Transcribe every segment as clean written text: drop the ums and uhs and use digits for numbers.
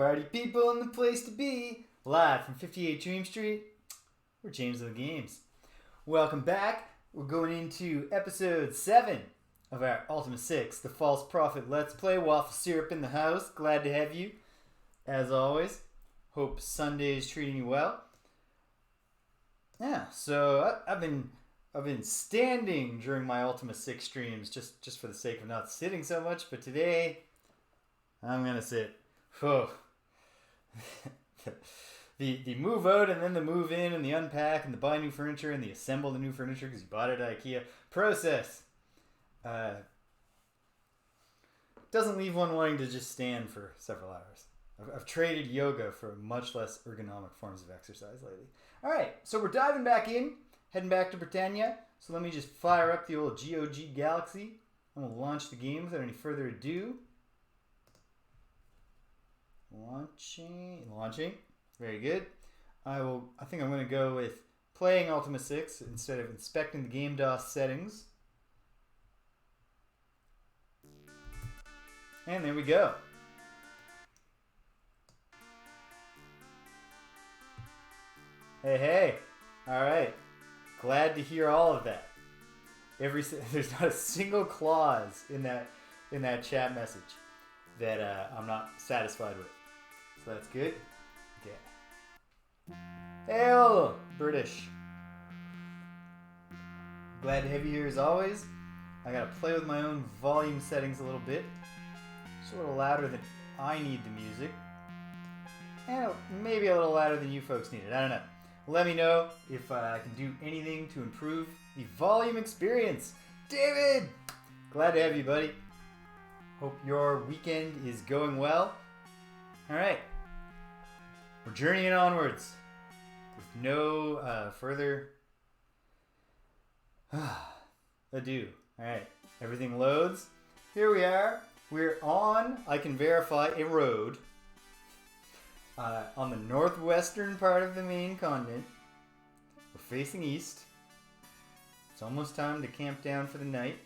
Party people in the place to be. Live from 58 Dream Street. We're James of the Games. Welcome back. We're going into episode 7 of our Ultima 6, the False Prophet Let's Play. Waffle Syrup in the house. Glad to have you, as always. Hope Sunday's treating you well. Yeah, so I've been standing during my Ultima 6 streams just for the sake of not sitting so much, but today I'm gonna sit. Oh. the move out and then the move in and the unpack and the buy new furniture and the assemble the new furniture because you bought it at IKEA process doesn't leave one wanting to just stand for several hours. I've traded yoga for much less ergonomic forms of exercise lately. All right, so we're diving back in, heading back to Britannia. So let me just fire up the old GOG Galaxy and we'll launch the game without any further ado. Launching. Very good. I think I'm going to go with playing Ultima 6 instead of inspecting the game DOS settings. And there we go. Hey. All right. Glad to hear all of that. There's not a single clause in that chat message that I'm not satisfied with. So that's good. Okay. Hail, British. Glad to have you here as always. I gotta play with my own volume settings a little bit. Just a little louder than I need the music. And maybe a little louder than you folks need it. I don't know. Let me know if I can do anything to improve the volume experience. David! Glad to have you, buddy. Hope your weekend is going well. Alright. We're journeying onwards with no further ado. Alright. Everything loads. Here we are. We're on, I can verify, a road on the northwestern part of the main continent. We're facing east. It's almost time to camp down for the night.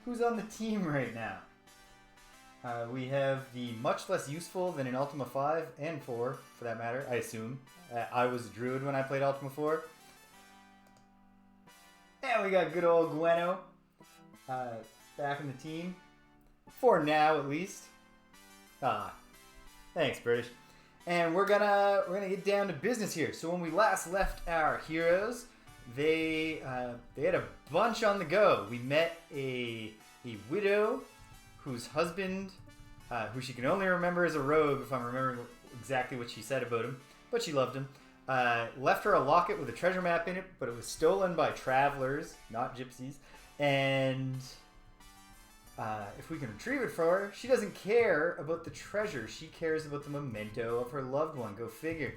Who's on the team right now? We have the much less useful than in Ultima 5 and 4, for that matter, I assume. I was a druid when I played Ultima 4. And we got good old Gwenno back in the team. For now, at least. Thanks, British. And we're gonna get down to business here. So when we last left our heroes, they had a bunch on the go. We met a widow whose husband, who she can only remember as a rogue, if I'm remembering exactly what she said about him, but she loved him, left her a locket with a treasure map in it, but it was stolen by travelers, not gypsies, and if we can retrieve it for her, she doesn't care about the treasure. She cares about the memento of her loved one. Go figure.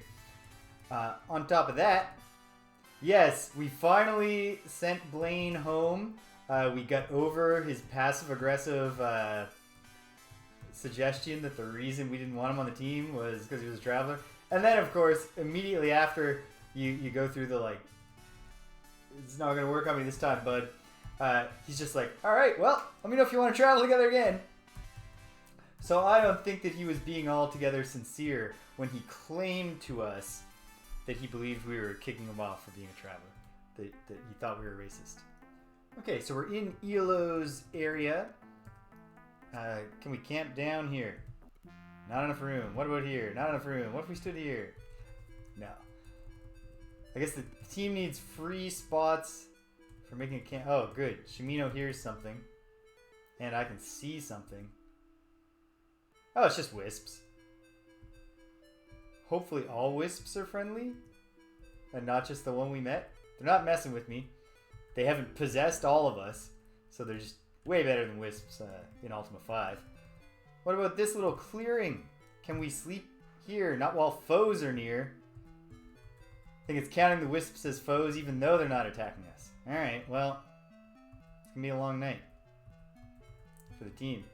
On top of that, yes, we finally sent Blaine home. We got over his passive-aggressive suggestion that the reason we didn't want him on the team was because he was a traveler. And then, of course, immediately after, you go through the, like, it's not going to work on me this time, bud. He's just like, all right, well, let me know if you want to travel together again. So I don't think that he was being altogether sincere when he claimed to us that he believed we were kicking him off for being a traveler, that he thought we were racist. Okay, so we're in Iolo's area. Can we camp down here? Not enough room. What about here? Not enough room. What if we stood here? No. I guess the team needs free spots for making a camp. Oh, good. Shimino hears something. And I can see something. Oh, it's just wisps. Hopefully all wisps are friendly. And not just the one we met. They're not messing with me. They haven't possessed all of us. So they're just way better than wisps in Ultima 5. What about this little clearing? Can we sleep here? Not while foes are near. I think it's counting the wisps as foes even though they're not attacking us. Alright, well, it's going to be a long night for the team.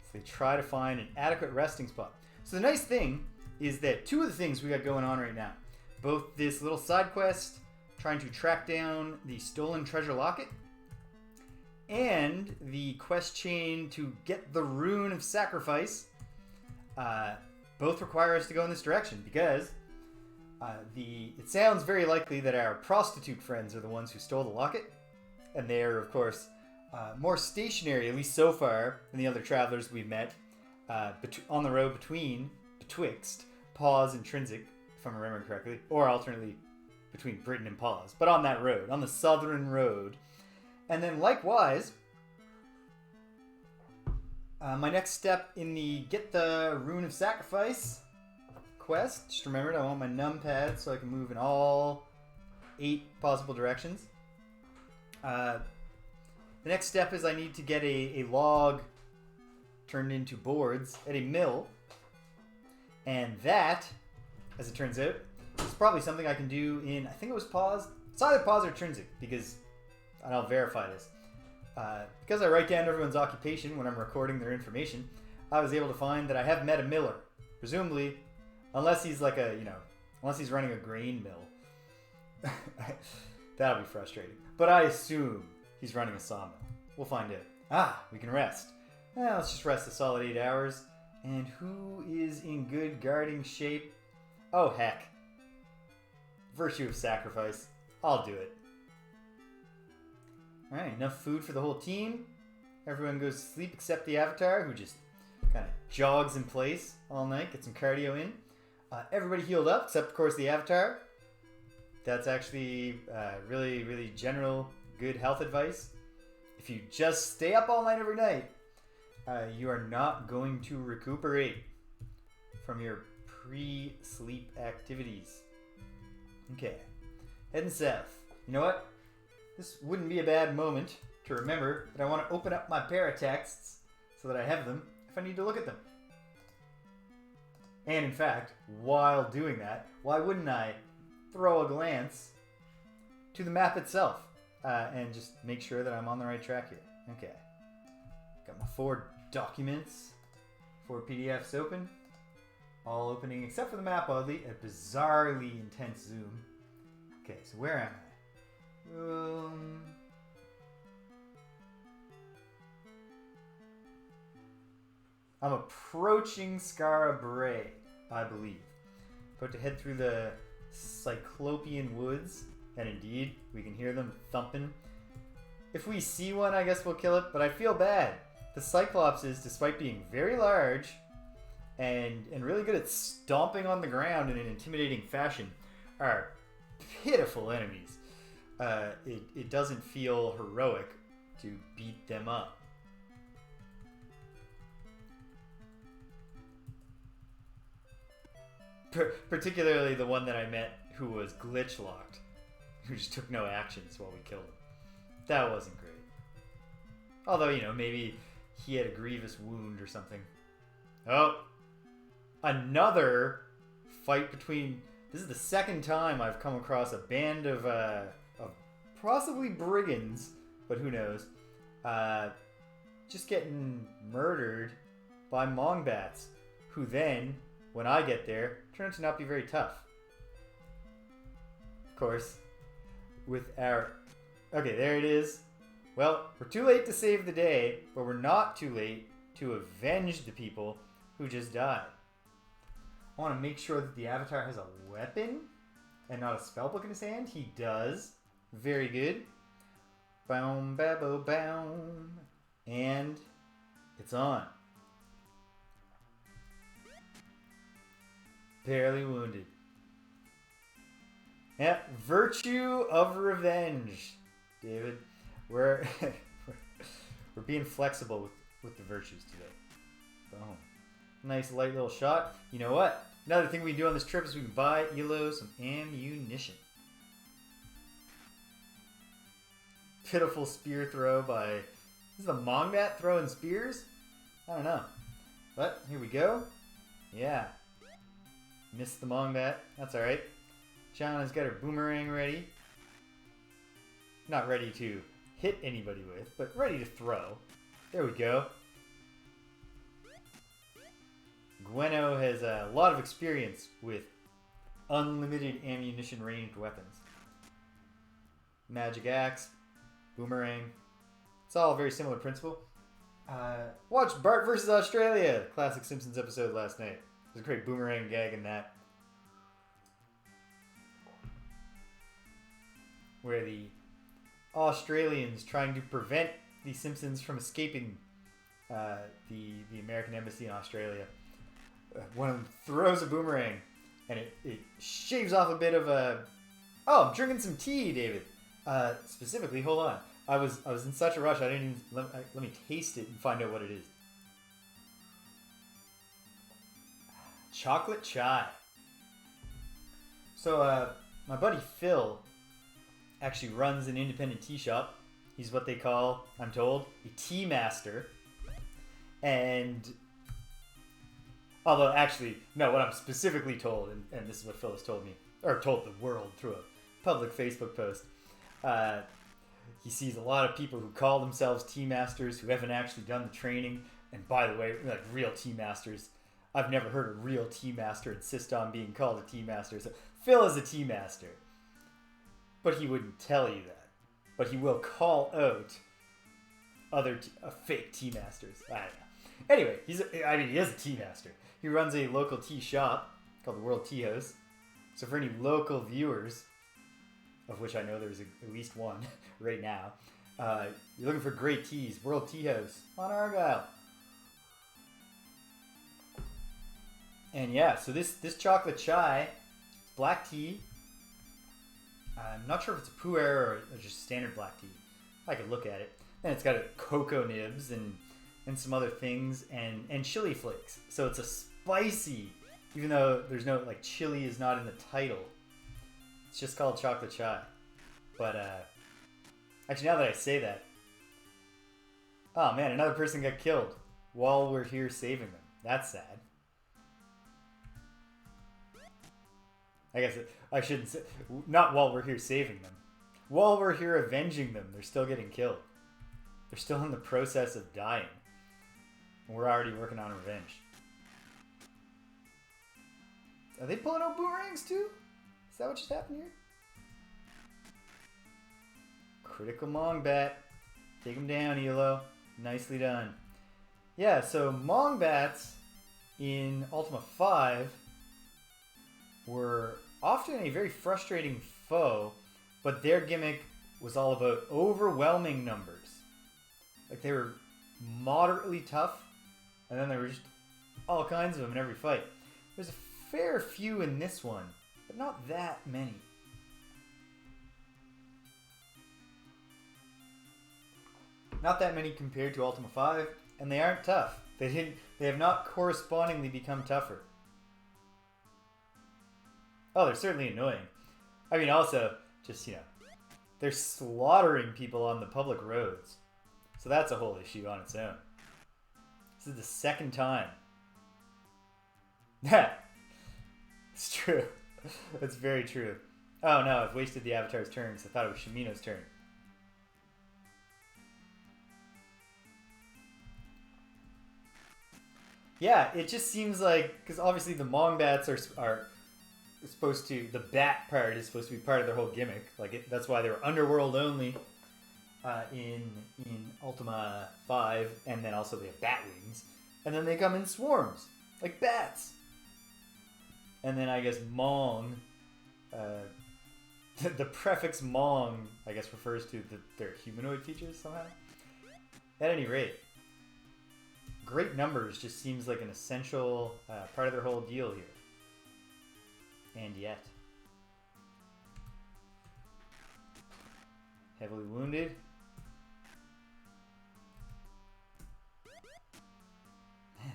So they try to find an adequate resting spot. So the nice thing is that two of the things we got going on right now, both this little side quest, trying to track down the stolen treasure locket, and the quest chain to get the Rune of Sacrifice, both require us to go in this direction because it sounds very likely that our prostitute friends are the ones who stole the locket, and they are, of course, more stationary, at least so far, than the other travelers we've met on the road betwixt Pause and Trinsic, if I'm remembering correctly, or alternately between Britain and Pause, but on that road, on the southern road. And then likewise, my next step in the get the Rune of Sacrifice quest, just remembered I want my numpad so I can move in all 8 possible directions. The next step is I need to get a log turned into boards at a mill. And that, as it turns out, is probably something I can do in, I think it was Pause. It's either Pause or Trinsic, because, and I'll verify this. Because I write down everyone's occupation when I'm recording their information, I was able to find that I have met a miller. Presumably, unless he's like unless he's running a grain mill. That'll be frustrating. But I assume he's running a sawmill. We'll find out. We can rest. Let's just rest a solid 8 hours. And who is in good guarding shape? Oh, heck. Virtue of Sacrifice. I'll do it. Alright, enough food for the whole team. Everyone goes to sleep except the Avatar, who just kind of jogs in place all night, gets some cardio in. Everybody healed up, except, of course, the Avatar. That's actually really, really general good health advice. If you just stay up all night every night, you are not going to recuperate from your pre-sleep activities. Okay, heading south. You know what? This wouldn't be a bad moment to remember that I want to open up my paratexts so that I have them if I need to look at them. And in fact, while doing that, why wouldn't I throw a glance to the map itself and just make sure that I'm on the right track here. Okay. Got my 4 documents, 4 PDFs open. All opening except for the map, oddly, at bizarrely intense zoom. Okay, so where am I? I'm approaching Skara Brae, I believe. About to head through the Cyclopean woods, and indeed, we can hear them thumping. If we see one, I guess we'll kill it, but I feel bad. The Cyclopses, despite being very large and really good at stomping on the ground in an intimidating fashion, are pitiful enemies. It doesn't feel heroic to beat them up. Particularly the one that I met who was glitch locked, who just took no actions while we killed him. That wasn't great. Although, you know, maybe he had a grievous wound or something. Oh, another fight between... This is the second time I've come across a band of possibly brigands, but who knows, just getting murdered by mongbats, who then, when I get there, turn out to not be very tough. Of course, with our... Okay, there it is. Well, we're too late to save the day, but we're not too late to avenge the people who just died. I want to make sure that the Avatar has a weapon and not a spellbook in his hand. He does. Very good. Boom, babo, boom. And it's on. Barely wounded. Yeah, virtue of revenge, David. We're being flexible with the virtues today. Boom. Nice light little shot. You know what? Another thing we can do on this trip is we can buy Iolo some ammunition. Pitiful spear throw by... Is the Mongbat throwing spears? I don't know. But here we go. Yeah. Missed the Mongbat. That's alright. Shauna's got her boomerang ready. Not ready to hit anybody with, but ready to throw. There we go. Gwenno has a lot of experience with unlimited ammunition ranged weapons. Magic axe, boomerang. It's all a very similar principle. Watched Bart versus Australia, classic Simpsons episode last night. There's a great boomerang gag in that, where the Australians trying to prevent the Simpsons from escaping the American embassy in Australia. One of them throws a boomerang, and it shaves off a bit of a... Oh, I'm drinking some tea, David. Specifically, hold on. I was in such a rush, I didn't even... Let me taste it and find out what it is. Chocolate chai. So, my buddy Phil actually runs an independent tea shop. He's what they call, I'm told, a tea master. And... Although, actually, no, what I'm specifically told, and this is what Phil has told me, or told the world through a public Facebook post, he sees a lot of people who call themselves tea masters who haven't actually done the training. And by the way, like real tea masters, I've never heard a real tea master insist on being called a tea master. So Phil is a tea master, but he wouldn't tell you that. But he will call out other fake tea masters. I don't know. Anyway, he is a tea master. He runs a local tea shop called the World Tea House. So for any local viewers, of which I know there's at least one right now, you're looking for great teas, World Tea House on Argyle. And yeah, so this chocolate chai, black tea. I'm not sure if it's a pu'er or just standard black tea. I could look at it. And it's got cocoa nibs and some other things and chili flakes. So it's a spicy, even though there's no, like, chili is not in the title. It's just called chocolate chai. But, actually, now that I say that, oh man, another person got killed while we're here saving them. That's sad. I guess I shouldn't say, not while we're here saving them. While we're here avenging them, they're still getting killed. They're still in the process of dying. And we're already working on revenge. Are they pulling out boomerangs too? Is that what just happened here? Critical Mongbat. Take him down, Iolo. Nicely done. Yeah, so Mongbats in Ultima 5 were often a very frustrating foe, but their gimmick was all about overwhelming numbers. Like, they were moderately tough, and then there were just all kinds of them in every fight. There's a fair few in this one, but not that many. Not that many compared to Ultima 5, and they aren't tough. They have not correspondingly become tougher. Oh, they're certainly annoying. I mean, also, just, they're slaughtering people on the public roads. So that's a whole issue on its own. This is the second time. Yeah, it's true. That's very true. Oh no, I've wasted the Avatar's turn because I thought it was Shimino's turn. Yeah, it just seems like, because obviously the Mongbats are supposed to, the bat part is supposed to be part of their whole gimmick. Like, that's why they were underworld only in Ultima 5, and then also they have bat wings, and then they come in swarms like bats. And then I guess Mong, the prefix Mong, I guess refers to their humanoid features somehow. At any rate, great numbers just seems like an essential part of their whole deal here. And yet, heavily wounded. Man,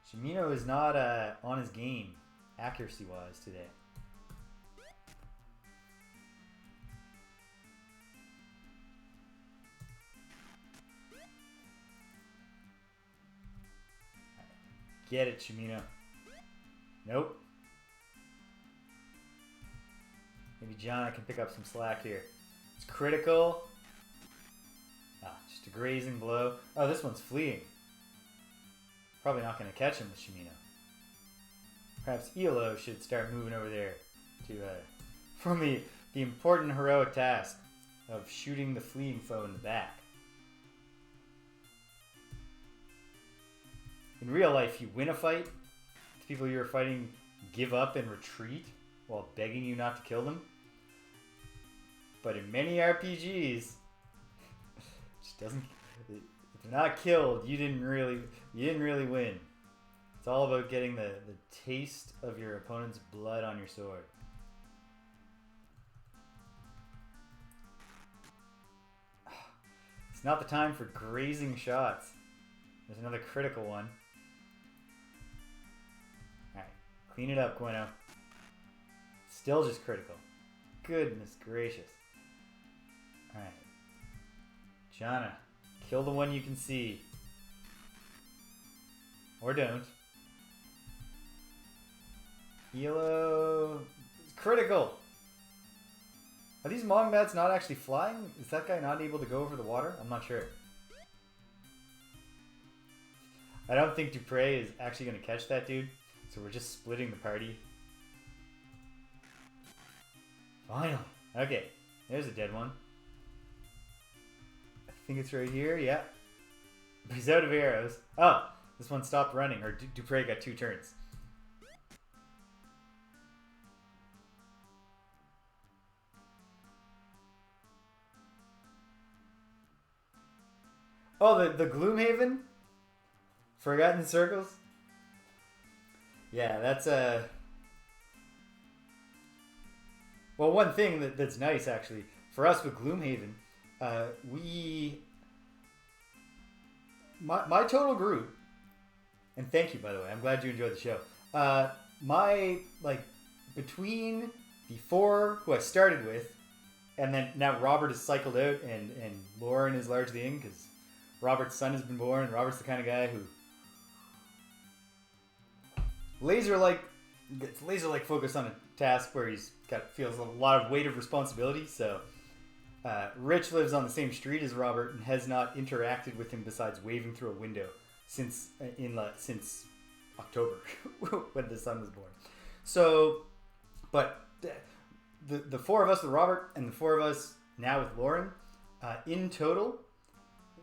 Shimino is not on his game, accuracy-wise, today. Get it, Shimino. Nope. Maybe John can pick up some slack here. It's critical. Ah, just a grazing blow. Oh, this one's fleeing. Probably not going to catch him with Shimino. Perhaps Iolo should start moving over there to from the important heroic task of shooting the fleeing foe in the back. in real life, you win a fight, the people you're fighting give up and retreat while begging you not to kill them. But in many RPGs, it just doesn't. If they're not killed, you didn't really win. It's all about getting the taste of your opponent's blood on your sword. It's not the time for grazing shots. There's another critical one. Alright, clean it up, Gwenno. Still just critical. Goodness gracious. Alright. Jana, kill the one you can see. Or don't. Iolo... Critical! Are these Mongbats not actually flying? Is that guy not able to go over the water? I'm not sure. I don't think Dupre is actually going to catch that dude, so we're just splitting the party. Finally. Okay, there's a dead one. I think it's right here, yeah. But he's out of arrows. Oh, this one stopped running, or Dupre got 2 turns. Oh, the Gloomhaven? Forgotten Circles? Yeah, that's a... Well, one thing that's nice, actually, for us with Gloomhaven, my total group, and thank you, by the way, I'm glad you enjoyed the show, between the 4 who I started with, and then now Robert is cycled out, and Lauren is largely in, because Robert's son has been born, and Robert's the kind of guy who laser-like focused on a task where feels a lot of weight of responsibility. So Rich lives on the same street as Robert and has not interacted with him besides waving through a window since October when the son was born. So, but the 4 of us with Robert and the 4 of us now with Lauren, in total,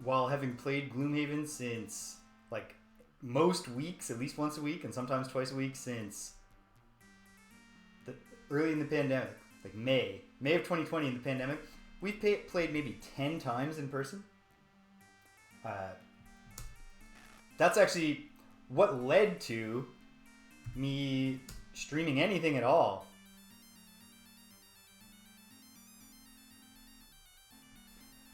while having played Gloomhaven since like most weeks, at least once a week, and sometimes twice a week since early in the pandemic, like May of 2020 in the pandemic, we've played maybe 10 times in person. That's actually what led to me streaming anything at all.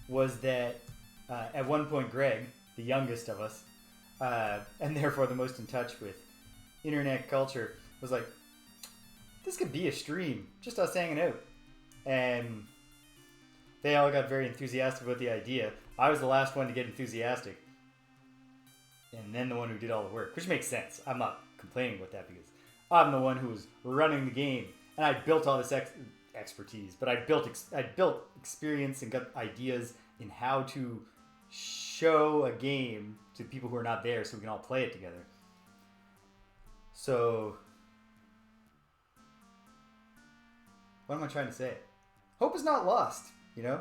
Was that at one point Greg, the youngest of us, and therefore the most in touch with internet culture, was like, this could be a stream, just us hanging out. And they all got very enthusiastic about the idea. I was the last one to get enthusiastic, and then the one who did all the work, which makes sense. I'm not complaining about that because I'm the one who was running the game, and I built all this expertise, but I built experience and got ideas in how to show a game to people who are not there so we can all play it together. So, what am I trying to say? Hope is not lost, you know?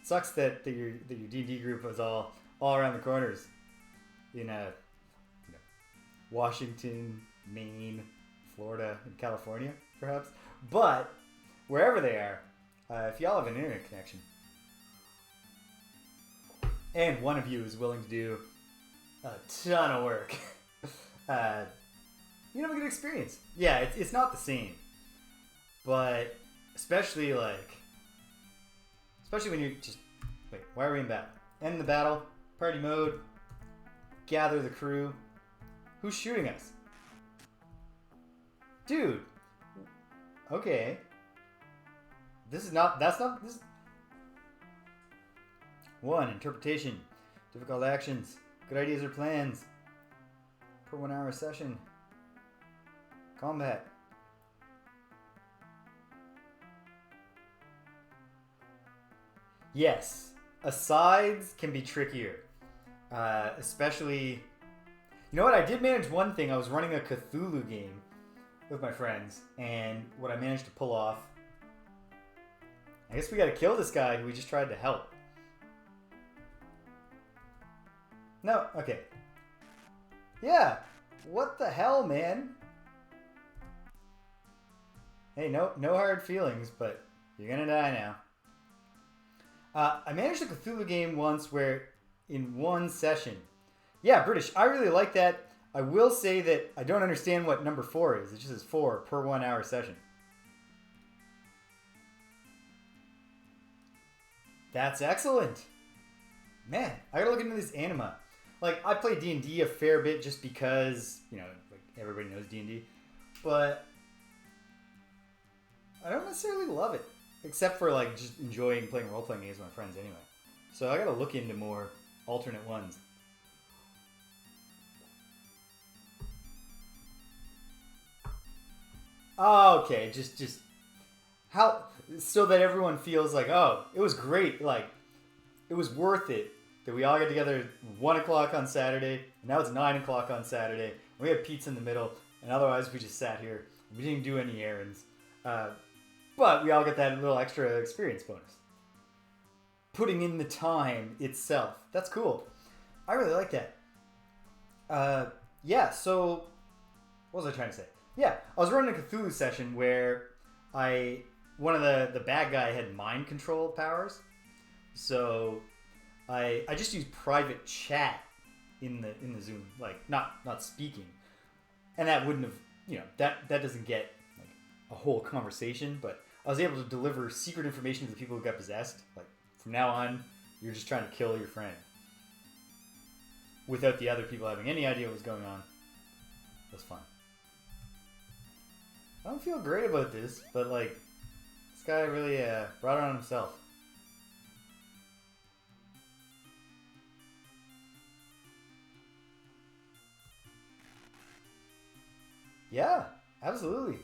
Sucks that your D&D group was all around the corners in Washington, Maine, Florida, and California, perhaps. But wherever they are, if y'all have an internet connection, and one of you is willing to do a ton of work, you have a good experience. Yeah, it's not the same, but especially when you just wait. Why are we in battle? End the battle. Party mode. Gather the crew. Who's shooting us? Dude. Okay. This 1. Interpretation. Difficult actions. Good ideas or plans. Per 1 hour session. Combat. Yes. Asides can be trickier. Especially... You know what? I did manage one thing. I was running a Cthulhu game with my friends, and what I managed to pull off... I guess we gotta kill this guy who we just tried to help. No, okay. Yeah. What the hell, man? Hey, no hard feelings, but you're gonna die now. I managed a Cthulhu game once where in one session. Yeah, British. I really like that. I will say that I don't understand what number 4 is. It just says 4 per 1 hour session. That's excellent. Man, I gotta look into this anima. Like, I play D&D a fair bit just because, you know, like everybody knows D&D. But I don't necessarily love it. Except for, like, just enjoying playing role-playing games with my friends anyway. So I gotta look into more alternate ones. Oh, okay, just how so that everyone feels like, oh, it was great, like it was worth it that we all get together at 1 o'clock on Saturday, and now it's 9 o'clock on Saturday. And we had pizza in the middle, and otherwise we just sat here. And we didn't do any errands, but we all get that little extra experience bonus. Putting in the time itself, that's cool. I really like that. Yeah. So, what was I trying to say? Yeah, I was running a Cthulhu session where one of the bad guy had mind control powers. So I just used private chat in the Zoom, like not speaking. And that wouldn't have, you know, that doesn't get like a whole conversation, but I was able to deliver secret information to the people who got possessed. Like from now on, you're just trying to kill your friend without the other people having any idea what was going on. It was fun. I don't feel great about this, but like, this guy really brought it on himself. Yeah, absolutely.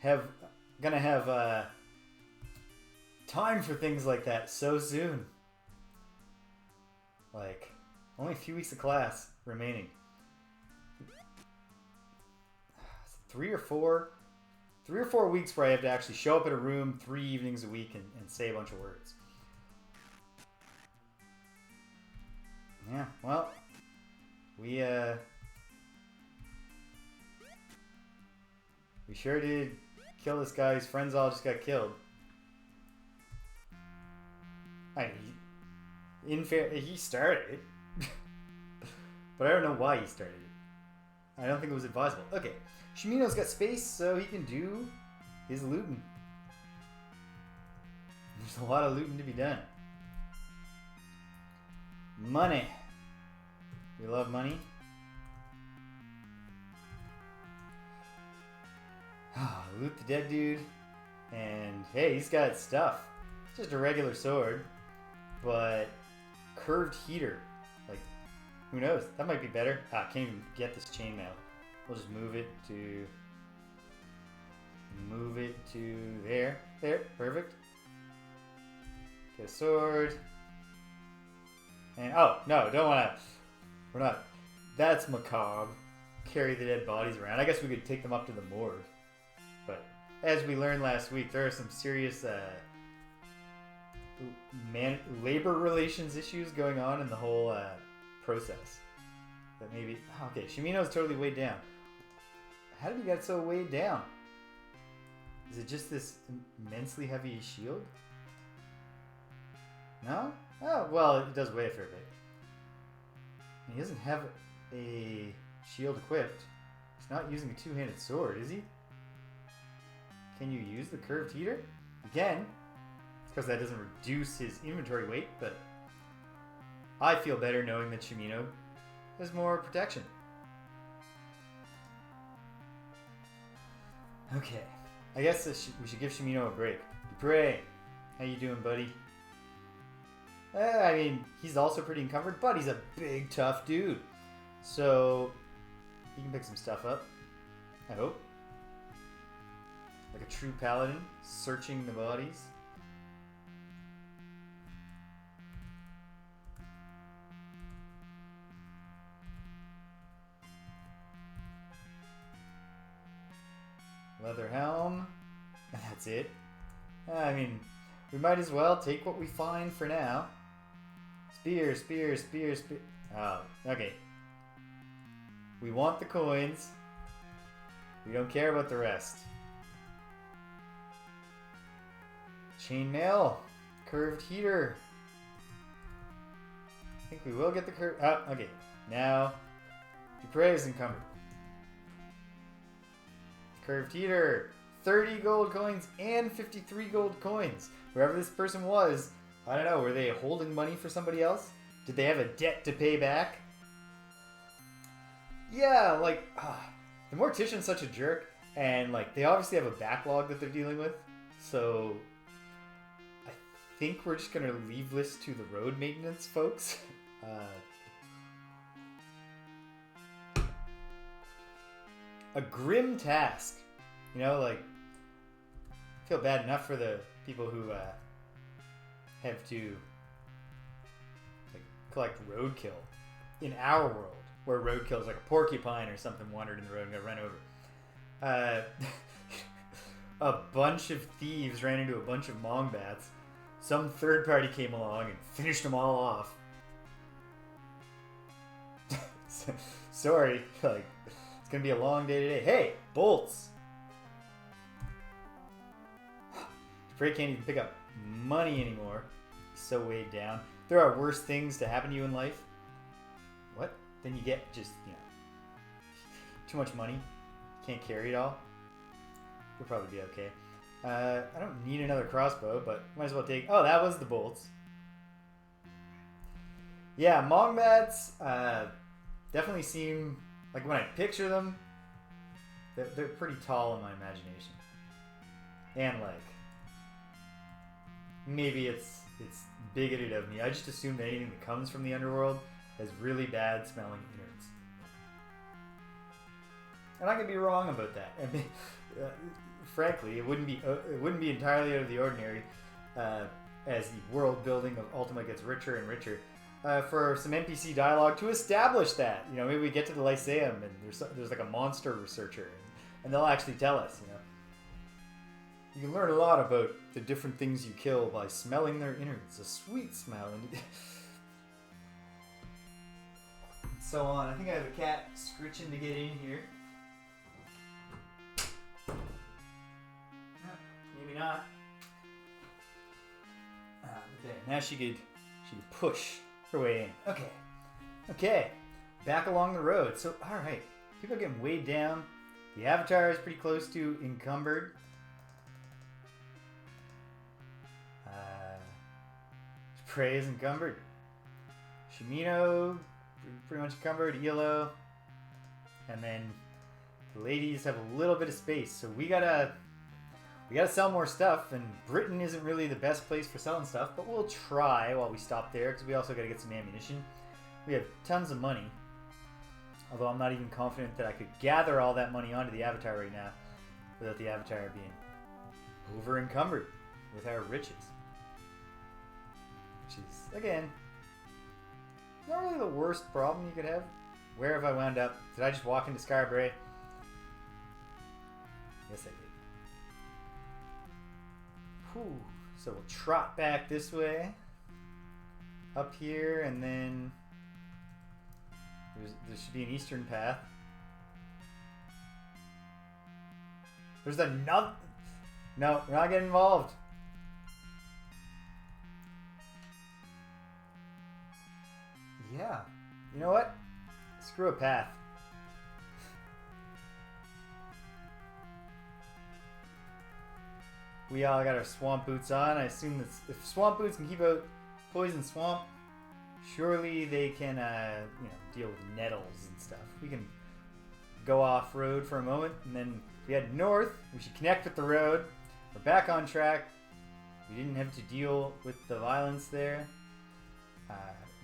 Gonna have time for things like that so soon. Like, only a few weeks of class remaining. 3 or 4 weeks where I have to actually show up at a room 3 evenings a week and say a bunch of words. Yeah, well, we sure did kill this guy. His friends all just got killed. He started it. But I don't know why he started it. I don't think it was advisable. Okay. Shimino's got space, so he can do his looting. There's a lot of looting to be done. Money. We love money. Loot the dead dude. And hey, he's got stuff. It's just a regular sword, but curved heater. Like, who knows? That might be better. I can't even get this chainmail. We'll just move it to there. There, perfect. Get a sword. And oh no, don't wanna. We're not. That's macabre. Carry the dead bodies around. I guess we could take them up to the morgue. But as we learned last week, there are some serious labor relations issues going on in the whole process. That maybe. Okay, Shimino's totally weighed down. How did he get so weighed down? Is it just this immensely heavy shield? No? Oh, well, it does weigh a fair bit. He doesn't have a shield equipped. He's not using a two-handed sword, is he? Can you use the curved heater? Again, it's because that doesn't reduce his inventory weight, but I feel better knowing that Shimino has more protection. Okay, I guess we should give Shimino a break. Dupre, how you doing, buddy? I mean, he's also pretty encumbered, but he's a big, tough dude. So, he can pick some stuff up, I hope. Like a true paladin, searching the bodies. Leather helm, and that's it. I mean, we might as well take what we find for now. Spear, spear, spear, spear. Oh, okay. We want the coins. We don't care about the rest. Chainmail. Curved heater. I think we will get the curve. Oh, okay. Now, Dupre is encumbered. Curved heater. 30 gold coins and 53 gold coins. Wherever this person was, I don't know, were they holding money for somebody else? Did they have a debt to pay back? Yeah, like, the Mortician's such a jerk, and like, they obviously have a backlog that they're dealing with, so I think we're just gonna leave this to the road maintenance folks. A grim task. You know, like, I feel bad enough for the people who have to like collect roadkill in our world, where roadkill is like a porcupine or something wandered in the road and got run over. A bunch of thieves ran into a bunch of mongbats. Some third party came along and finished them all off. Sorry, like, it's gonna be a long day today. Hey, bolts! Frey can't even pick up money anymore. He's so weighed down. There are worse things to happen to you in life. What? Then you get just, you know, too much money. Can't carry it all. We'll probably be okay. I don't need another crossbow, but might as well take... Oh, that was the bolts. Yeah, mongbats definitely seem... Like, when I picture them, they're pretty tall in my imagination. And, like... Maybe it's bigoted of me. I just assume that anything that comes from the underworld has really bad smelling innards. And I could be wrong about that. I mean, frankly, it wouldn't be entirely out of the ordinary as the world building of Ultima gets richer and richer for some NPC dialogue to establish that. You know, maybe we get to the Lyceum and there's like a monster researcher and they'll actually tell us. You know, you can learn a lot about the different things you kill by smelling their innards. A sweet smell. And so on. I think I have a cat scritching to get in here. Maybe not. Okay, now she could push her way in. Okay. Back along the road. So, all right, people are getting weighed down. The Avatar is pretty close to encumbered. Prey is encumbered. Shimino, pretty much encumbered. Iolo, and then the ladies have a little bit of space. So we gotta sell more stuff, and Britain isn't really the best place for selling stuff, but we'll try while we stop there, because we also gotta get some ammunition. We have tons of money, although I'm not even confident that I could gather all that money onto the Avatar right now without the Avatar being over encumbered with our riches. Which is, again, not really the worst problem you could have. Where have I wound up? Did I just walk into Scarborough? Yes, I did. Whew. So we'll trot back this way. Up here, and then there should be an eastern path. There's another... No, we're not getting involved. Yeah. You know what? Screw a path. We all got our swamp boots on. I assume that if swamp boots can keep out poison swamp, surely they can, deal with nettles and stuff. We can go off-road for a moment, and then if we head north, we should connect with the road. We're back on track. We didn't have to deal with the violence there.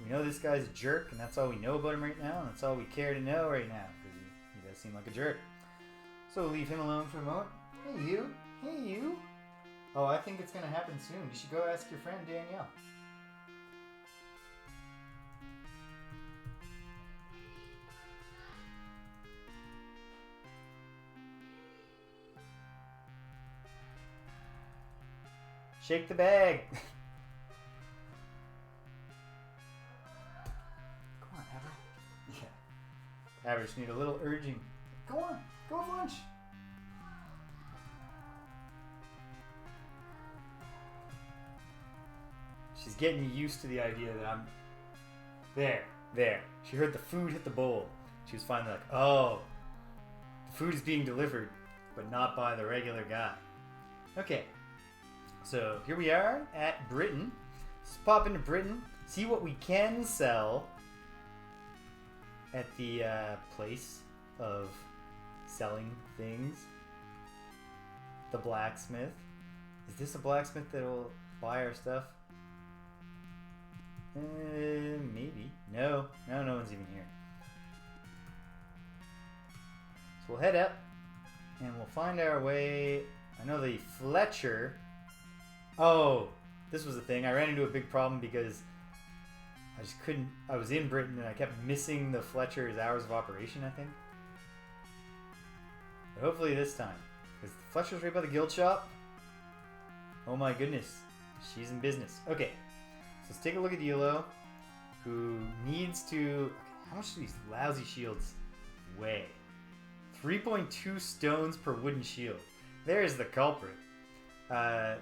We know this guy's a jerk, and that's all we know about him right now, and that's all we care to know right now, because he does seem like a jerk. So we'll leave him alone for a moment. Hey, you. Hey, you. Oh, I think it's going to happen soon. You should go ask your friend Danielle. Shake the bag. Come on, have just need a little urging. Go on, go have lunch. She's getting used to the idea that I'm there. She heard the food hit the bowl. She was finally like, oh, the food is being delivered, but not by the regular guy. Okay, so here we are at Britain. Let's pop into Britain, see what we can sell at the place of selling things. The blacksmith. Is this a blacksmith that will buy our stuff? Maybe. No, no one's even here. So we'll head up and we'll find our way. I know the Fletcher. Oh, this was the thing. I ran into a big problem because I just couldn't. I was in Britain and I kept missing the Fletcher's hours of operation, I think. But hopefully this time. Because the Fletcher's right by the guild shop. Oh my goodness. She's in business. Okay. So let's take a look at Iolo, who needs to... Okay, how much do these lousy shields weigh? 3.2 stones per wooden shield. There's the culprit. So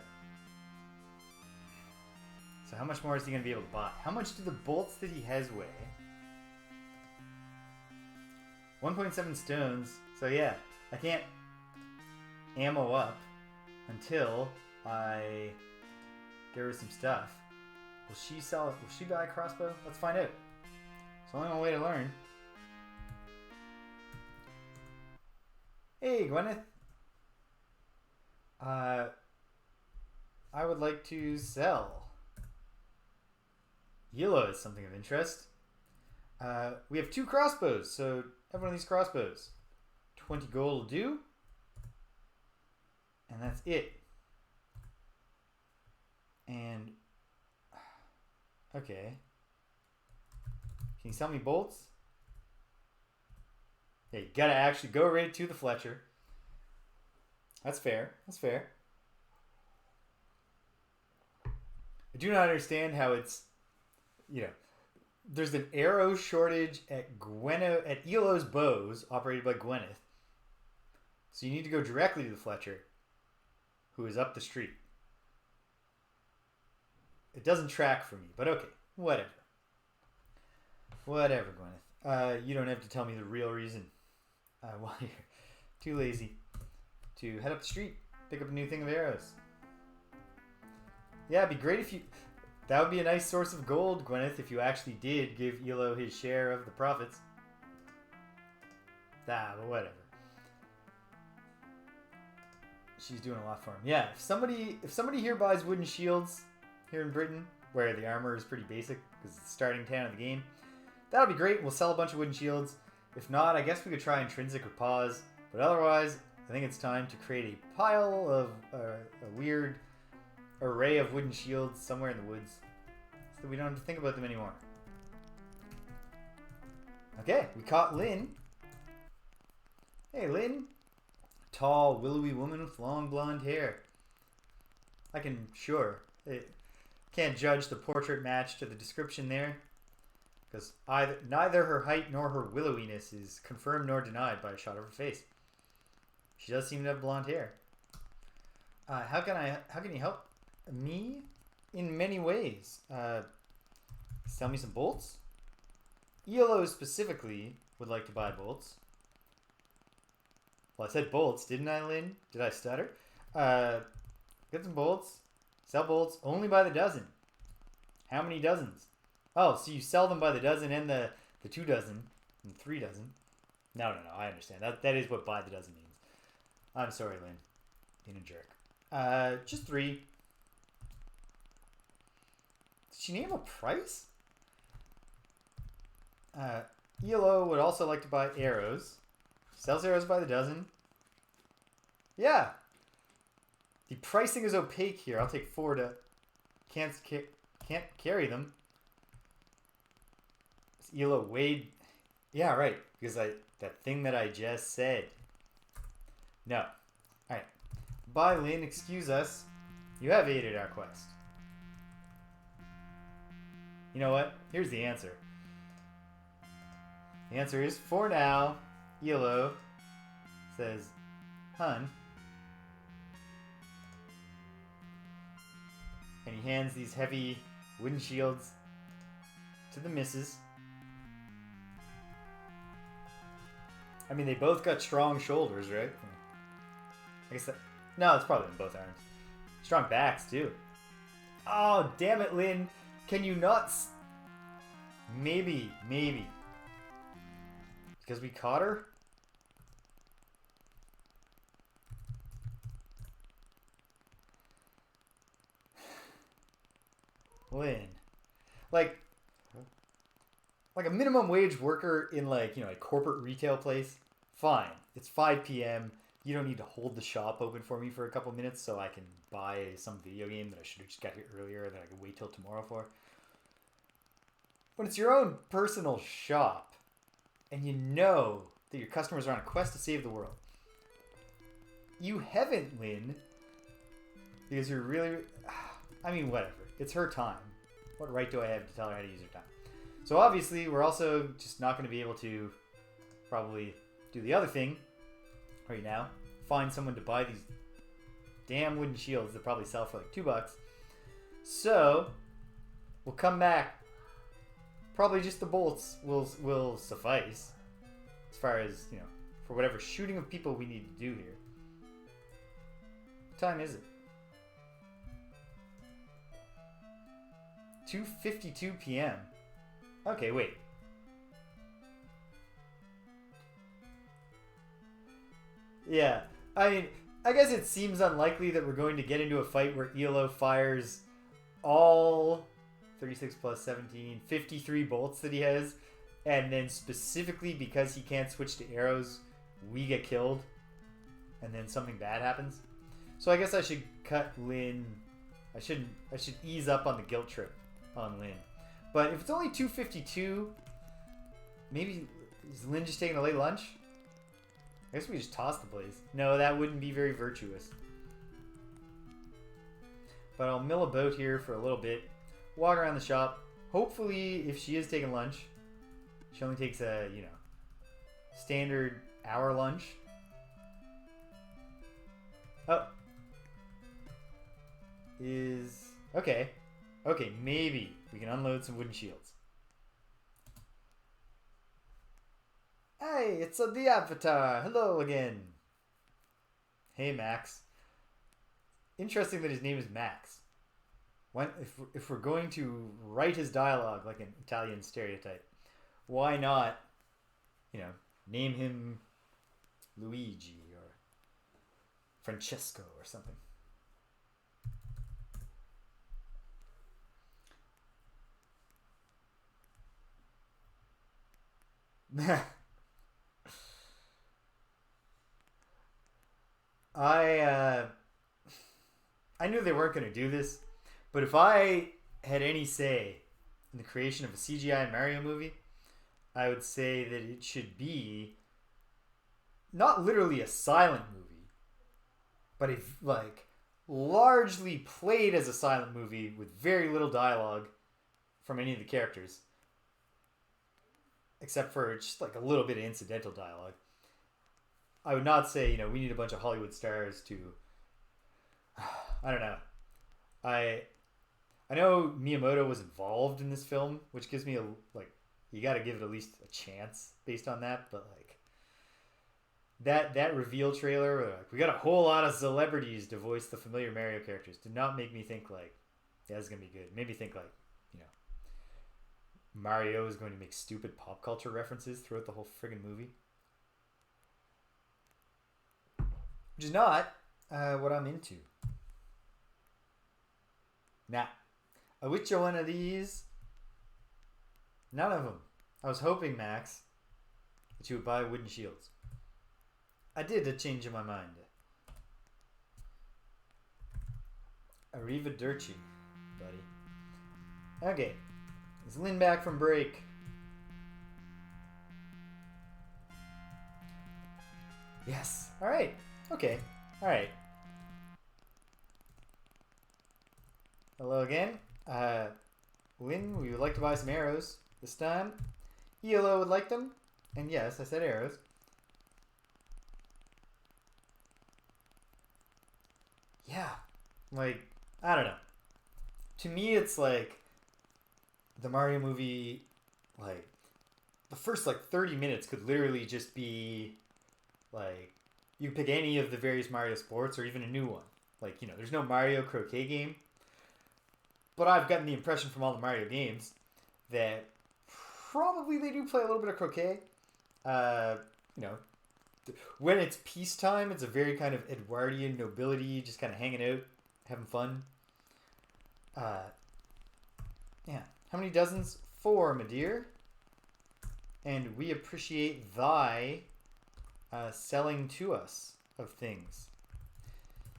how much more is he going to be able to buy? How much do the bolts that he has weigh? 1.7 stones. So yeah, I can't ammo up until I get rid of some stuff. Will she sell it? Will she buy a crossbow? Let's find out. It's only one way to learn. Hey, Gwyneth. I would like to sell. Iolo is something of interest. We have 2 crossbows, so have one of these crossbows. 20 gold will do. And that's it. And... okay. Can you sell me bolts? Yeah, you gotta actually go right to the Fletcher. That's fair. That's fair. I do not understand how it's, you know, there's an arrow shortage at Iolo's bows, operated by Gwyneth. So you need to go directly to the Fletcher, who is up the street. It doesn't track for me, but okay, whatever. Whatever, Gwyneth. You don't have to tell me the real reason why you're too lazy to head up the street, pick up a new thing of arrows. Yeah, it'd be great if you... That would be a nice source of gold, Gwyneth, if you actually did give Iolo his share of the profits. But whatever. She's doing a lot for him. Yeah, if somebody here buys wooden shields here in Britain, where the armor is pretty basic, because it's the starting town of the game, that'll be great. We'll sell a bunch of wooden shields. If not, I guess we could try intrinsic or pause. But otherwise, I think it's time to create a pile of a weird array of wooden shields somewhere in the woods, so that we don't have to think about them anymore. Okay, we caught Lynn. Hey, Lynn. Tall, willowy woman with long blonde hair. I can, sure. Can't judge the portrait match to the description there, because neither her height nor her willowiness is confirmed nor denied by a shot of her face. She does seem to have blonde hair. How can you help me? In many ways. Sell me some bolts. Iolo specifically would like to buy bolts. Well, I said bolts, didn't I, Lynn? Did I stutter? Get some bolts. Sell bolts only by the dozen. How many dozens? Oh, so you sell them by the dozen and the 2 dozen and 3 dozen. No, I understand. That is what by the dozen means. I'm sorry, Lynn. Being a jerk. Just 3. Did she name a price? Iolo would also like to buy arrows. Sells arrows by the dozen. Yeah. The pricing is opaque here. I'll take 4 to... Can't carry them. Iolo weighed... Yeah, right. Because that thing that I just said. No. Alright. Bye, Lynn. Excuse us. You have aided our quest. You know what? Here's the answer. The answer is, for now, Iolo says, hun. And he hands these heavy wooden shields to the missus. I mean, they both got strong shoulders, right? I guess that... No, it's probably in both arms. Strong backs, too. Oh, damn it, Lynn. Can you not... Maybe. Because we caught her? Lynn. Like a minimum wage worker in like, you know, a corporate retail place, fine. It's 5 p.m. You don't need to hold the shop open for me for a couple minutes so I can buy some video game that I should have just got here earlier that I can wait till tomorrow for. When it's your own personal shop and you know that your customers are on a quest to save the world, you haven't, Lynn, because you're really... I mean, whatever. It's her time. What right do I have to tell her how to use her time? So obviously, we're also just not going to be able to probably do the other thing right now. Find someone to buy these damn wooden shields that probably sell for like $2. So, we'll come back. Probably just the bolts will suffice. As far as, you know, for whatever shooting of people we need to do here. What time is it? 2:52 p.m. Okay, wait. Yeah, I mean, I guess it seems unlikely that we're going to get into a fight where Iolo fires all 36 plus 17, 53 bolts that he has, and then specifically because he can't switch to arrows, we get killed, and then something bad happens. So I guess I should cut Lynn. I should ease up on the guilt trip on Lynn. But if it's only 2:52, maybe is Lynn just taking a late lunch? I guess we just toss the blaze. No, that wouldn't be very virtuous. But I'll mill about here for a little bit, walk around the shop. Hopefully, if she is taking lunch, she only takes a, you know, standard hour lunch. Oh. Okay. Okay, maybe we can unload some wooden shields. Hey, it's the Avatar. Hello again. Hey, Max. Interesting that his name is Max. When, if we're going to write his dialogue like an Italian stereotype, why not, you know, name him Luigi or Francesco or something? I knew they weren't going to do this, but if I had any say in the creation of a CGI Mario movie, I would say that it should be not literally a silent movie, but a like largely played as a silent movie with very little dialogue from any of the characters, except for just like a little bit of incidental dialogue. I would not say, you know, we need a bunch of Hollywood stars to... I don't know. I know Miyamoto was involved in this film, which gives me a... Like, you gotta give it at least a chance based on that, but like... That reveal trailer, where like, we got a whole lot of celebrities to voice the familiar Mario characters, did not make me think like, yeah, this is gonna be good. It made me think like, you know, Mario is going to make stupid pop culture references throughout the whole friggin' movie. Which is not what I'm into. Nah. Which one of these? None of them. I was hoping, Max, that you would buy wooden shields. I did change my mind. Arrivederci, buddy. Okay. Is Lynn back from break? Yes. Alright. Okay. Alright. Hello again. Lynn, we would like to buy some arrows. This time, Iolo would like them. And yes, I said arrows. Yeah. Like, I don't know. To me, it's like the Mario movie, like, the first, like, 30 minutes could literally just be, like, you pick any of the various Mario sports or even a new one. Like, you know, there's no Mario Croquet game. But I've gotten the impression from all the Mario games that probably they do play a little bit of croquet. You know, when it's peacetime, it's a very kind of Edwardian nobility, just kind of hanging out, having fun. Yeah. How many dozens? 4, my dear. And we appreciate thy selling to us of things.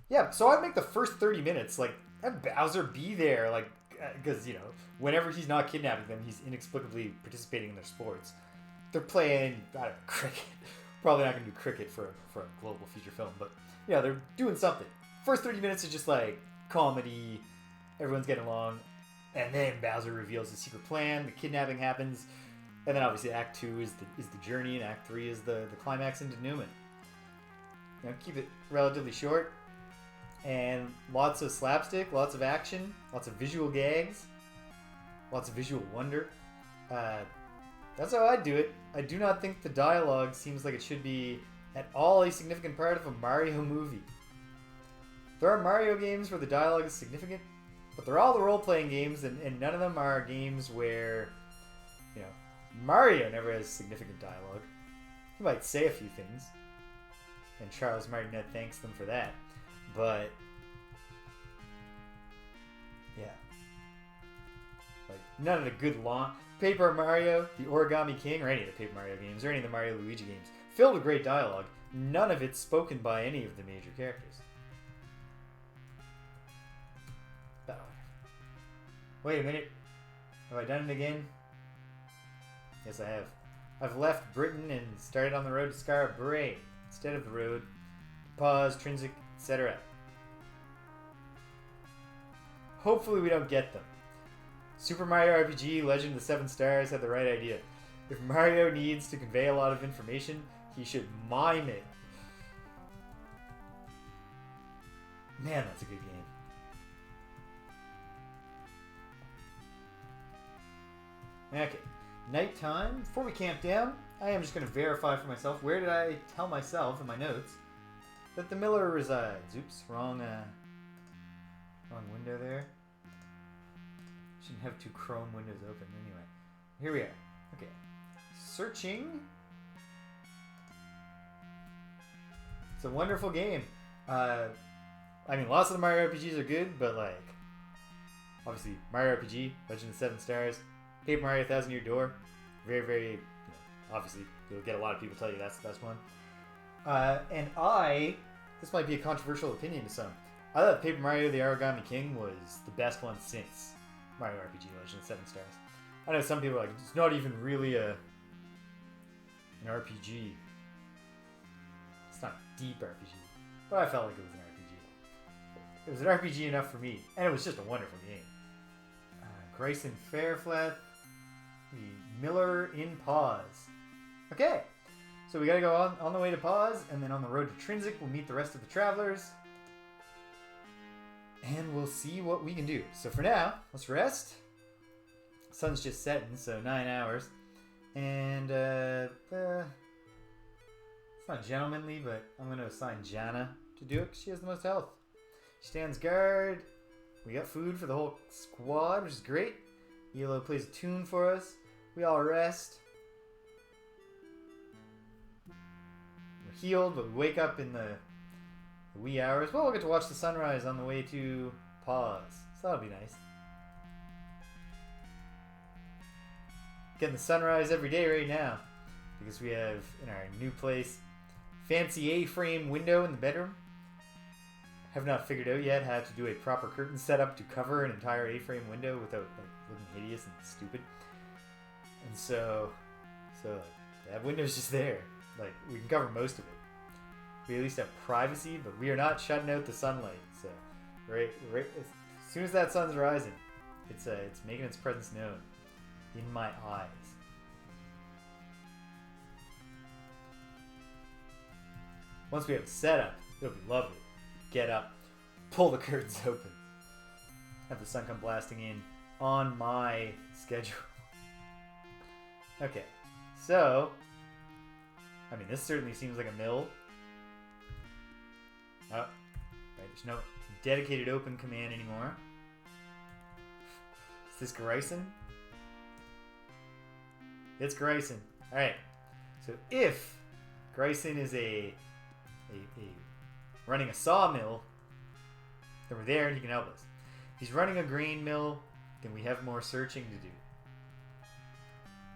Yeah, so I'd make the first 30 minutes, like, have Bowser be there, like, because, you know, whenever he's not kidnapping them, he's inexplicably participating in their sports. They're playing, I don't know, cricket. Probably not going to do cricket for a global feature film, but, yeah, they're doing something. First 30 minutes is just, like, comedy, everyone's getting along, and then Bowser reveals the secret plan, the kidnapping happens, and then obviously Act 2 is the journey, and Act 3 is the climax into Newman. You know, keep it relatively short. And lots of slapstick, lots of action, lots of visual gags, lots of visual wonder. That's how I do it. I do not think the dialogue seems like it should be at all a significant part of a Mario movie. There are Mario games where the dialogue is significant, but they're all the role-playing games, and none of them are games where, you know, Mario never has significant dialogue. He might say a few things, and Charles Martinet thanks them for that. But, yeah. Like, none of the good long... Paper Mario, the Origami King, or any of the Paper Mario games, or any of the Mario Luigi games, filled with great dialogue. None of it spoken by any of the major characters. But, wait a minute. Have I done it again? Yes, I have. I've left Britain and started on the road to Skara Brae, instead of the road to Pause, Trinsic, etc. Hopefully we don't get them. Super Mario RPG Legend of the Seven Stars had the right idea. If Mario needs to convey a lot of information, he should mime it. Man, that's a good game. Okay, nighttime. Before we camp down, I am just going to verify for myself. Where did I tell myself in my notes that the miller resides? Oops, wrong window there. Shouldn't have 2 Chrome windows open. Anyway, here we are. Okay, searching. It's a wonderful game. I mean, lots of the Mario RPGs are good, but like, obviously, Mario RPG, Legend of the Seven Stars, Paper Mario Thousand Year Door, very, very, you know, obviously, you'll get a lot of people tell you that's the best one. And this might be a controversial opinion to some, I thought Paper Mario the Origami King was the best one since Mario RPG Legend of 7 Stars. I know some people are like, it's not even really an RPG. It's not a deep RPG. But I felt like it was an RPG. It was an RPG enough for me. And it was just a wonderful game. Grayson Fairflath. The Miller in Pause. Okay. So we gotta go on the way to Pause, and then on the road to Trinsic, we'll meet the rest of the travelers. And we'll see what we can do. So for now, let's rest. Sun's just setting, so 9 hours. And, it's not gentlemanly, but I'm going to assign Jana to do it because she has the most health. She stands guard. We got food for the whole squad, which is great. Iolo plays a tune for us. We all rest. We're healed, but we wake up in the wee hours. Well, we'll get to watch the sunrise on the way to Pause. So that'll be nice. Getting the sunrise every day right now. Because we have, in our new place, fancy A-frame window in the bedroom. Have not figured out yet how to do a proper curtain setup to cover an entire A-frame window without like looking hideous and stupid. And so that window's just there. Like, we can cover most of it. We at least have privacy, but we are not shutting out the sunlight. So, right as soon as that sun's rising, it's making its presence known in my eyes. Once we have it set up, it'll be lovely. Get up, pull the curtains open, have the sun come blasting in on my schedule. Okay, so, I mean, this certainly seems like a mill. Oh, right, there's no dedicated open command anymore. Is this Grayson? It's Grayson. Alright, so if Grayson is a running a sawmill, then we're there and he can help us. If he's running a grain mill, then we have more searching to do.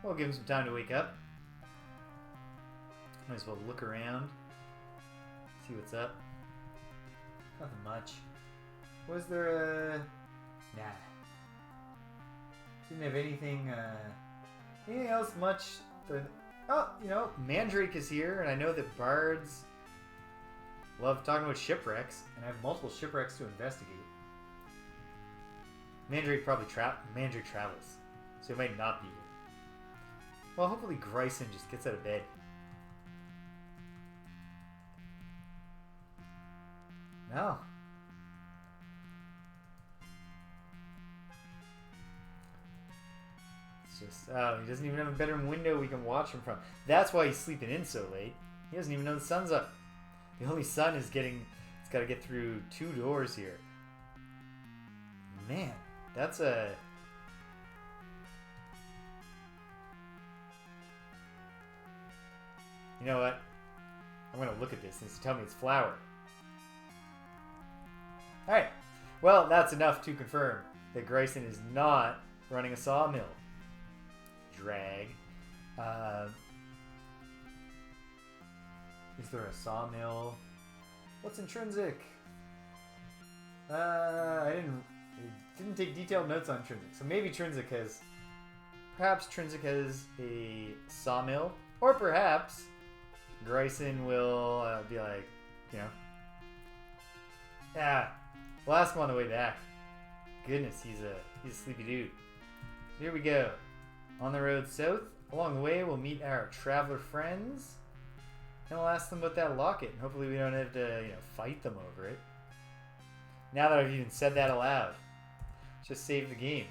We'll give him some time to wake up. Might as well look around, see what's up. Nothing much. Was there a... Nah. Didn't have anything, anything else much. Oh, you know, Mandrake is here, and I know that bards love talking about shipwrecks, and I have multiple shipwrecks to investigate. Mandrake probably travels, so he might not be here. Well, hopefully Grayson just gets out of bed. No. It's just, oh, he doesn't even have a bedroom window we can watch him from. That's why he's sleeping in so late. He doesn't even know the sun's up. The only sun is getting, it's got to get through 2 doors here. Man, that's a... You know what? I'm going to look at this and tell me it's flour. Alright. Well, that's enough to confirm that Grayson is not running a sawmill. Drag. Is there a sawmill? What's intrinsic? I didn't take detailed notes on Trinsic. So maybe Trinsic has... Perhaps Trinsic has a sawmill. Or perhaps Grayson will be like, you know... Yeah, we'll ask him on the way back. Goodness, he's a sleepy dude. So here we go. On the road south. Along the way, we'll meet our traveler friends. And we'll ask them about that locket. And hopefully we don't have to, you know, fight them over it. Now that I've even said that aloud. Just save the game.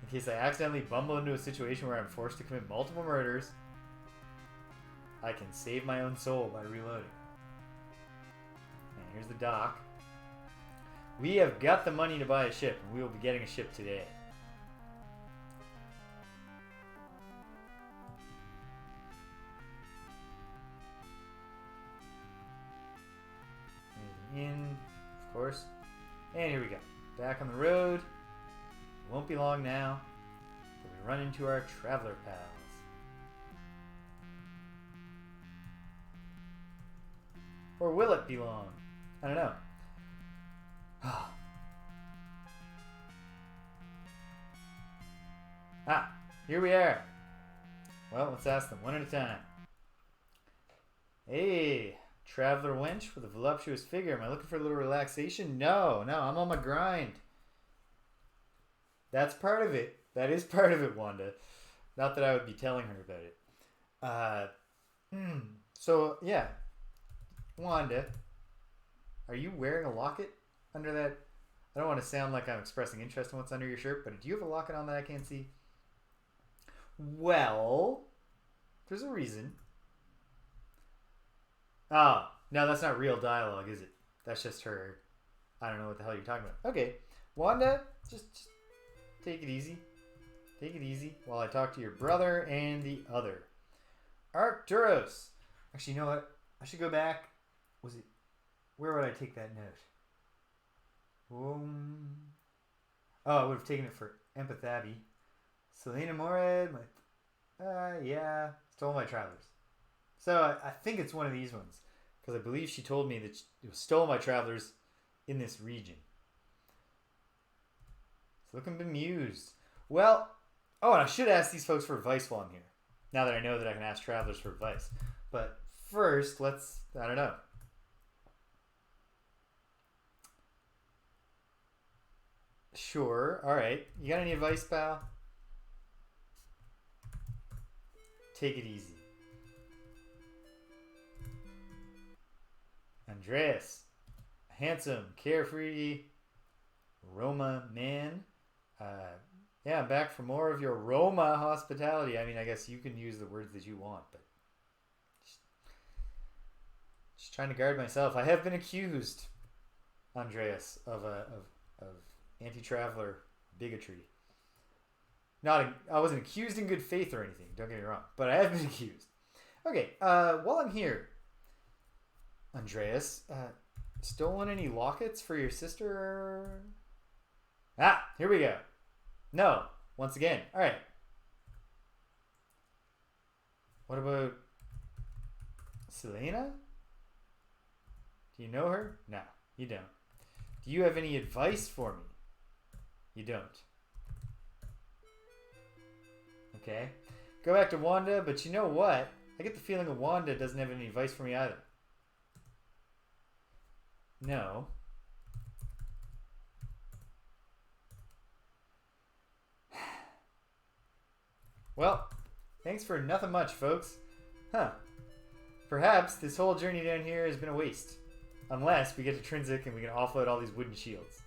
In case I accidentally bumble into a situation where I'm forced to commit multiple murders, I can save my own soul by reloading. And here's the dock. We have got the money to buy a ship, and we will be getting a ship today. In, of course. And here we go. Back on the road. Won't be long now till we run into our traveler pals. Or will it be long? I don't know. Ah, here we are. Well, let's ask them one at a time. Hey, traveler wench with a voluptuous figure. Am I looking for a little relaxation? No, I'm on my grind. That's part of it. That is part of it, Wanda. Not that I would be telling her about it. So, yeah. Wanda, are you wearing a locket under that? I don't want to sound like I'm expressing interest in what's under your shirt, but do you have a locket on that I can't see? Well, there's a reason. Oh, no, that's not real dialogue, is it? That's just her. I don't know what the hell you're talking about. Okay, Wanda, just take it easy. Take it easy while I talk to your brother and the other. Arcturus. Actually, you know what? I should go back. Was it... Where would I take that note? Oh, I would have taken it for Empathabi. Selena Mored. Yeah. Stole my travelers. So I think it's one of these ones. Because I believe she told me that it was stole my travelers in this region. It's looking bemused. Well, oh, and I should ask these folks for advice while I'm here. Now that I know that I can ask travelers for advice. But first, let's, I don't know. Sure. All right. You got any advice, pal? Take it easy. Andreas. Handsome, carefree Roma man. Yeah, I'm back for more of your Roma hospitality. I mean, I guess you can use the words that you want, but just trying to guard myself. I have been accused, Andreas, of anti-traveler bigotry. I wasn't accused in good faith or anything. Don't get me wrong, but I have been accused. Okay. While I'm here, Andreas, stolen any lockets for your sister? Ah, here we go. No, once again. All right. What about Selena? Do you know her? No, you don't. Do you have any advice for me? You don't. Okay. Go back to Wanda, but you know what? I get the feeling that Wanda doesn't have any advice for me either. No. Well, thanks for nothing much, folks. Huh. Perhaps this whole journey down here has been a waste. Unless we get to Trinsic and we can offload all these wooden shields.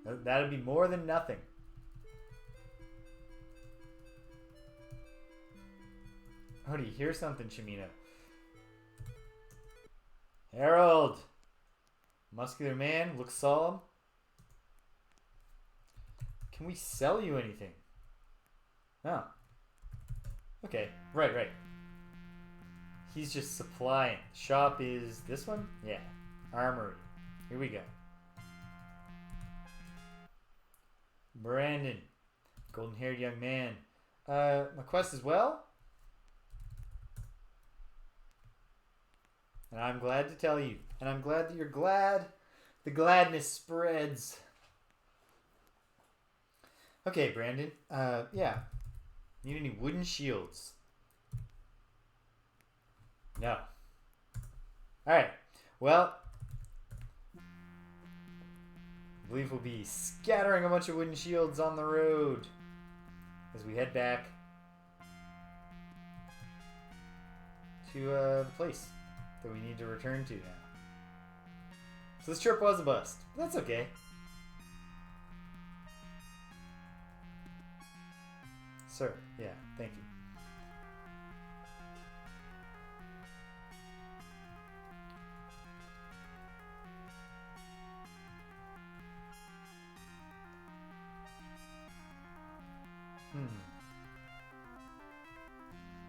That'd be more than nothing. Oh, do you hear something, Shamina? Harold! Muscular man, looks solemn. Can we sell you anything? Oh. Okay, right. He's just supplying. Shop is this one? Yeah. Armory. Here we go. Brandon. Golden-haired young man. My quest as well? And I'm glad to tell you. And I'm glad that you're glad. The gladness spreads. Okay, Brandon. Yeah. Need any wooden shields? No. Alright. Well, I believe we'll be scattering a bunch of wooden shields on the road as we head back to the place that we need to return to now. So this trip was a bust. That's okay. Sir, yeah, thank you.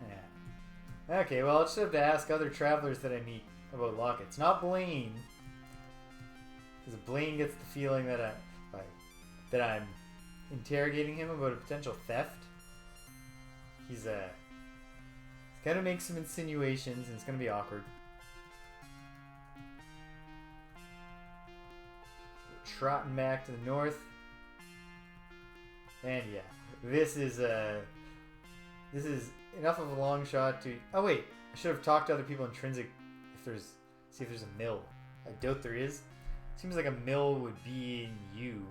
Yeah. Okay, well, I'll just have to ask other travelers that I meet about lockets. Not Blaine. Because Blaine gets the feeling that I'm interrogating him about a potential theft. He's gonna make some insinuations and it's gonna be awkward. We're trotting back to the north. And yeah, this is enough of a long shot to... Oh wait, I should have talked to other people in Trinsic see if there's a mill. I doubt there is. Seems like a mill would be in U.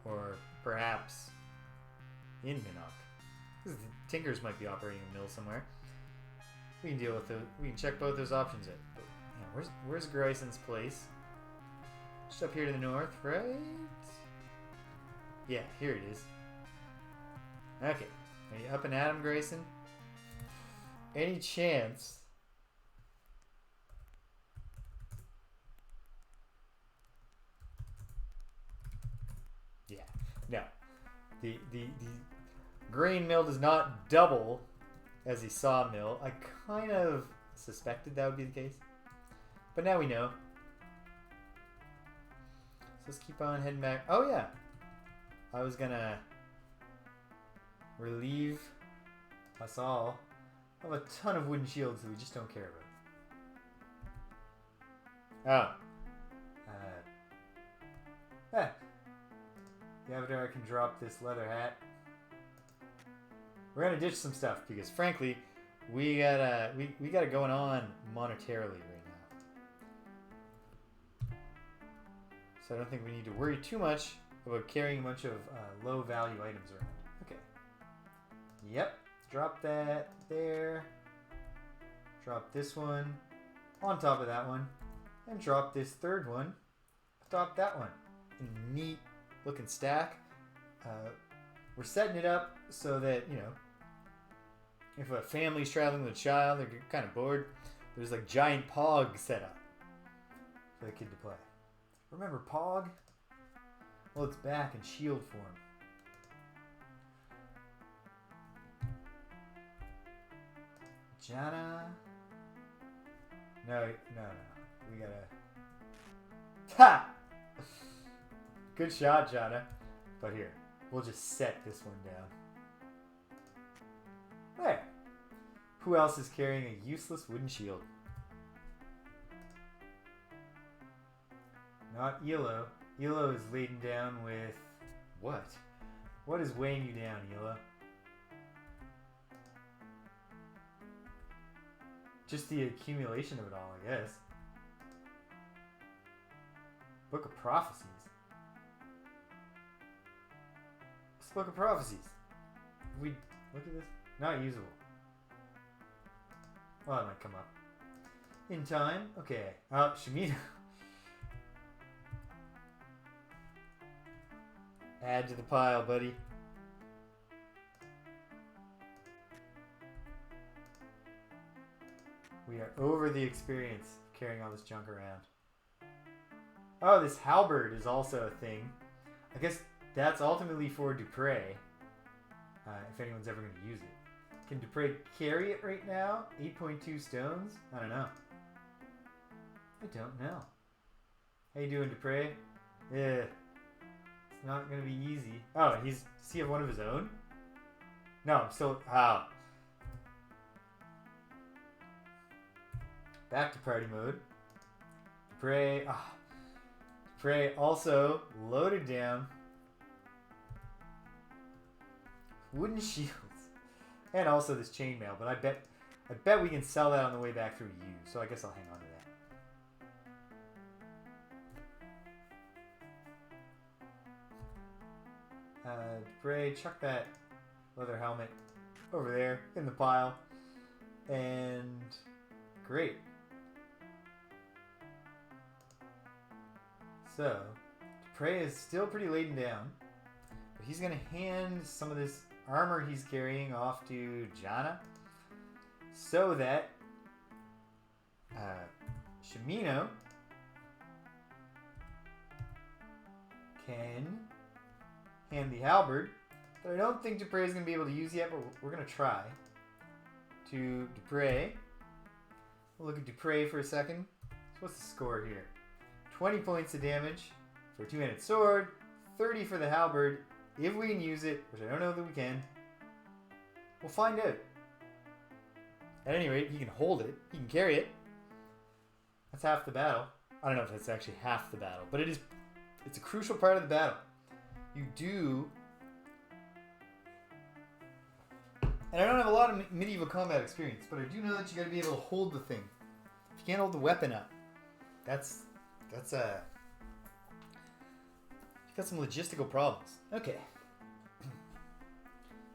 Or perhaps in Minnock. The Tinkers might be operating a mill somewhere. We can deal with those. We can check both those options out. But, yeah, where's Grayson's place? Just up here to the north, right? Yeah, here it is. Okay. Are you up and at him, Grayson? Any chance? Yeah. No. The grain mill does not double as a sawmill. I kind of suspected that would be the case. But now we know. So let's keep on heading back. Oh yeah. I was gonna relieve us all of a ton of wooden shields that we just don't care about. Oh. The Avatar can drop this leather hat. We're gonna ditch some stuff because, frankly, we got it going on monetarily right now. So I don't think we need to worry too much about carrying a bunch of low-value items around. Okay. Yep. Drop that there. Drop this one. on top of that one and drop this third one atop that one. A neat looking stack. We're setting it up so that, you know, if a family's traveling with a child, they're kind of bored, there's like giant Pog set up for the kid to play. Remember Pog? Well, it's back in shield form. Jana. No. We gotta. Ha! Good shot, Jana. But here, we'll just set this one down. There. Who else is carrying a useless wooden shield? Not Iolo. Iolo is laden down with... what? What is weighing you down, Iolo? Just the accumulation of it all, I guess. Book of Prophecies. What's the Book of Prophecies? We look at this. Not usable. Well, that might come up. In time? Okay. Oh, Shemina. Add to the pile, buddy. We are over the experience of carrying all this junk around. Oh, this halberd is also a thing. I guess that's ultimately for Dupre. If anyone's ever going to use it. Can Dupre carry it right now? 8.2 stones? I don't know. I don't know. How you doing, Dupre? Yeah. It's not going to be easy. Oh, does he have one of his own? No, I'm still... oh. Back to party mode. Dupre... Dupre also loaded down wooden shields. And also this chainmail, but I bet we can sell that on the way back through you, so I guess I'll hang on to that. Dupre, chuck that leather helmet over there in the pile. And great. So, Dupre is still pretty laden down, but he's going to hand some of this armor he's carrying off to Jana so that Shimino can hand the halberd that I don't think Dupre is going to be able to use yet, but we're going to try. To Dupre. We'll look at Dupre for a second. So what's the score here? 20 points of damage for a two-handed sword, 30 for the halberd. If we can use it, which I don't know that we can, we'll find out. At any rate, he can hold it. He can carry it. That's half the battle. I don't know if that's actually half the battle, but it's a crucial part of the battle. You do... And I don't have a lot of medieval combat experience, but I do know that you got to be able to hold the thing. If you can't hold the weapon up, that's you've got some logistical problems. Okay.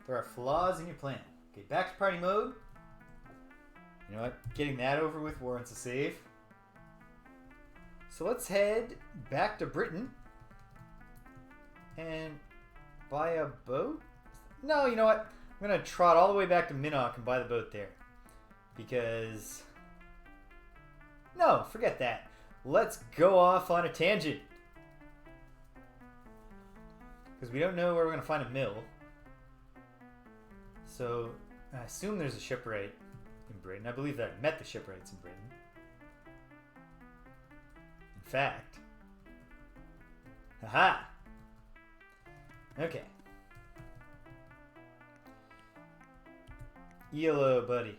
There are flaws in your plan. Okay, back to party mode. You know what? Getting that over with warrants a save. So let's head back to Britain and buy a boat. No, you know what? I'm going to trot all the way back to Minnock and buy the boat there. Because... no, forget that. Let's go off on a tangent. Because we don't know where we're going to find a mill. So, I assume there's a shipwright in Britain. I believe that I met the shipwrights in Britain. In fact. Haha! Okay. Iolo, buddy.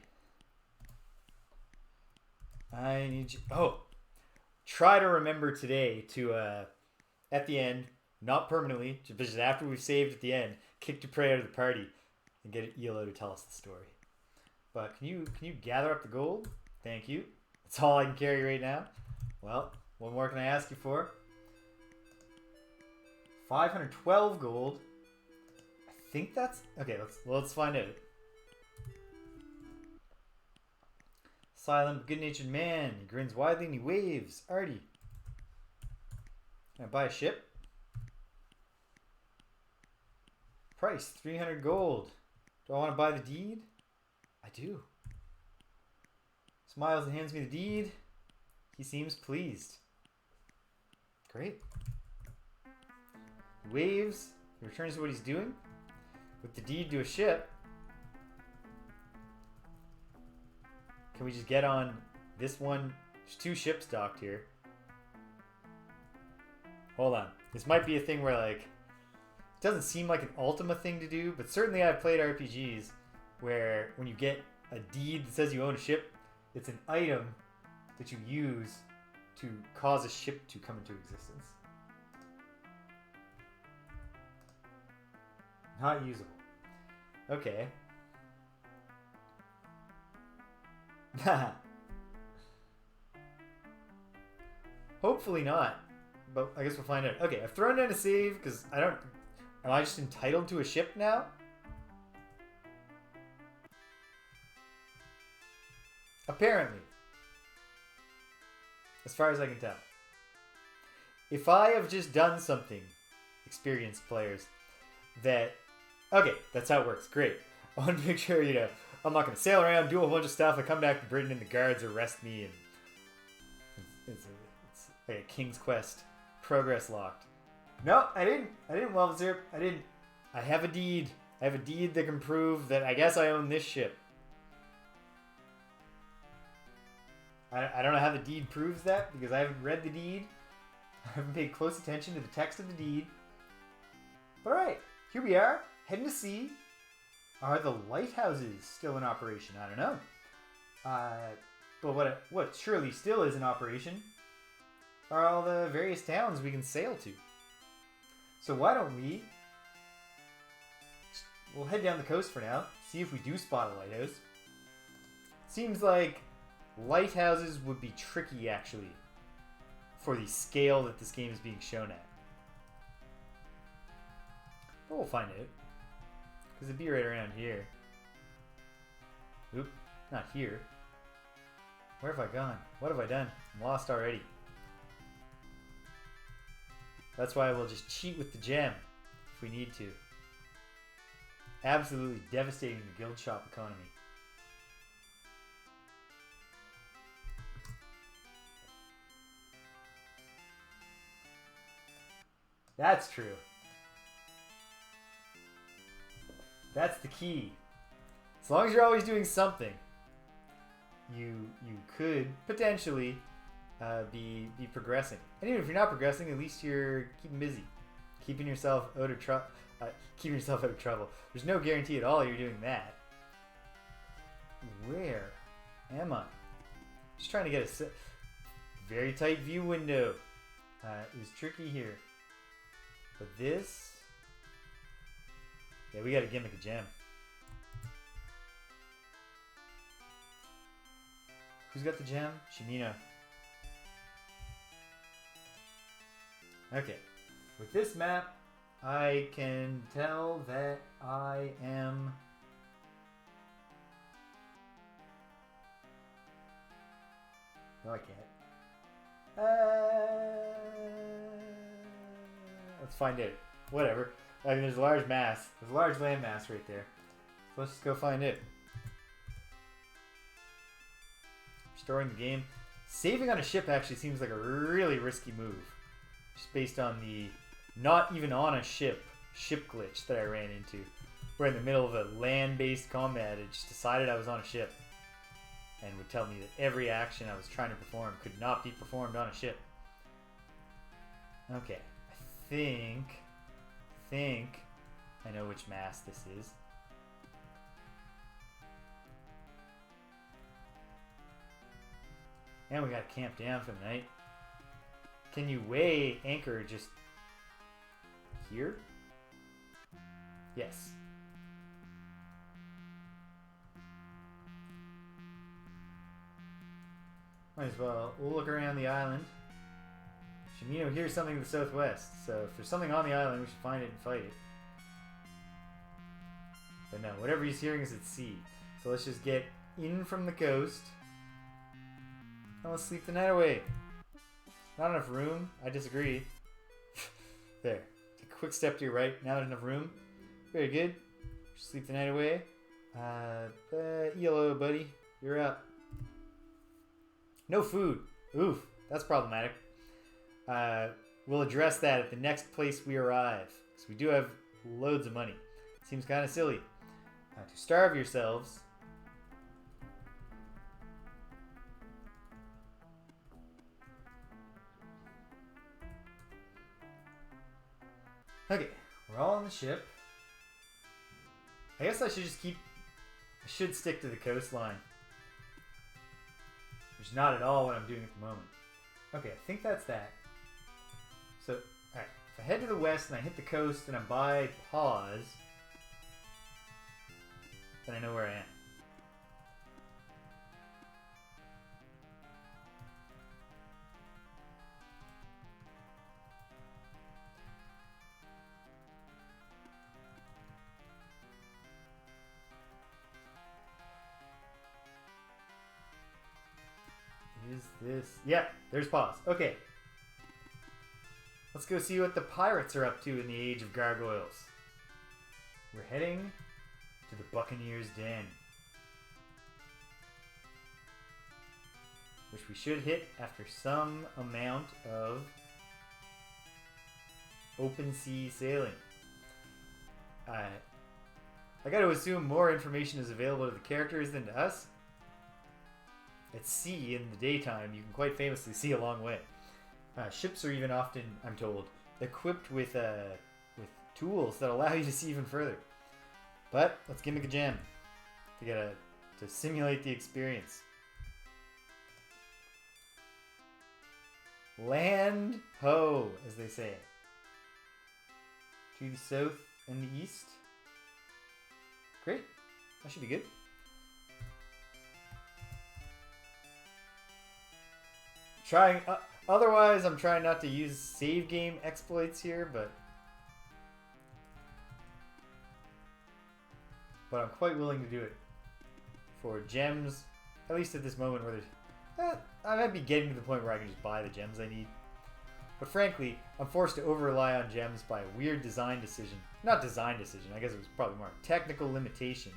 I need you... oh! Try to remember today to, at the end, not permanently, just after we've saved at the end, kick Dupre out of the party and get Iolo to tell us the story. But can you gather up the gold? Thank you. That's all I can carry right now. Well, what more can I ask you for? 512 gold. I think that's... okay, let's find out. Silent, good-natured man. He grins widely and he waves. Artie. Can I buy a ship? Price, 300 gold. Do I want to buy the deed? I do. Smiles and hands me the deed. He seems pleased. Great. He waves. He returns to what he's doing. With the deed to a ship. Can we just get on this one? There's 2 ships docked here. Hold on. This might be a thing where, like, it doesn't seem like an Ultima thing to do, but certainly I've played RPGs where when you get a deed that says you own a ship, it's an item that you use to cause a ship to come into existence. Not usable. Okay. Hopefully not, but I guess we'll find out. Okay, I've thrown down a save because I don't... Am I just entitled to a ship now? Apparently. As far as I can tell. If I have just done something, experienced players, that... Okay, that's how it works. Great. I want to make sure, you know, I'm not going to sail around, do a whole bunch of stuff. I come back to Britain and the guards arrest me and... It's like a King's Quest. Progress locked. No, I didn't love Serpent. I didn't. I have a deed. I have a deed that can prove that I guess I own this ship. I don't know how the deed proves that because I haven't read the deed. I haven't paid close attention to the text of the deed. But alright, here we are, heading to sea. Are the lighthouses still in operation? I don't know. But what surely still is in operation are all the various towns we can sail to. So why don't we'll head down the coast for now, see if we do spot a lighthouse. Seems like lighthouses would be tricky, actually, for the scale that this game is being shown at. But we'll find out. Because it'd be right around here. Oop, not here. Where have I gone? What have I done? I'm lost already. That's why we'll just cheat with the gem if we need to. Absolutely devastating the guild shop economy. That's true. That's the key. As long as you're always doing something, you could potentially be progressing. And even if you're not progressing, at least you're keeping busy, keeping yourself out of trouble. Keeping yourself out of trouble. There's no guarantee at all you're doing that. Where am I? Just trying to get a very tight view window. Is tricky here. But this, yeah, we got to gimmick a gem. Who's got the gem? Shimino. Okay, with this map, I can tell that I am... No, I can't. Let's find it. Whatever. I mean, there's a large mass. There's a large land mass right there. So let's just go find it. Restoring the game. Saving on a ship actually seems like a really risky move. Just based on the not even on a ship glitch that I ran into. Where in the middle of a land-based combat, it just decided I was on a ship. And would tell me that every action I was trying to perform could not be performed on a ship. Okay. I think I know which mass this is. And we gotta camp down for the night. Can you weigh anchor just here? Yes. Might as well. We'll look around the island. Shimino hears something in the southwest, so if there's something on the island, we should find it and fight it. But no, whatever he's hearing is at sea. So let's just get in from the coast. I want to sleep the night away. Not enough room. I disagree. There. Take a quick step to your right. Now there's enough room. Very good. Sleep the night away. Iolo, buddy. You're up. No food. Oof. That's problematic. We'll address that at the next place we arrive. Because we do have loads of money. Seems kind of silly. To starve yourselves. Okay. We're all on the ship. I guess I should just I should stick to the coastline. Which is not at all what I'm doing at the moment. Okay, I think that's that. So, alright. If I head to the west and I hit the coast and I'm by pause, then I know where I am. Is this... Yeah, there's pause. Okay. Let's go see what the pirates are up to in the Age of Gargoyles. We're heading to the Buccaneer's Den. Which we should hit after some amount of open sea sailing. I gotta assume more information is available to the characters than to us. At sea, in the daytime, you can quite famously see a long way. Ships are even often, I'm told, equipped with tools that allow you to see even further. But let's gimmick a gem to simulate the experience. Land ho, as they say. To the south and the east. Great, that should be good. Otherwise, I'm trying not to use save game exploits here, but I'm quite willing to do it for gems, at least at this moment where there's... I might be getting to the point where I can just buy the gems I need. But frankly, I'm forced to over-rely on gems by a weird design decision. Not design decision, I guess it was probably more a technical limitation.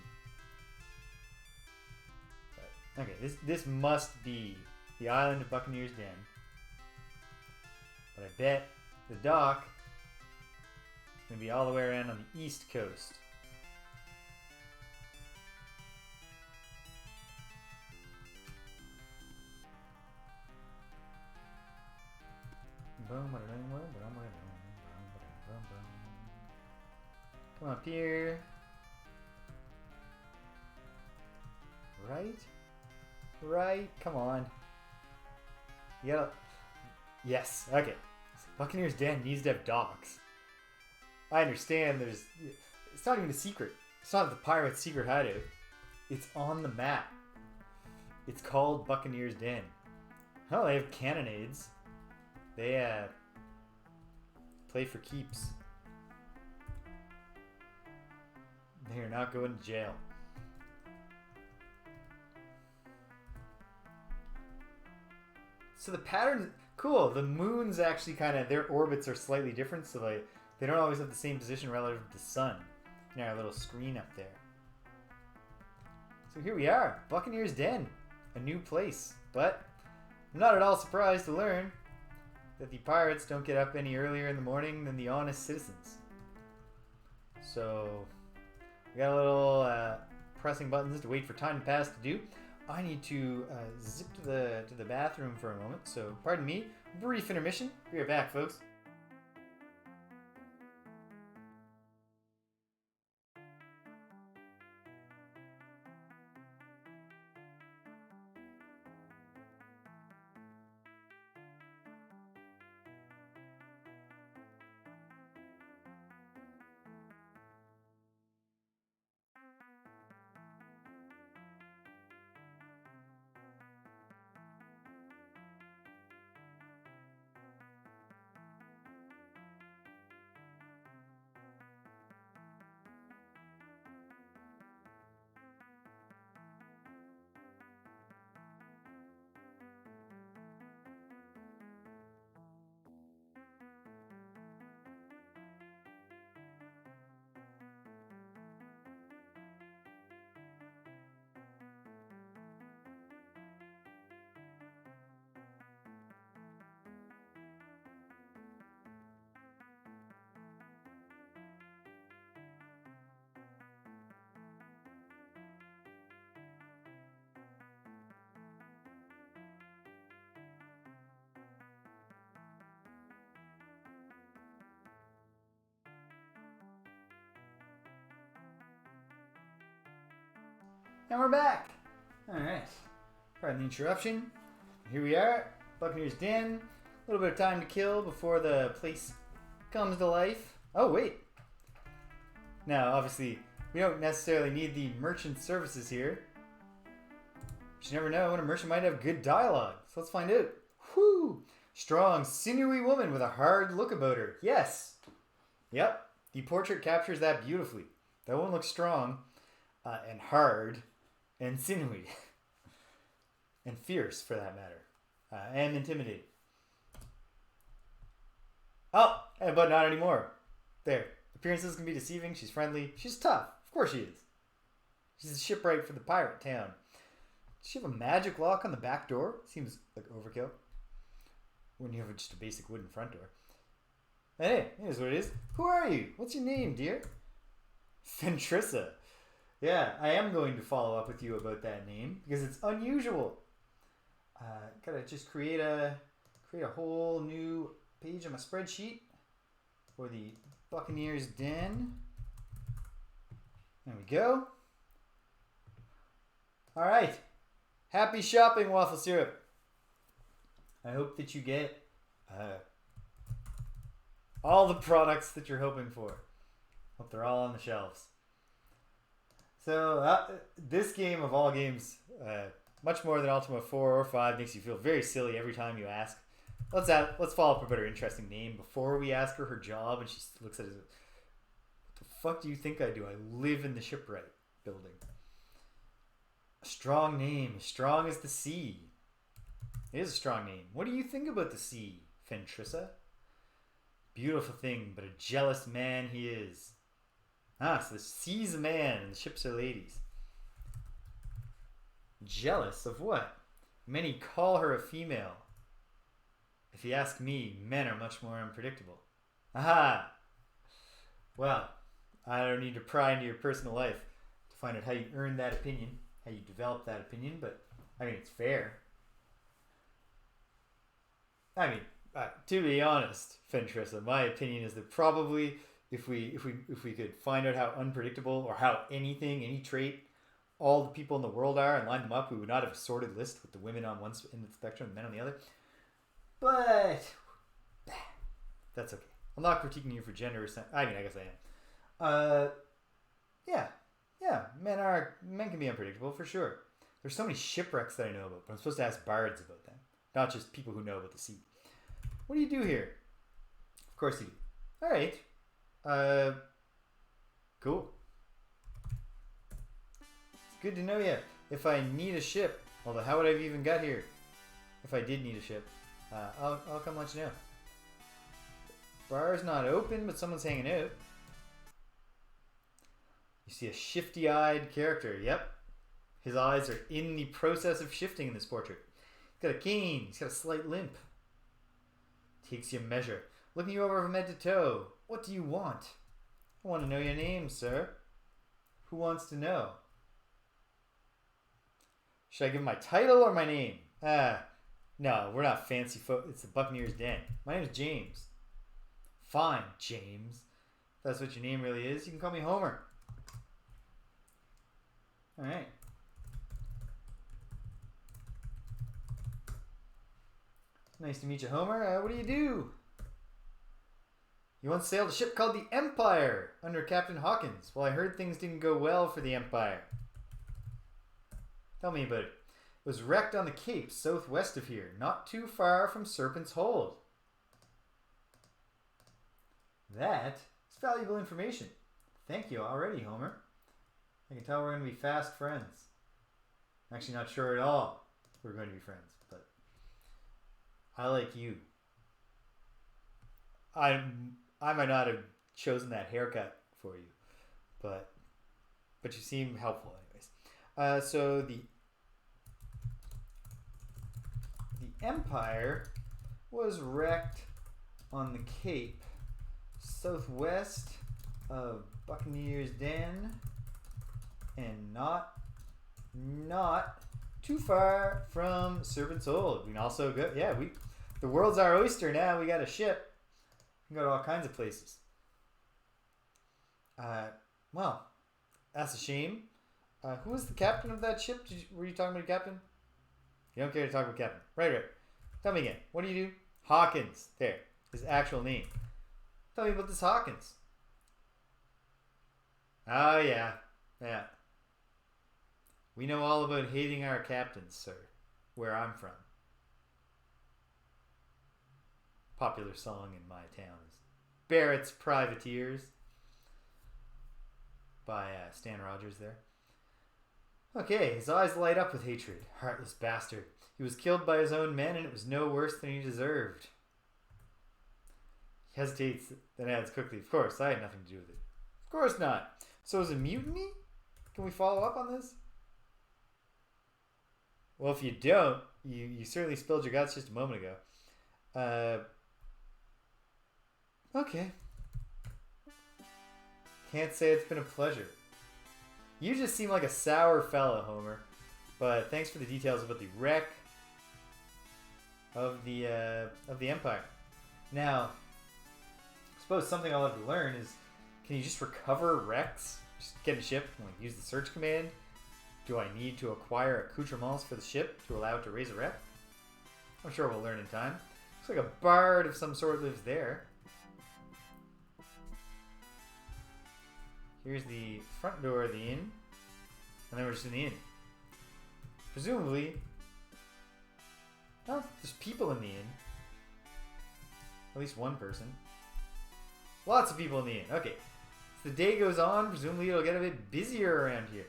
But, okay, this must be the island of Buccaneer's Den. But I bet the dock is going to be all the way around on the east coast. Come up here. Right? Come on. You gotta... Yes, okay. Buccaneer's Den needs to have docks. I understand there's... It's not even a secret. It's not the pirate's secret hideout. It's on the map. It's called Buccaneer's Den. Oh, they have cannonades. They, play for keeps. They're not going to jail. So the pattern, cool. The moons actually kind of, their orbits are slightly different, so they don't always have the same position relative to the sun. In our little screen up there. So here we are, Buccaneer's Den, a new place. But I'm not at all surprised to learn that the pirates don't get up any earlier in the morning than the honest citizens. So we got a little pressing buttons to wait for time to pass to do. I need to zip to the bathroom for a moment, so pardon me. Brief intermission. Be right back, folks. And we're back! Alright. Pardon the interruption. Here we are. Buccaneer's Den. A little bit of time to kill before the place comes to life. Oh, wait. Now, obviously, we don't necessarily need the merchant services here. But you never know when a merchant might have good dialogue. So let's find out. Whew! Strong, sinewy woman with a hard look about her. Yes! Yep. The portrait captures that beautifully. That one looks strong, and hard, and sinewy. And fierce, for that matter. And intimidating. Oh! But not anymore. There. Appearances can be deceiving. She's friendly. She's tough. Of course she is. She's a shipwright for the pirate town. Does she have a magic lock on the back door? Seems like overkill. When you have just a basic wooden front door. Hey, here's what it is. Who are you? What's your name, dear? Fentrissa. Yeah, I am going to follow up with you about that name because it's unusual. Gotta just create a whole new page on my spreadsheet for the Buccaneer's Den. There we go. All right. Happy shopping, waffle syrup. I hope that you get all the products that you're hoping for. Hope they're all on the shelves. So this game of all games, much more than Ultima 4 or 5, makes you feel very silly every time you ask. Let's follow up a better interesting name before we ask her job, and she looks at it. What the fuck do you think I do? I live in the shipwright building. A strong name, strong as the sea. It is a strong name. What do you think about the sea, Fentrissa? Beautiful thing, but a jealous man he is. Ah, so the sea's a man and the ships are ladies. Jealous of what? Many call her a female. If you ask me, men are much more unpredictable. Aha! Well, I don't need to pry into your personal life to find out how you earn that opinion, how you develop that opinion, but I mean, it's fair. I mean, to be honest, Fentrissa, my opinion is that probably if we could find out how unpredictable or how anything, any trait, all the people in the world are and line them up, we would not have a sorted list with the women on one end of the spectrum and men on the other. But that's okay. I'm not critiquing you for gender or something. I mean, I guess I am. Yeah. Men can be unpredictable for sure. There's so many shipwrecks that I know about, but I'm supposed to ask bards about them, not just people who know about the sea. What do you do here? Of course you do. All right. Cool. It's good to know you. If I need a ship, although how would I have even got here? If I did need a ship, I'll come let you know. Bar's not open, but someone's hanging out. You see a shifty-eyed character. Yep. His eyes are in the process of shifting in this portrait. He's got a cane. He's got a slight limp. Takes you a measure. Looking you over from head to toe. What do you want? I want to know your name, sir. Who wants to know? Should I give him my title or my name? No, we're not fancy folk. It's the Buccaneer's Den. My name is James. Fine, James. If that's what your name really is, you can call me Homer. Alright. Nice to meet you, Homer. What do you do? You once sailed a ship called the Empire under Captain Hawkins. Well, I heard things didn't go well for the Empire. Tell me about it. It was wrecked on the Cape southwest of here, not too far from Serpent's Hold. That is valuable information. Thank you already, Homer. I can tell we're going to be fast friends. I'm actually not sure at all if we're going to be friends, but I like you. I might not have chosen that haircut for you, but you seem helpful anyways. So the Empire was wrecked on the Cape southwest of Buccaneer's Den and not too far from Serpent's Hold. We can also go, the world's our oyster now. We got a ship. We can go to all kinds of places. Well, that's a shame. Who was the captain of that ship? Were you talking about the captain? You don't care to talk about captain. Right. Tell me again. What do you do? Hawkins. There. His actual name. Tell me about this Hawkins. Oh, yeah. Yeah. We know all about hating our captains, sir. Where I'm from. Popular song in my town is Barrett's Privateers by Stan Rogers there. Okay, his eyes light up with hatred. Heartless bastard. He was killed by his own men and it was no worse than he deserved. He hesitates, then adds quickly, of course, I had nothing to do with it. Of course not. So is it mutiny? Can we follow up on this? Well, if you don't, you certainly spilled your guts just a moment ago. Okay. Can't say it's been a pleasure. You just seem like a sour fellow, Homer. But thanks for the details about the wreck of the Empire. Now, I suppose something I'll have to learn is, can you just recover wrecks? Just get a ship and use the search command? Do I need to acquire accoutrements for the ship to allow it to raise a wreck? I'm sure we'll learn in time. Looks like a bard of some sort lives there. Here's the front door of the inn. And then we're just in the inn. Presumably... Oh, there's people in the inn. At least one person. Lots of people in the inn. Okay. As the day goes on, presumably it'll get a bit busier around here.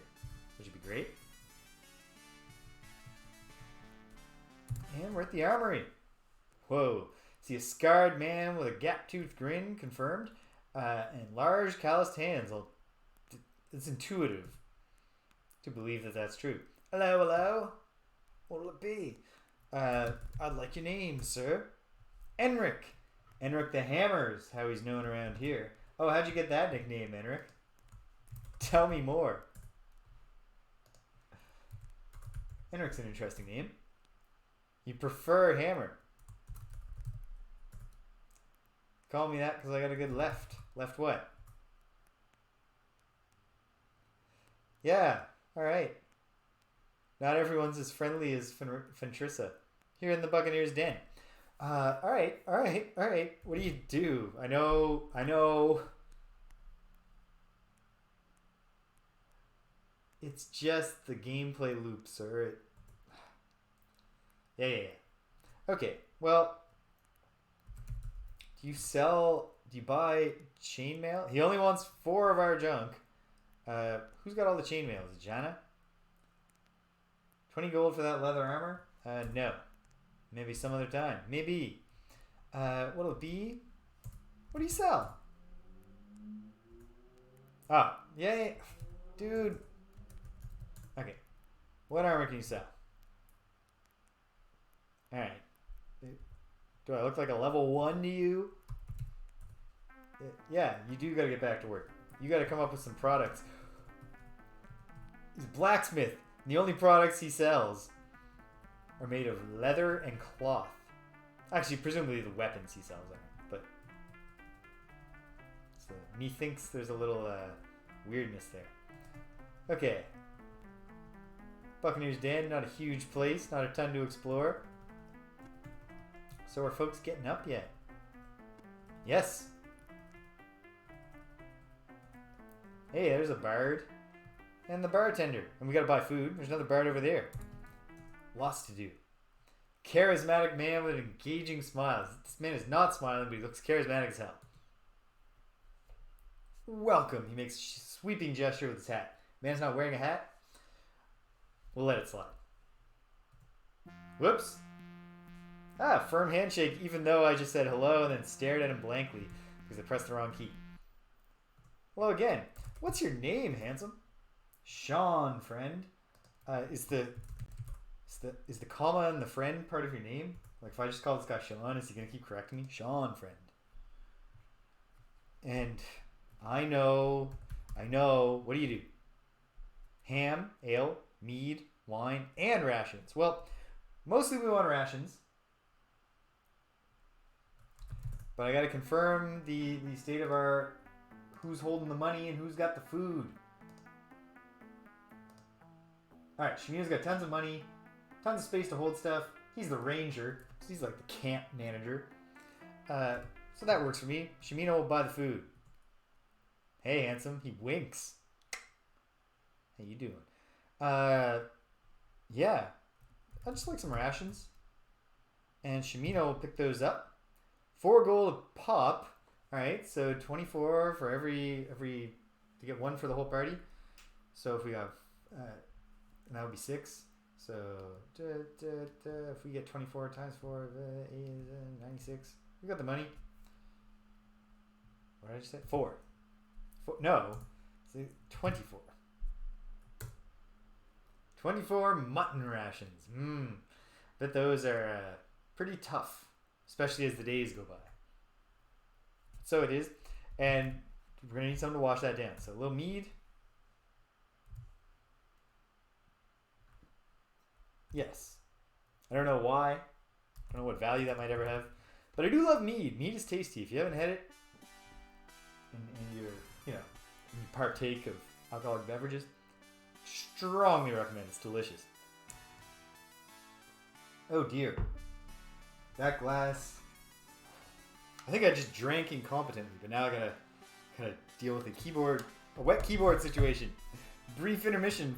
Which would be great. And we're at the armory. Whoa. See a scarred man with a gap-toothed grin, confirmed. And large calloused hands. It's intuitive to believe that that's true. Hello? What'll it be? I'd like your name, sir. Enric. Enric the Hammer's how he's known around here. Oh, how'd you get that nickname, Enric? Tell me more. Enric's an interesting name. You prefer Hammer. Call me that because I got a good left. Left what? Yeah, alright. Not everyone's as friendly as Fentrissa. Here in the Buccaneer's den. Alright. What do you do? I know. It's just the gameplay loop, sir. Yeah. Okay, well, do you buy chainmail? He only wants 4 of our junk. Who's got all the chainmail? Is it Jana? 20 gold for that leather armor? No. Maybe some other time. Maybe. What'll it be? What do you sell? Oh, yay. Dude. Okay. What armor can you sell? Alright. Do I look like a level 1 to you? Yeah, you do gotta get back to work. You gotta come up with some products. He's a blacksmith. And the only products he sells are made of leather and cloth. Actually, presumably the weapons he sells are. But so methinks there's a little weirdness there. Okay. Buccaneer's Den, not a huge place, not a ton to explore. So are folks getting up yet? Yes. Hey, there's a bard. And the bartender. And we gotta buy food. There's another bard over there. Lots to do. Charismatic man with an engaging smile. This man is not smiling, but he looks charismatic as hell. Welcome. He makes a sweeping gesture with his hat. Man's not wearing a hat. We'll let it slide. Whoops. Firm handshake, even though I just said hello and then stared at him blankly because I pressed the wrong key. Hello again. What's your name, handsome? Sean, friend. Is the comma and the friend part of your name? Like if I just call this guy Sean, is he gonna keep correcting me? Sean, friend. And I know. What do you do? Ham, ale, mead, wine, and rations. Well, mostly we want rations. But I gotta confirm the state of our who's holding the money and who's got the food. Alright, Shimino's got tons of money, tons of space to hold stuff. He's the ranger, so he's like the camp manager. So that works for me. Shimino will buy the food. Hey, handsome. He winks. How you doing? Yeah. I'd just like some rations. And Shimino will pick those up. 4 gold a pop. Alright, so 24 for every to get 1 for the whole party. So if we have and that would be 6. So if we get 24 times 4, 96. We got the money. What did I just say? 4. No, 24. 24 mutton rations. Bet those are pretty tough, especially as the days go by. So it is, and we're gonna need something to wash that down. So a little mead. Yes. I don't know why. I don't know what value that might ever have, but I do love mead. Mead is tasty. If you haven't had it, and you're, you partake of alcoholic beverages, strongly recommend. It's delicious. Oh dear. That glass. I think I just drank incompetently, but now I gotta deal with a wet keyboard situation. Brief intermission.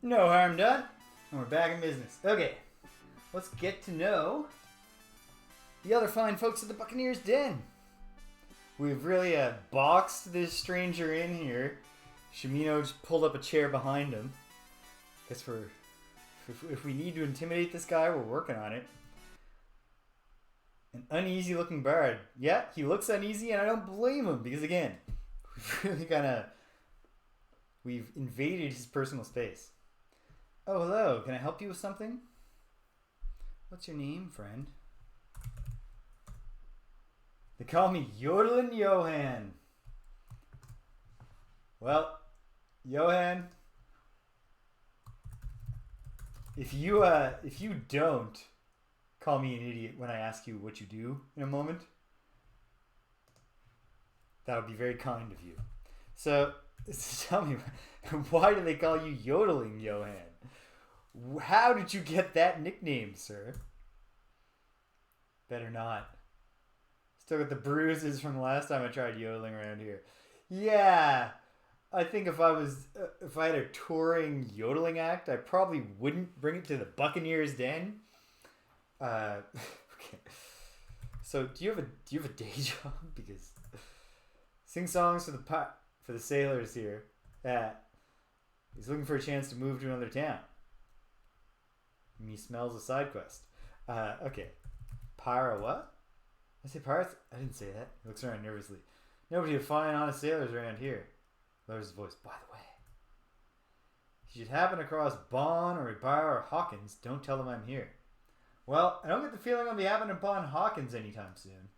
No harm done. And we're back in business. Okay. Let's get to know the other fine folks at the Buccaneer's Den. We've really boxed this stranger in here. Shimino just pulled up a chair behind him. Guess if we need to intimidate this guy, we're working on it. An uneasy looking bard. Yeah, he looks uneasy and I don't blame him because again, we've invaded his personal space. Oh, hello. Can I help you with something? What's your name, friend? They call me Yodeling Johan. Well, Johan, if you don't call me an idiot when I ask you what you do in a moment, that would be very kind of you. So tell me, why do they call you Yodeling Johan? How did you get that nickname, sir? Better not. Still got the bruises from the last time I tried yodeling around here. Yeah, I think if I had a touring yodeling act, I probably wouldn't bring it to the Buccaneer's Den. Okay. So do you have a day job? Because sing songs for the sailors here. He's looking for a chance to move to another town. And he smells a side quest. Okay. Pyra what? I say pirates? I didn't say that. He looks around nervously. Nobody to find honest sailors around here. Lowers his voice. By the way, if you should happen across Bon or Ibarra or Hawkins, don't tell them I'm here. Well, I don't get the feeling I'll be happening upon Hawkins anytime soon.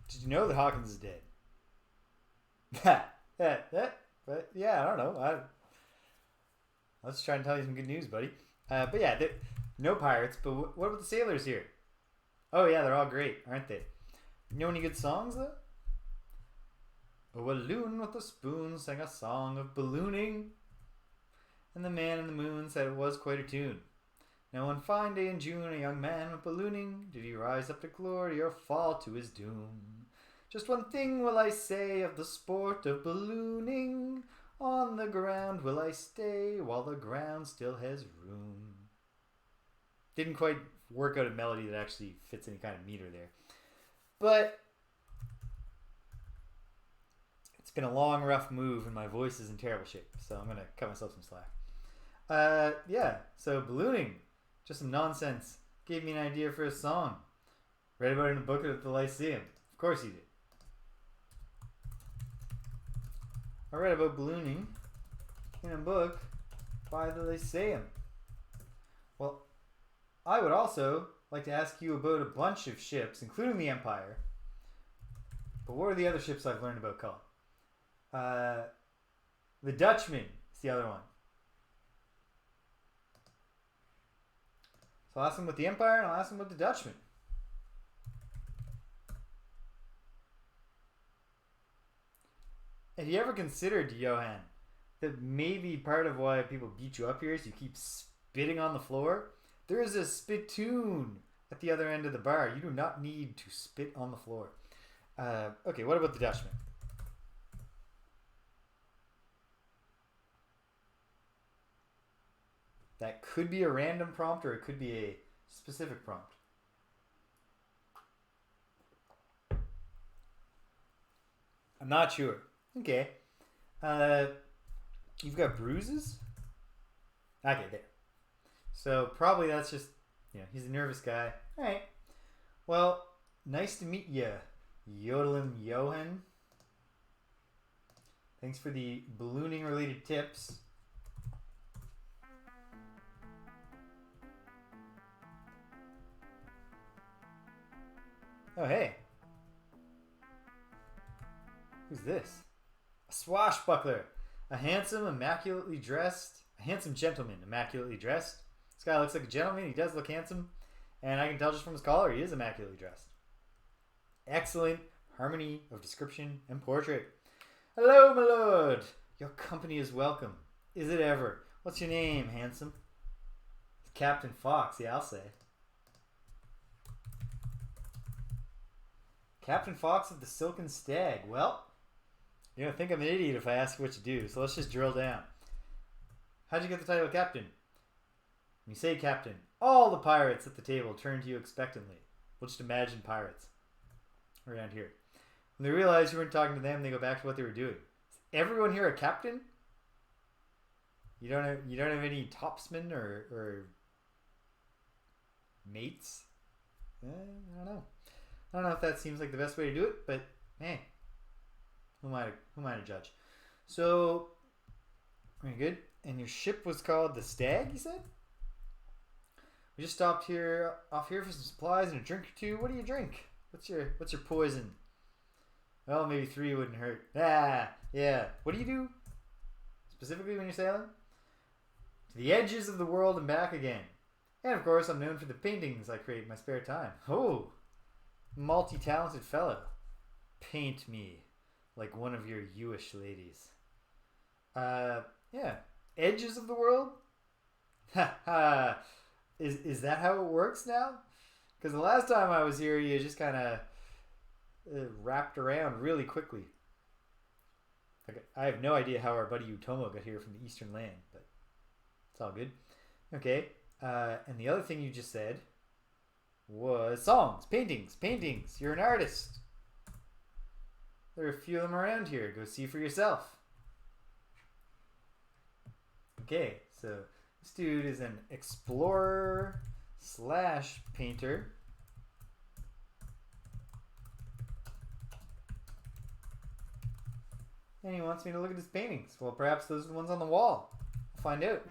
Did you know that Hawkins is dead? But yeah, I don't know. I was trying to tell you some good news, buddy. But yeah, no pirates. But what about the sailors here? Oh yeah, they're all great, aren't they? You know any good songs though? Oh, a loon with a spoon sang a song of ballooning, and the man in the moon said it was quite a tune. Now one fine day in June, a young man went ballooning. Did he rise up to glory or fall to his doom? Just one thing will I say of the sport of ballooning. On the ground will I stay while the ground still has room. Didn't quite work out a melody that actually fits any kind of meter there. But it's been a long, rough move and my voice is in terrible shape. So I'm going to cut myself some slack. Yeah, so ballooning. Just some nonsense. Gave me an idea for a song. Read about it in a book at the Lyceum. Of course you did. I read about ballooning in a book by the Lyceum. Well, I would also like to ask you about a bunch of ships, including the Empire. But what are the other ships I've learned about called? The Dutchman is the other one. So I'll ask them about the Empire and I'll ask them about the Dutchman. Have you ever considered, Johan, that maybe part of why people beat you up here is you keep spitting on the floor? There is a spittoon at the other end of the bar. You do not need to spit on the floor. Okay, what about the Dutchman? That could be a random prompt or it could be a specific prompt. I'm not sure. Okay. You've got bruises? Okay, there. So probably that's just, he's a nervous guy. Alright. Well, nice to meet you, Iolo and Gwenno. Thanks for the ballooning related tips. Oh, hey. Who's this? A swashbuckler. A handsome gentleman, immaculately dressed. This guy looks like a gentleman. He does look handsome. And I can tell just from his collar, he is immaculately dressed. Excellent harmony of description and portrait. Hello, my lord. Your company is welcome. Is it ever? What's your name, handsome? It's Captain Fox, yeah, I'll say. Captain Fox of the Silken Stag. Well, you're going to think I'm an idiot if I ask you what you do, so let's just drill down. How'd you get the title of captain? When you say captain, all the pirates at the table turn to you expectantly. We'll just imagine pirates around here. When they realize you weren't talking to them, they go back to what they were doing. Is everyone here a captain? You don't have any topsmen or mates? I don't know. I don't know if that seems like the best way to do it, but hey, who am I to judge? So, very good. And your ship was called the Stag, you said? We just stopped off here for some supplies and a drink or two. What do you drink? What's your poison? Well, maybe 3 wouldn't hurt. Yeah. What do you do specifically when you're sailing? To the edges of the world and back again. And of course, I'm known for the paintings I create in my spare time. Oh, multi-talented fellow. Paint me like one of your Jewish ladies. Yeah. Edges of the world? Is that how it works now? Because the last time I was here, you just kind of wrapped around really quickly. I have no idea how our buddy Utomo got here from the Eastern Land, but it's all good. Okay. And the other thing you just said was songs, paintings. You're an artist. There are a few of them around here. Go see for yourself. Okay, so this dude is an explorer / painter. And he wants me to look at his paintings. Well, perhaps those are the ones on the wall. We'll find out.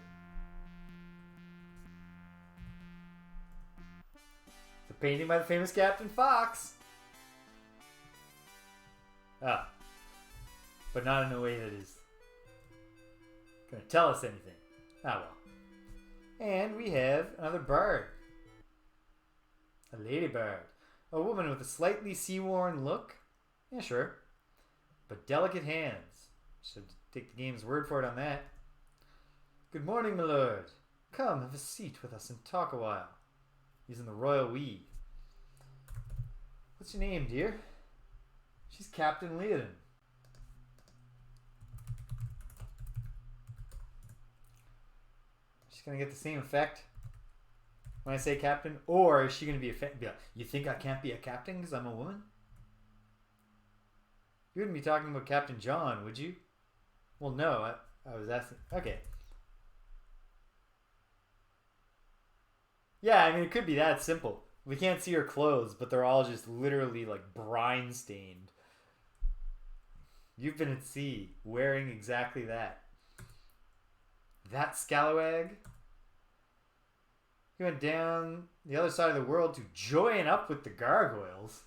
It's a painting by the famous Captain Fox. But not in a way that is going to tell us anything. Well. And we have another bard. A lady bard. A woman with a slightly sea-worn look. Yeah, sure. But delicate hands. Should take the game's word for it on that. Good morning, my lord. Come, have a seat with us and talk a while. Using the royal we. What's your name, dear? She's Captain Leoden. She's gonna get the same effect when I say captain, or is she gonna be like, you think I can't be a captain because I'm a woman? You wouldn't be talking about Captain John, would you? Well, no. I was asking. Okay. Yeah, I mean, it could be that simple. We can't see her clothes, but they're all just literally like brine stained. You've been at sea wearing exactly that. That scalawag. He went down the other side of the world to join up with the gargoyles.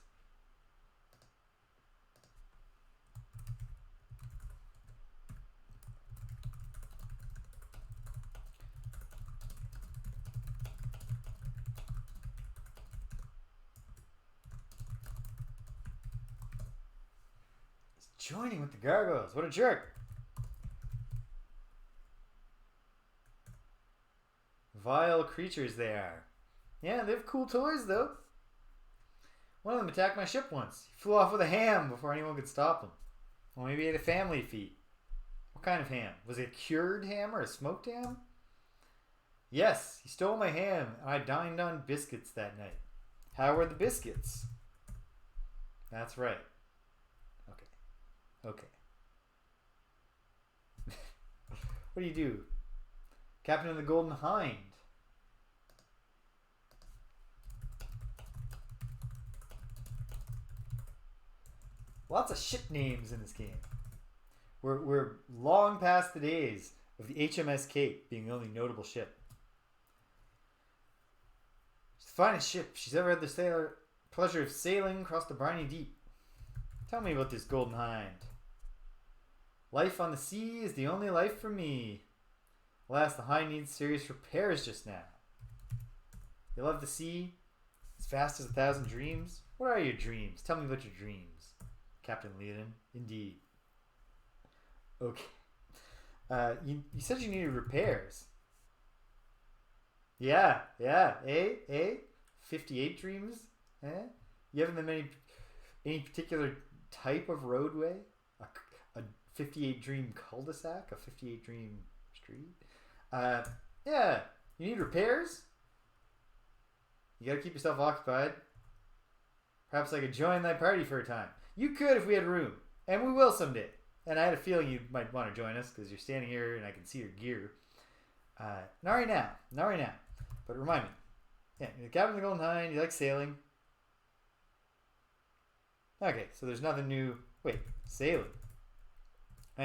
Joining with the gargoyles. What a jerk. Vile creatures they are. Yeah, they have cool toys though. One of them attacked my ship once. He flew off with a ham before anyone could stop him. Well, maybe he had a family feat. What kind of ham? Was it a cured ham or a smoked ham? Yes, he stole my ham and I dined on biscuits that night. How were the biscuits? That's right. Okay. What do you do? Captain of the Golden Hind. Lots of ship names in this game. We're long past the days of the HMS Cape being the only notable ship. It's the finest ship she's ever had the pleasure of sailing across the briny deep. Tell me about this Golden Hind. Life on the sea is the only life for me. Alas, the Hind needs serious repairs just now. You love the sea? As fast as 1,000 dreams? What are your dreams? Tell me about your dreams. Captain Leoden, indeed. Okay. You said you needed repairs. Yeah. 58 dreams? Eh? You haven't been any particular type of roadway? A 58 dream cul-de-sac? A 58 dream street? Yeah. You need repairs? You gotta keep yourself occupied. Perhaps I could join thy party for a time. You could if we had room. And we will someday. And I had a feeling you might want to join us because you're standing here and I can see your gear. Not right now. But remind me. Yeah, you're the captain of the Golden Hind. You like sailing. Okay, so there's nothing new. Wait, sailing. Oh,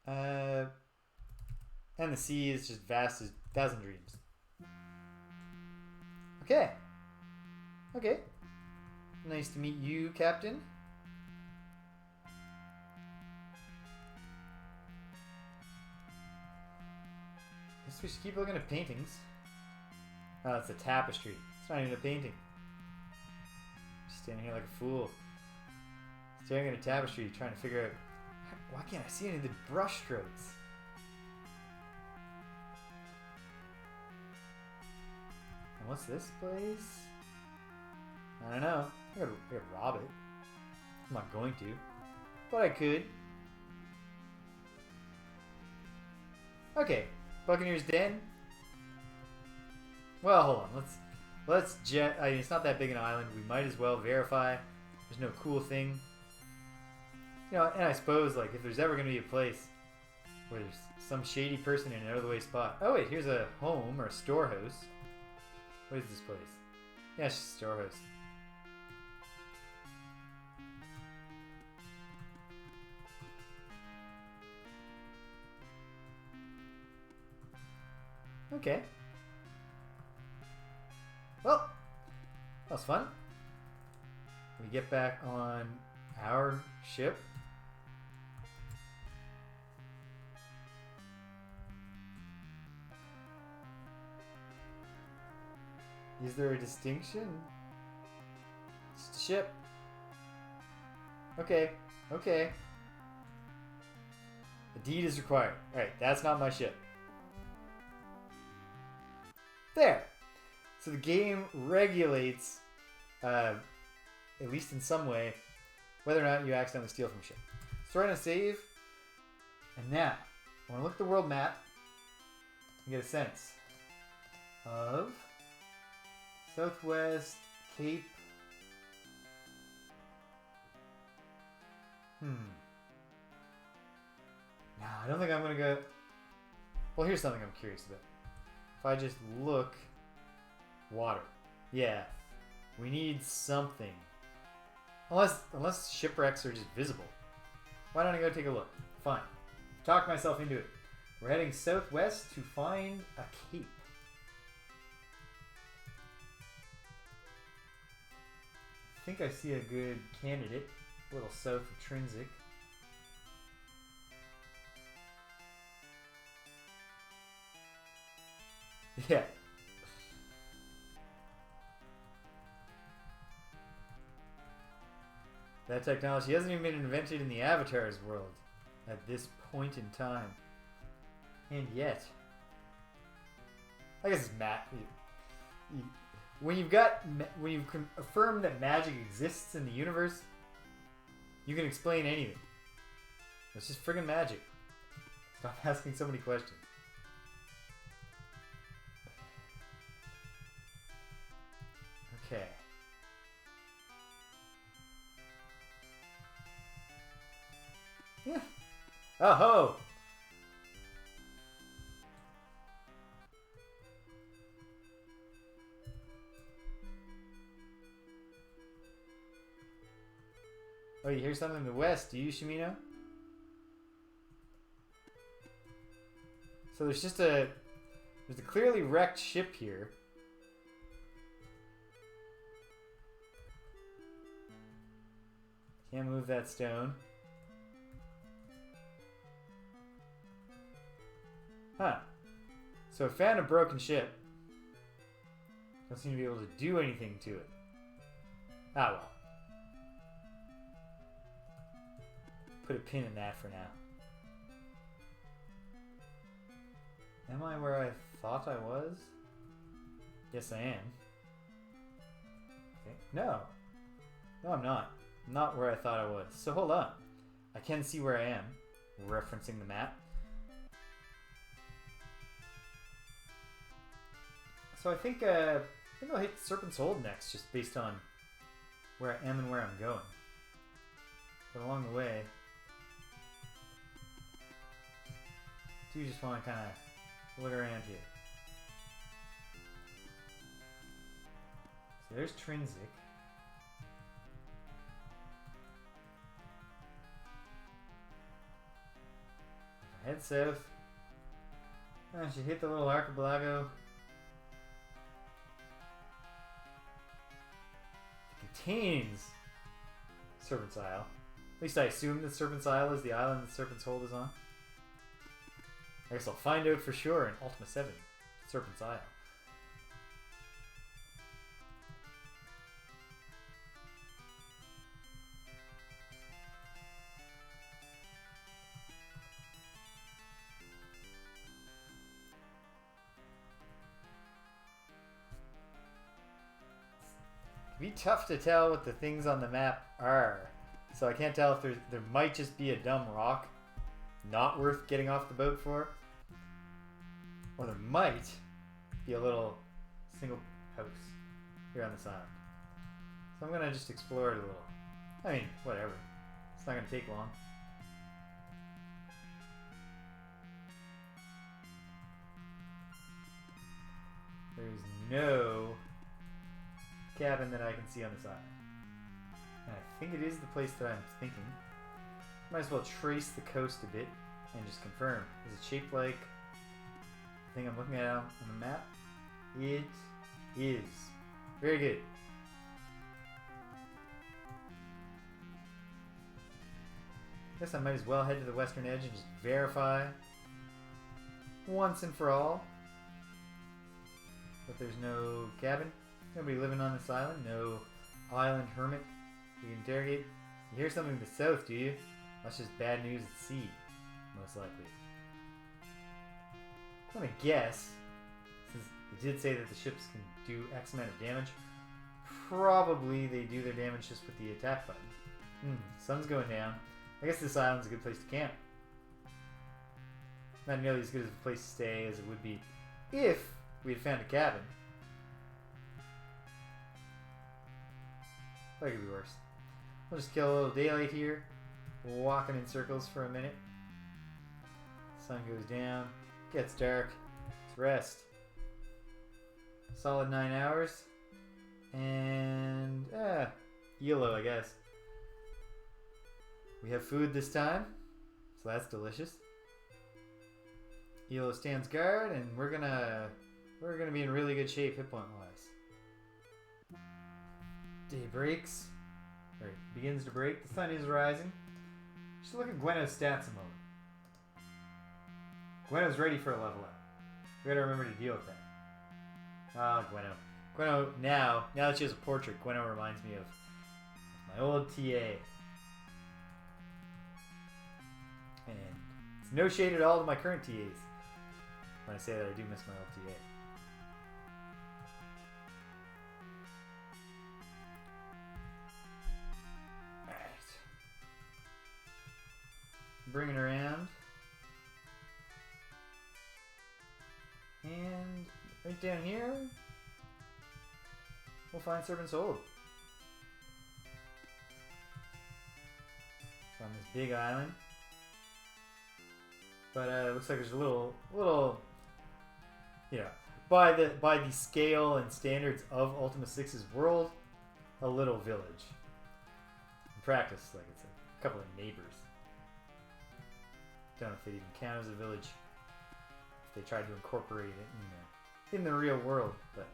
yeah. And the sea is just vast as 1,000 dreams. Okay. Nice to meet you, Captain. Guess we should keep looking at paintings. Oh, it's a tapestry. It's not even a painting. Just standing here like a fool. Staring at a tapestry, trying to figure out why can't I see any of the brush strokes? And what's this place? I don't know. I gotta rob it. I'm not going to, but I could. Okay, Buccaneer's Den. Well, hold on. Let's jet. I mean, it's not that big an island. We might as well verify. There's no cool thing. You know, and I suppose like if there's ever gonna be a place where there's some shady person in an out of the way spot. Oh wait, here's a home or a storehouse. What is this place? Yeah, it's just a storehouse. Okay. Well, that was fun. We get back on our ship. Is there a distinction? It's just a ship. Okay. A deed is required. Alright, that's not my ship. There. So the game regulates, at least in some way, whether or not you accidentally steal from ship. So we're going to save. And now, I want to look at the world map and get a sense of Southwest, Cape. Nah, I don't think I'm going to go... Well, here's something I'm curious about. If I just look... Water. Yeah. We need something. Unless shipwrecks are just visible. Why don't I go take a look? Fine. Talk myself into it. We're heading southwest to find a cape. I think I see a good candidate. A little south of Trinsic. Yeah. That technology hasn't even been invented in the Avatar's world at this point in time. And yet, I guess it's when you've affirmed that magic exists in the universe, you can explain anything. It's just friggin' magic. Stop asking so many questions. Okay. Yeah. Oh ho! Oh, you hear something in the west, do you, Shimino? So there's a clearly wrecked ship here. Can't move that stone. Huh. So I found a broken ship. Don't seem to be able to do anything to it. Ah well. Put a pin in that for now. Am I where I thought I was? Yes, I am. Okay. No. No, I'm not. I'm not where I thought I was. So hold on. I can see where I am. Referencing the map. So I think I'll hit Serpent's Hold next, just based on where I am and where I'm going. But along the way, I do just want to kind of look around here. So there's Trinsic. If I head south, I should hit the little archipelago. Contains Serpent's Isle. At least I assume that Serpent's Isle is the island that Serpent's Hold is on. I guess I'll find out for sure in Ultima 7, Serpent's Isle. It'd be tough to tell what the things on the map are. So I can't tell if there might just be a dumb rock not worth getting off the boat for. Or there might be a little single house here on this island. So I'm gonna just explore it a little. I mean, whatever. It's not gonna take long. There's no cabin that I can see on this island. And I think it is the place that I'm thinking. Might as well trace the coast a bit and just confirm. Is it shaped like the thing I'm looking at on the map? It is. Very good. Guess I might as well head to the western edge and just verify once and for all that there's no cabin. Nobody living on this island. No island hermit you can interrogate. You hear something to the south, do you? That's just bad news at sea, most likely. I'm gonna guess, since it did say that the ships can do X amount of damage, probably they do their damage just with the attack button. Sun's going down. I guess this island's a good place to camp. Not nearly as good as a place to stay as it would be if we had found a cabin. That could be worse. We'll just kill a little daylight here. Walking in circles for a minute. Sun goes down. Gets dark. Let's rest. Solid 9 hours. And Iolo, I guess. We have food this time, so that's delicious. Iolo stands guard, and we're gonna be in really good shape hit point wise. Day breaks, or begins to break. The sun is rising. Just look at Gwenno's stats a moment. Gwenno's ready for a level up. We gotta remember to deal with that. Ah, Gwenno. Gwenno, now that she has a portrait, Gwenno reminds me of my old TA. And it's no shade at all to my current TAs when I say that I do miss my old TA. Alright. Bring it around. And right down here, we'll find Serpent's Hold. It's on this big island. But it looks like there's a little, you know, by the scale and standards of Ultima 6's world, a little village. In practice, like it's a couple of neighbors. Don't know if they'd even count as a village if they tried to incorporate it in the real world, but.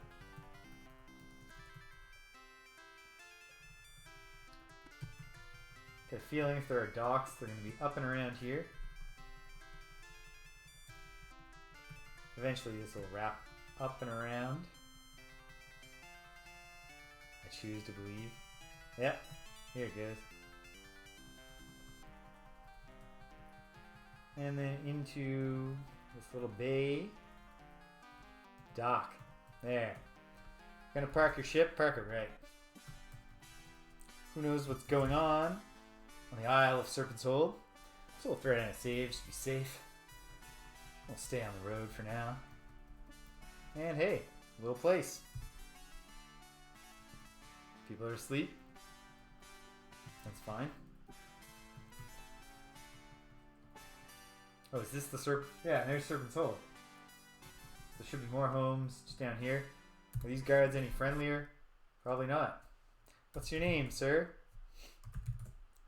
Get a feeling if there are docks, they're going to be up and around here. Eventually this will wrap up and around. I choose to believe. Yep, here it goes. And then into this little bay. Dock. There. Gonna park your ship, park it right. Who knows what's going on the Isle of Serpent's Hold. So we'll throw down a save just to be safe. We'll stay on the road for now. And hey, little place. People are asleep. That's fine. Oh, is this the Serpent? Yeah, there's Serpent's Hold. There should be more homes just down here. Are these guards any friendlier? Probably not. What's your name, sir?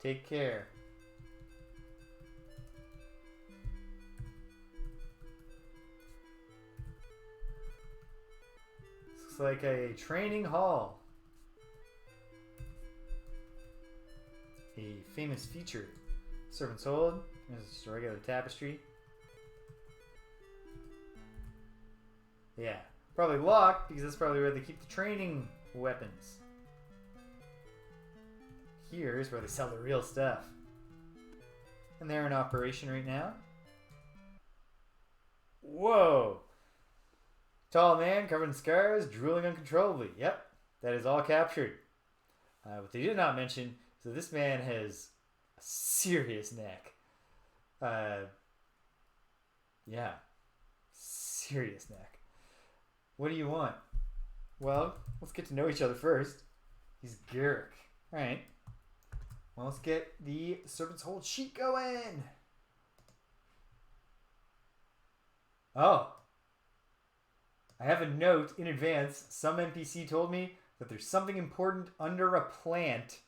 Take care. Looks like a training hall. A famous feature. Serpent's Hold. There's just a regular tapestry. Yeah. Probably locked because that's probably where they keep the training weapons. Here's where they sell the real stuff. And they're in operation right now. Whoa! Tall man covered in scars, drooling uncontrollably. Yep, that is all captured. What they did not mention is that this man has a serious neck. Yeah. Serious neck. What do you want? Well, let's get to know each other first. He's Garrick. Alright. Well, let's get the Serpent's Hold sheet going. Oh. I have a note in advance. Some NPC told me that there's something important under a plant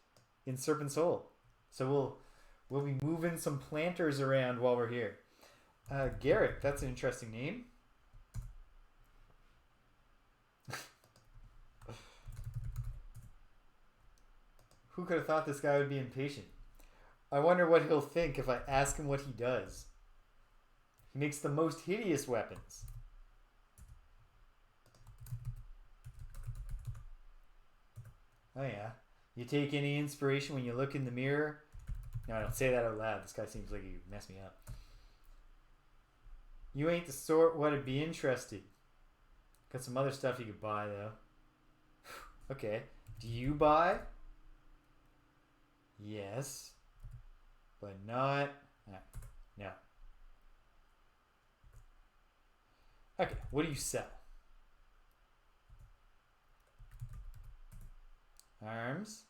in Serpent's Hold. So we'll be moving some planters around while we're here. Garrick, that's an interesting name. Who could have thought this guy would be impatient? I wonder what he'll think if I ask him what he does. He makes the most hideous weapons. Oh yeah. You take any inspiration when you look in the mirror? No, I don't say that out loud. This guy seems like he would mess me up. You ain't the sort what'd be interested. Got some other stuff you could buy though. Okay. Do you buy? Yes. But not... No. Okay, what do you sell? Arms.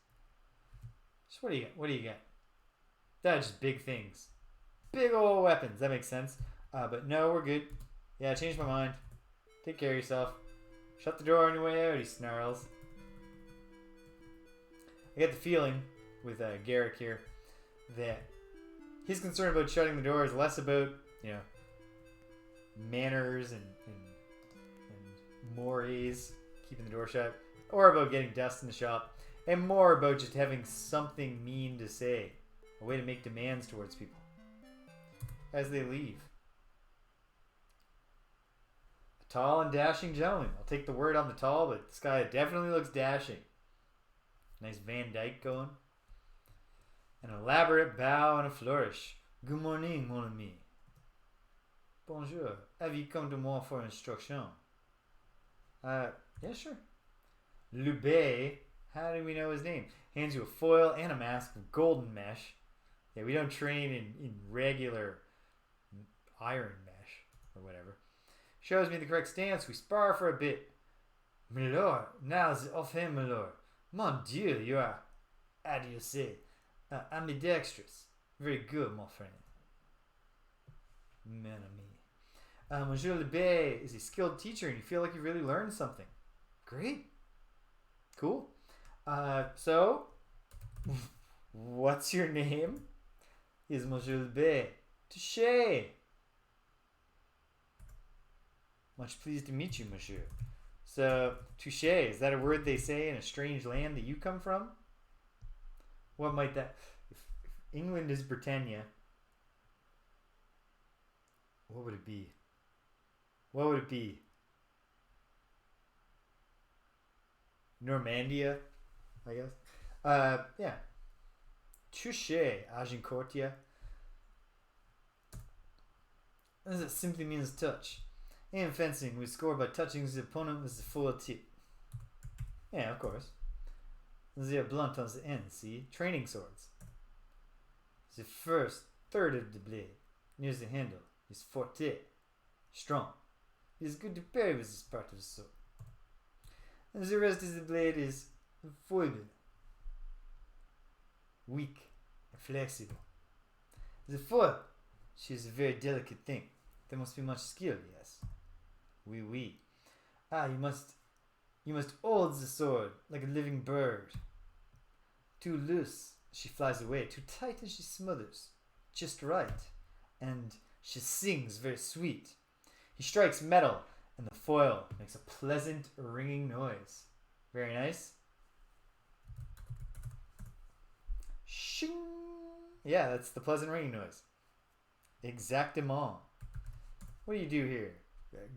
Just what do you get? What do you get? That's just big things. Big old weapons. That makes sense. But no, we're good. Yeah, I changed my mind. Take care of yourself. Shut the door on your way out, he snarls. I get the feeling with Garrick here that his concern about shutting the door is less about, you know, manners and mores, keeping the door shut, or about getting dust in the shop, and more about just having something mean to say, a way to make demands towards people as they leave. A tall and dashing gentleman. I'll take the word on the tall, but this guy definitely looks dashing. Nice Van Dyke going. An elaborate bow and a flourish. Good morning, mon ami. Bonjour. Have you come to moi for instruction? Yeah, sure. Lubé, how do we know his name? Hands you a foil and a mask of golden mesh. Yeah, we don't train in regular iron mesh or whatever. Shows me the correct stance. We spar for a bit. Milord, now's off him, milord. Mon Dieu, you are, how do you say, ambidextrous. Very good, my friend. Mon ami. Monsieur Lebay is a skilled teacher and you feel like you really learned something. Great. Cool. So, what's your name? Is Monsieur Lebay. Touché. Much pleased to meet you, monsieur. So, touché, is that a word they say in a strange land that you come from? What might that... If England is Britannia, what would it be? What would it be? Normandia, I guess. Yeah. Touché, Agincourtia. This simply means touch. In fencing, we score by touching the opponent with the full tip. Yeah, of course. They are blunt on the end, see? Training swords. The first third of the blade, near the handle, is forte, strong. It is good to parry with this part of the sword. And the rest of the blade is foible, weak, and flexible. The foil, she is a very delicate thing. There must be much skill, yes. Oui, oui. You must hold the sword like a living bird. Too loose, she flies away. Too tight and she smothers. Just right. And she sings very sweet. He strikes metal and the foil makes a pleasant ringing noise. Very nice. Shing! Yeah, that's the pleasant ringing noise. Exactement. What do you do here?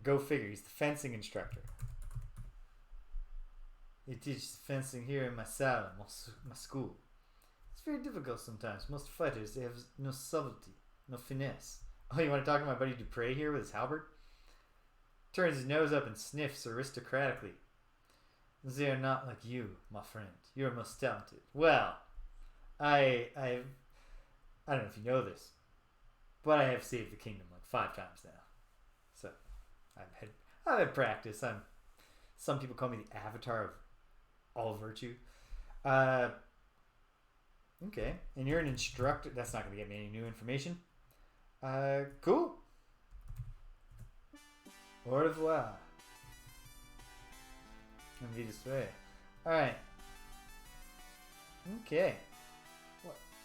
Go figure, he's the fencing instructor. He teaches fencing here in my salle, my school. It's very difficult sometimes. Most fighters, they have no subtlety, no finesse. Oh, you want to talk to my buddy Dupre here with his halberd? Turns his nose up and sniffs aristocratically. They are not like you, my friend. You are most talented. Well, I don't know if you know this, but I have saved the kingdom like 5 times now. So, I've had practice. Some people call me the avatar of all virtue. Okay, and you're an instructor. That's not going to get me any new information. Cool. Au revoir. And be this way. Alright. Okay.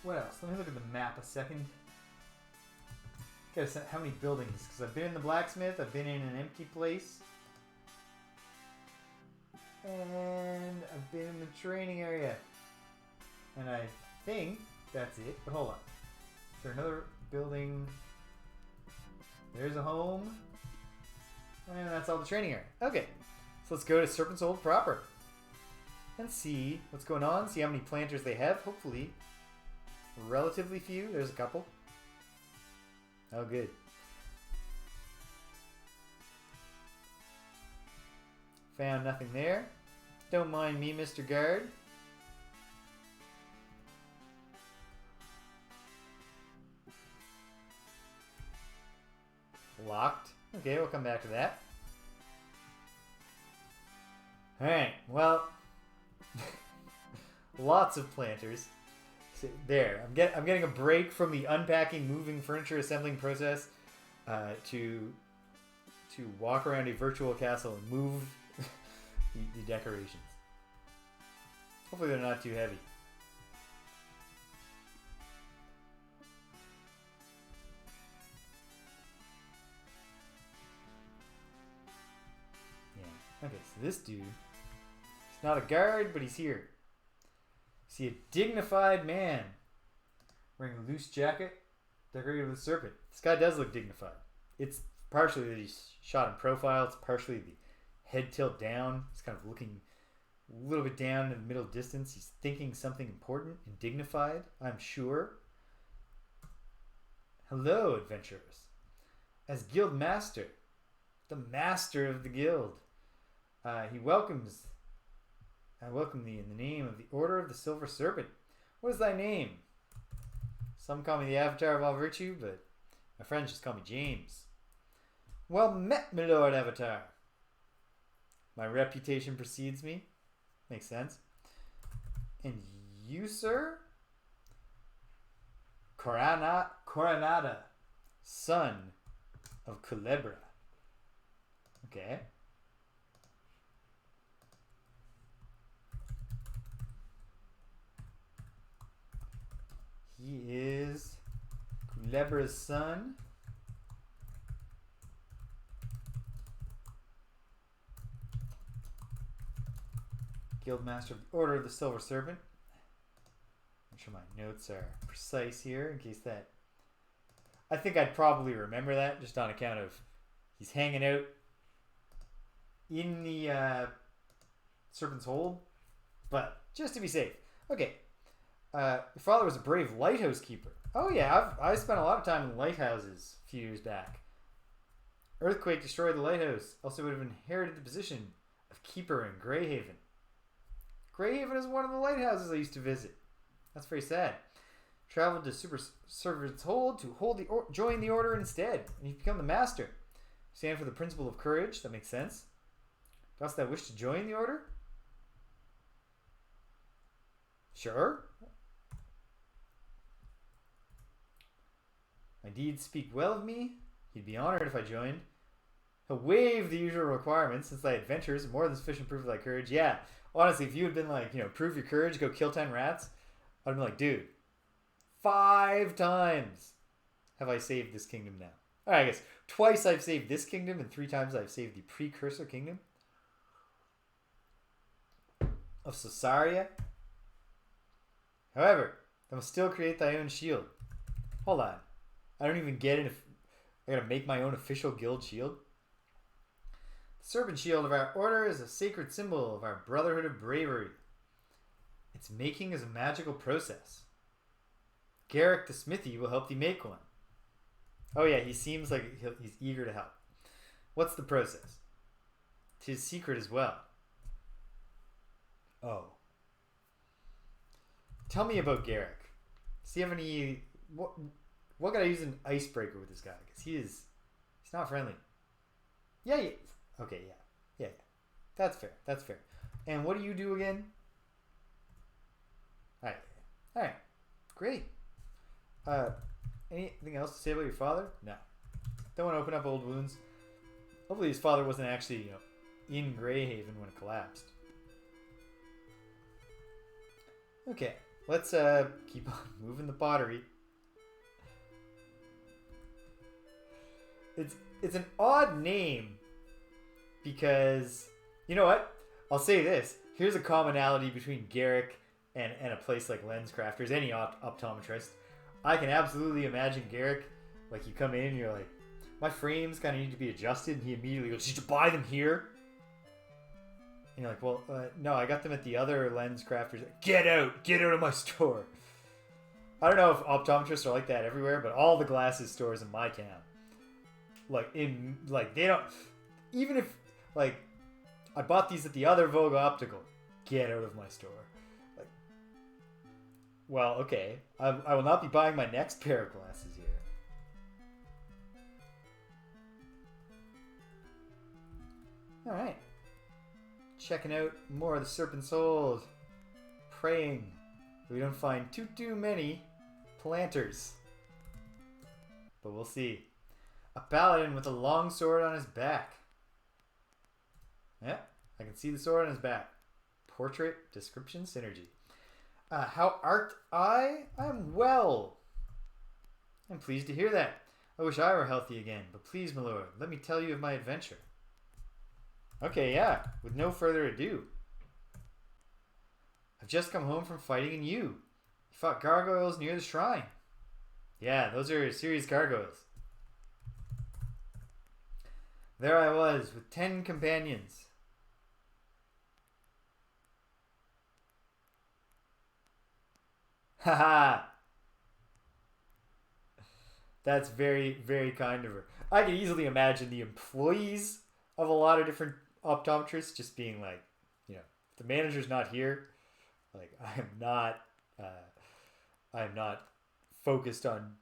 What else? Let me look at the map a second. Gotta say, how many buildings? Because I've been in the blacksmith, I've been in an empty place. And I've been in the training area. And I think that's it. But hold on. Is there another building? There's a home. And that's all the training area. Okay. So let's go to Serpent's Hold proper. And see what's going on. See how many planters they have. Hopefully, relatively few. There's a couple. Oh, good. Found nothing there. Don't mind me, Mr. Guard. locked. Okay, we'll come back to that. Alright, well, lots of planters. So there, I'm getting a break from the unpacking, moving, furniture assembling process to walk around a virtual castle and move the decorations. Hopefully they're not too heavy. Yeah. Okay, so this dude, he's not a guard, but he's here. See a dignified man wearing a loose jacket decorated with a serpent. This guy does look dignified. It's partially that he's shot in profile. It's partially the head tilt down. He's kind of looking a little bit down in the middle distance. He's thinking something important and dignified, I'm sure. Hello, adventurers. As guild master, the master of the guild, I welcome thee in the name of the Order of the Silver Serpent. What is thy name? Some call me the Avatar of all virtue, but my friends just call me James. Well met, my lord Avatar. My reputation precedes me. Makes sense. And you, sir? Coronada, son of Culebra. Okay. He is Culebra's son. Guildmaster of the Order of the Silver Serpent. Make sure my notes are precise here in case that... I think I'd probably remember that just on account of he's hanging out in the Serpent's Hold. But just to be safe. Okay. Your father was a brave lighthouse keeper. Oh yeah, I spent a lot of time in lighthouses a few years back. Earthquake destroyed the lighthouse. Also would have inherited the position of keeper in Greyhaven. Greyhaven is one of the lighthouses I used to visit. That's very sad. Traveled to Serpent's Hold to join the order instead. And you've become the master. Stand for the principle of courage. That makes sense. Dost thou wish to join the order? Sure. My deeds speak well of me. He'd be honored if I joined. He'll waive the usual requirements since thy adventures are more than sufficient proof of thy courage. Yeah, honestly, if you had been like, prove your courage, go kill 10 rats, I'd be like, dude, 5 times have I saved this kingdom now. Alright, I guess twice I've saved this kingdom and 3 times I've saved the precursor kingdom of Sosaria. However, thou must still create thy own shield. Hold on. I don't even get it if I gotta make my own official guild shield. The serpent shield of our order is a sacred symbol of our brotherhood of bravery. Its making is a magical process. Garrick the smithy will help thee make one. Oh yeah, he seems like he's eager to help. What's the process? 'Tis secret as well. Oh. Tell me about Garrick. Does he have any... What can I use an icebreaker with this guy? Because he's not friendly. Yeah. Okay, yeah. That's fair. And what do you do again? Alright. Great. Anything else to say about your father? No. Don't want to open up old wounds. Hopefully his father wasn't actually, in Greyhaven when it collapsed. Okay. Let's keep on moving the pottery. It's an odd name because, you know what? I'll say this. Here's a commonality between Garrick and a place like LensCrafters, any optometrist. I can absolutely imagine Garrick, like you come in and you're like, my frames kind of need to be adjusted, and he immediately goes, did you buy them here? And you're like, well, no, I got them at the other LensCrafters. Get out of my store. I don't know if optometrists are like that everywhere, but all the glasses stores in my town, they don't, even if, I bought these at the other Vogue Optical. Get out of my store. Well, okay. I will not be buying my next pair of glasses here. Alright. Checking out more of the Serpent Souls. Praying we don't find too many planters. But we'll see. A paladin with a long sword on his back. Yeah, I can see the sword on his back. Portrait, description, synergy. How art I? I'm well. I'm pleased to hear that. I wish I were healthy again, but please, my lord, let me tell you of my adventure. Okay, yeah, with no further ado. I've just come home from fighting in you. You fought gargoyles near the shrine. Yeah, those are serious gargoyles. There I was with 10 companions. Haha. That's very, very kind of her. I can easily imagine the employees of a lot of different optometrists just being like, you know, if the manager's not here, like I am not focused on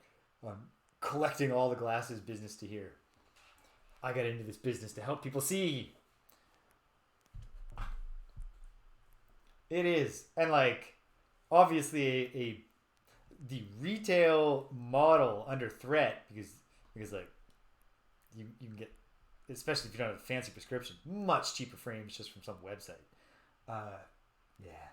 collecting all the glasses business to here. I got into this business to help people see. It is, and like obviously the retail model under threat because like you can get, especially if you don't have a fancy prescription, much cheaper frames just from some website. Yeah.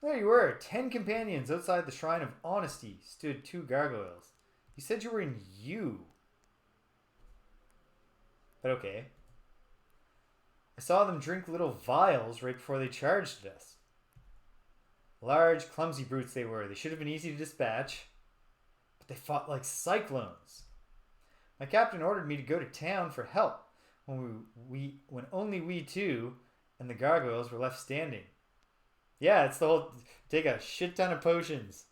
There you were, 10 companions outside the Shrine of Honesty stood 2 gargoyles. You said you were in you. But okay. I saw them drink little vials right before they charged us. Large, clumsy brutes they were. They should have been easy to dispatch. But they fought like cyclones. My captain ordered me to go to town for help when only we two and the gargoyles were left standing. Yeah, it's the whole take a shit ton of potions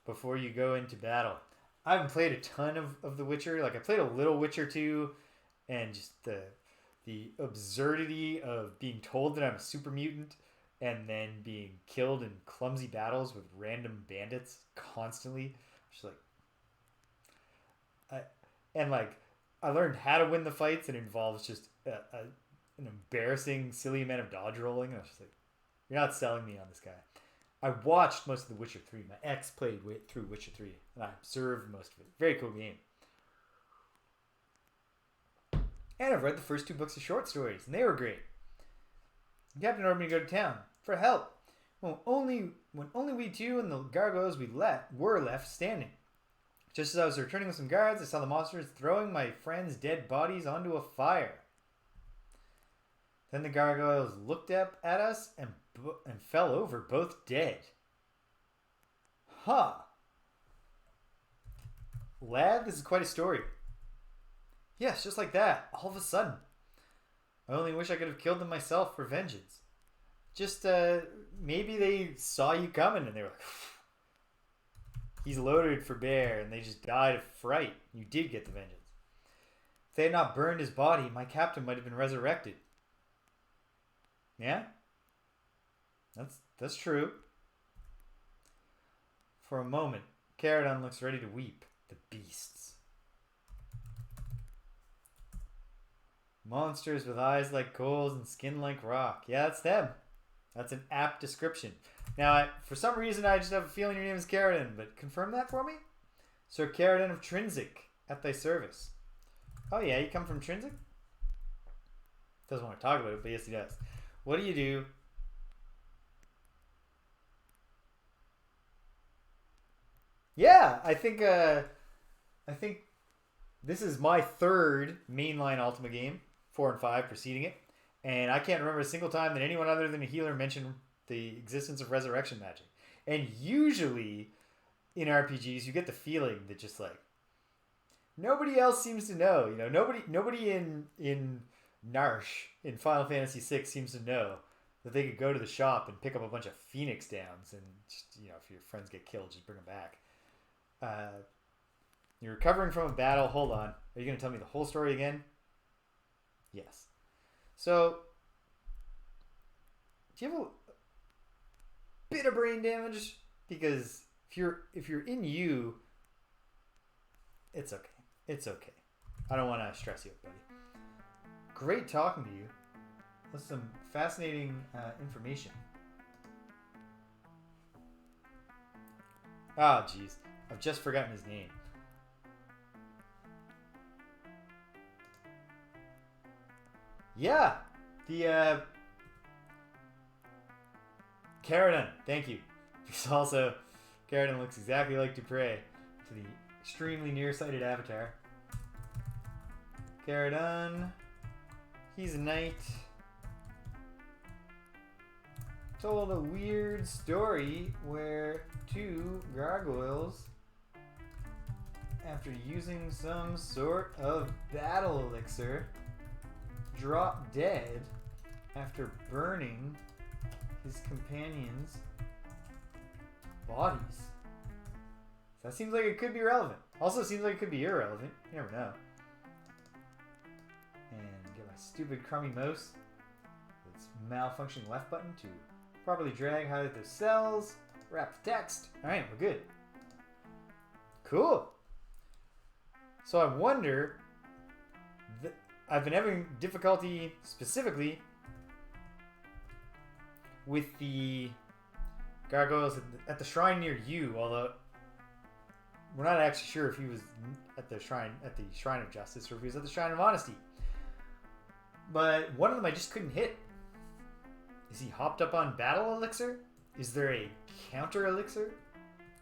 before you go into battle. I haven't played a ton of The Witcher. Like I played a little Witcher 2, and just the absurdity of being told that I'm a super mutant and then being killed in clumsy battles with random bandits constantly. Just like I learned how to win the fights, and it involves just an embarrassing, silly amount of dodge rolling. And I was just like, you're not selling me on this guy. I watched most of The Witcher 3. My ex played through Witcher 3, and I observed most of it. Very cool game. And I've read the first 2 books of short stories, and they were great. The captain ordered me to go to town for help. When only we two and the gargoyles were left standing. Just as I was returning with some guards, I saw the monsters throwing my friends' dead bodies onto a fire. Then the gargoyles looked up at us and fell over, both dead. Huh. Lad, this is quite a story. Yes, just like that, all of a sudden. I only wish I could have killed them myself for vengeance. Just, maybe they saw you coming and they were like, he's loaded for bear, and they just died of fright. You did get the vengeance. If they had not burned his body, my captain might have been resurrected. Yeah? That's true. For a moment, Caradon looks ready to weep. The beasts. Monsters with eyes like coals and skin like rock. Yeah, that's them. That's an apt description. Now, for some reason, I just have a feeling your name is Caradon, but confirm that for me? Sir Caradon of Trinsic, at thy service. Oh yeah, you come from Trinsic? Doesn't want to talk about it, but yes, he does. What do you do? Yeah, I think this is my 3rd mainline Ultima game, 4 and 5 preceding it, and I can't remember a single time that anyone other than a healer mentioned the existence of resurrection magic. And usually in RPGs, you get the feeling that just like nobody else seems to know. You know, nobody in Narsh in Final Fantasy VI seems to know that they could go to the shop and pick up a bunch of Phoenix Downs, and just, you know, if your friends get killed, just bring them back. You're recovering from a battle. Hold on. Are you going to tell me the whole story again? Yes. So, do you have a bit of brain damage? Because if you're in you, it's okay. It's okay. I don't want to stress you, buddy. great talking to you. That's some fascinating information. Oh, jeez. I've just forgotten his name. Yeah! The, Caradon. Thank you. Because also, Caradon looks exactly like Dupre to the extremely nearsighted avatar. Caradon. He's a knight. Told a weird story where two gargoyles, after using some sort of battle elixir, dropped dead after burning his companions' bodies. So that seems like it could be relevant. Also seems like it could be irrelevant. You never know. And get my stupid crummy mouse with its malfunctioning left button to properly drag highlight those cells, wrap the text. Alright, we're good. Cool. So I wonder, I've been having difficulty specifically with the gargoyles at the shrine near you, although we're not actually sure if he was at the shrine of justice or if he was at the shrine of honesty. But one of them I just couldn't hit. Is he hopped up on battle elixir? Is there a counter elixir?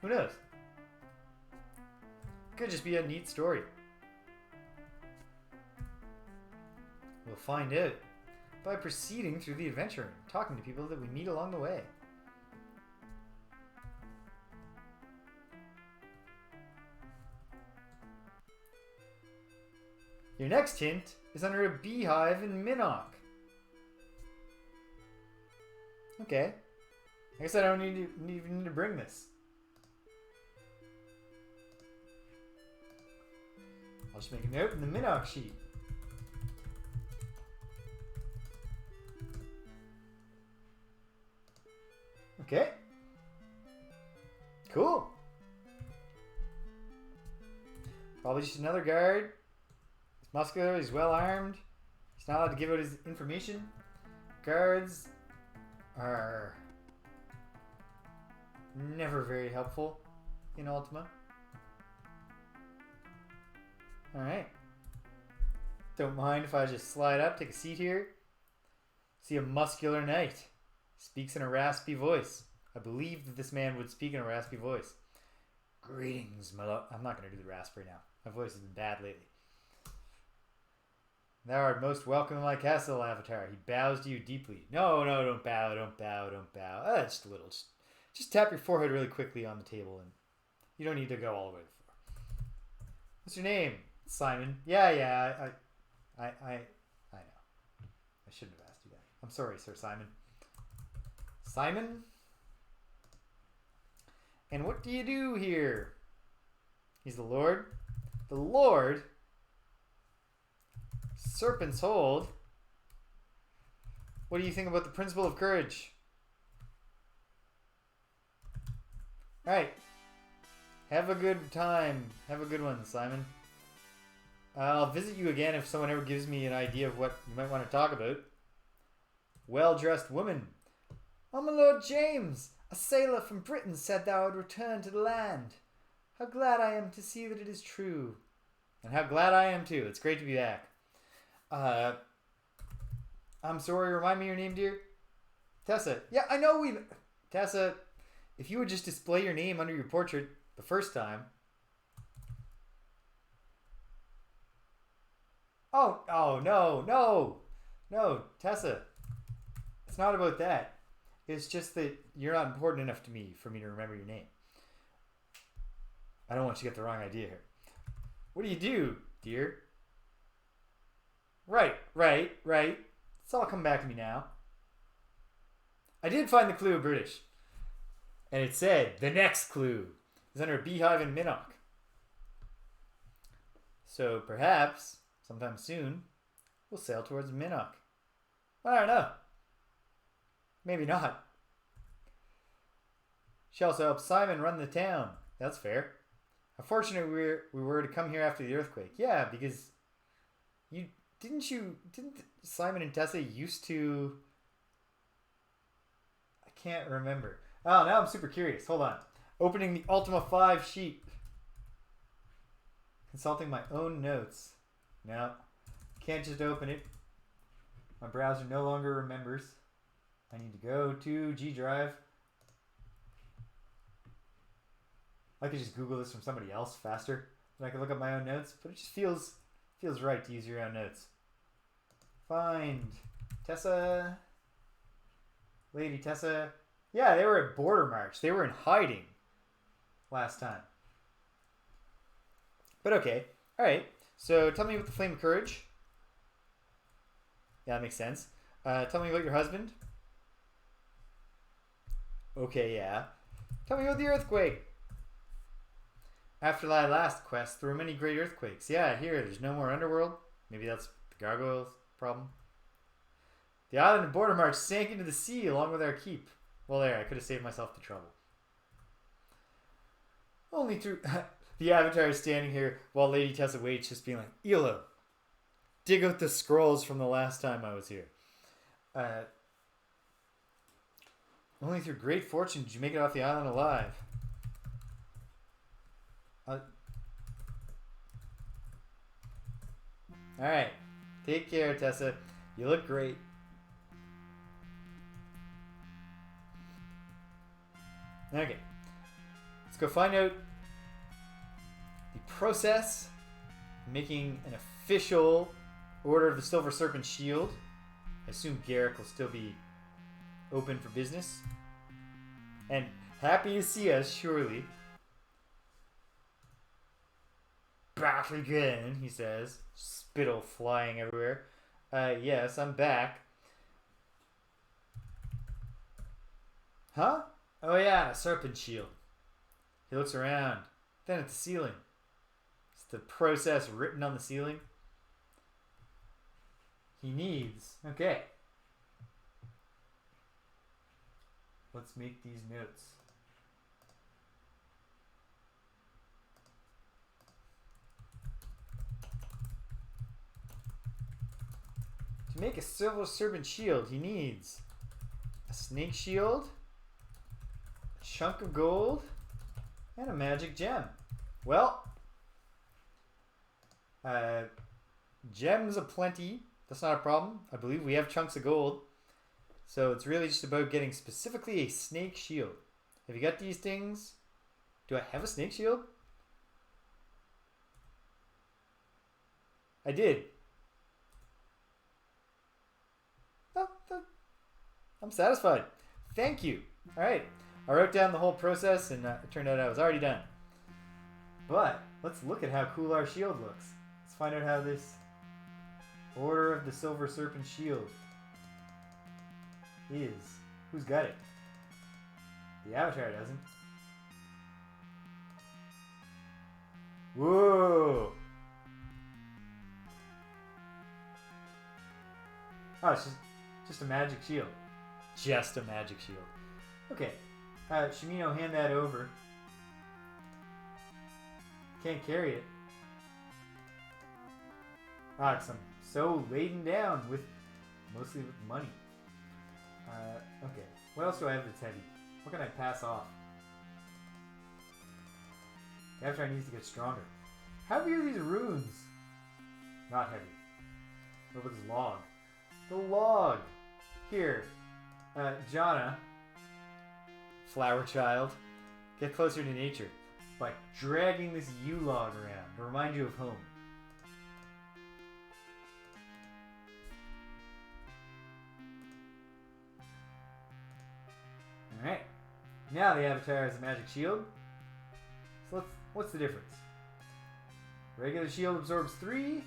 Who knows? Could just be a neat story. We'll find out by proceeding through the adventure and talking to people that we meet along the way. Your next hint is under a beehive in Minnock. Okay. I guess I don't even need to bring this. I'll just make a note in the Minnock sheet. Okay. Cool. Probably just another guard. He's muscular, he's well armed. He's not allowed to give out his information. Guards are never very helpful in Ultima. Alright. Don't mind if I just slide up, take a seat here. See a muscular knight. Speaks in a raspy voice. I believe that this man would speak in a raspy voice. Greetings, my lord. I'm not going to do the rasp right now. My voice has been bad lately. Thou art most welcome in my castle, Avatar. He bows to you deeply. No, don't bow, don't bow, don't bow. Just a little. Just tap your forehead really quickly on the table, and you don't need to go all the way to the floor. What's your name? Simon. Yeah, I know. I shouldn't have asked you that. I'm sorry, Sir Simon. Simon? And what do you do here? He's the Lord. The Lord? Serpent's hold? What do you think about the principle of courage? Alright. Have a good time. Have a good one, Simon. I'll visit you again if someone ever gives me an idea of what you might want to talk about. Well-dressed woman. Oh, my Lord James, a sailor from Britain said thou would return to the land. How glad I am to see that it is true. And how glad I am too. It's great to be back. I'm sorry, remind me your name, dear? Tessa. Yeah, I know we... Tessa, if you would just display your name under your portrait the first time... Oh, no, Tessa. It's not about that. It's just that you're not important enough to me for me to remember your name. I don't want you to get the wrong idea here. What do you do, dear? Right. It's all come back to me now. I did find the clue British. And it said, the next clue is under a beehive in Minnock. So perhaps, sometime soon, we'll sail towards Minnock. I don't know. Maybe not. She also helped Simon run the town. That's fair. How fortunate we were to come here after the earthquake. Yeah, because you Didn't Simon and Tessa used to... I can't remember. Oh, now I'm super curious. Hold on. Opening the Ultima 5 sheet. Consulting my own notes. No. Can't just open it. My browser no longer remembers. I need to go to G Drive. I could just Google this from somebody else faster than I could look up my own notes, but it just feels right to use your own notes. Find Tessa. Lady Tessa. Yeah, they were at Border March. They were in hiding last time. But okay. Alright. So tell me about the Flame of Courage. Yeah, that makes sense. Tell me about your husband. Okay, yeah. Tell me about the earthquake. After thy last quest, there were many great earthquakes. Yeah, here, there's no more underworld. Maybe that's the gargoyles' problem. The island of Border March sank into the sea along with our keep. Well, there, I could have saved myself the trouble. Only through... The Avatar is standing here while Lady Tessa waits, just being like, Iolo, dig out the scrolls from the last time I was here. Only through great fortune did you make it off the island alive. Alright. Take care, Tessa. You look great. Okay. Let's go find out the process of making an official Order of the Silver Serpent shield. I assume Garrick will still be open for business. And happy to see us, surely. Back again, he says. Spittle flying everywhere. Yes, I'm back. Huh? Oh yeah, a serpent shield. He looks around. Then at the ceiling. It's the process written on the ceiling. He needs... Okay. Let's make these notes. To make a silver serpent shield, he needs a snake shield, a chunk of gold, and a magic gem. Well, gems aplenty. That's not a problem. I believe we have chunks of gold. So it's really just about getting specifically a snake shield. Have you got these things? Do I have a snake shield? I did. Oh, I'm satisfied. Thank you. Alright. I wrote down the whole process and it turned out I was already done. But let's look at how cool our shield looks. Let's find out how this Order of the Silver Serpent shield is. Who's got it? The Avatar doesn't. Whoa! Oh, it's just a magic shield. Just a magic shield. Okay. Shimino, hand that over. Can't carry it. Ah, I'm so laden down with mostly with money. Okay. What else do I have that's heavy? What can I pass off? The Avatar needs to get stronger. How heavy are these runes? Not heavy. What about this log? The log! Here. Jana. Flower child. Get closer to nature by dragging this log around to remind you of home. Alright. Now the Avatar has a magic shield. So what's the difference? Regular shield absorbs 3.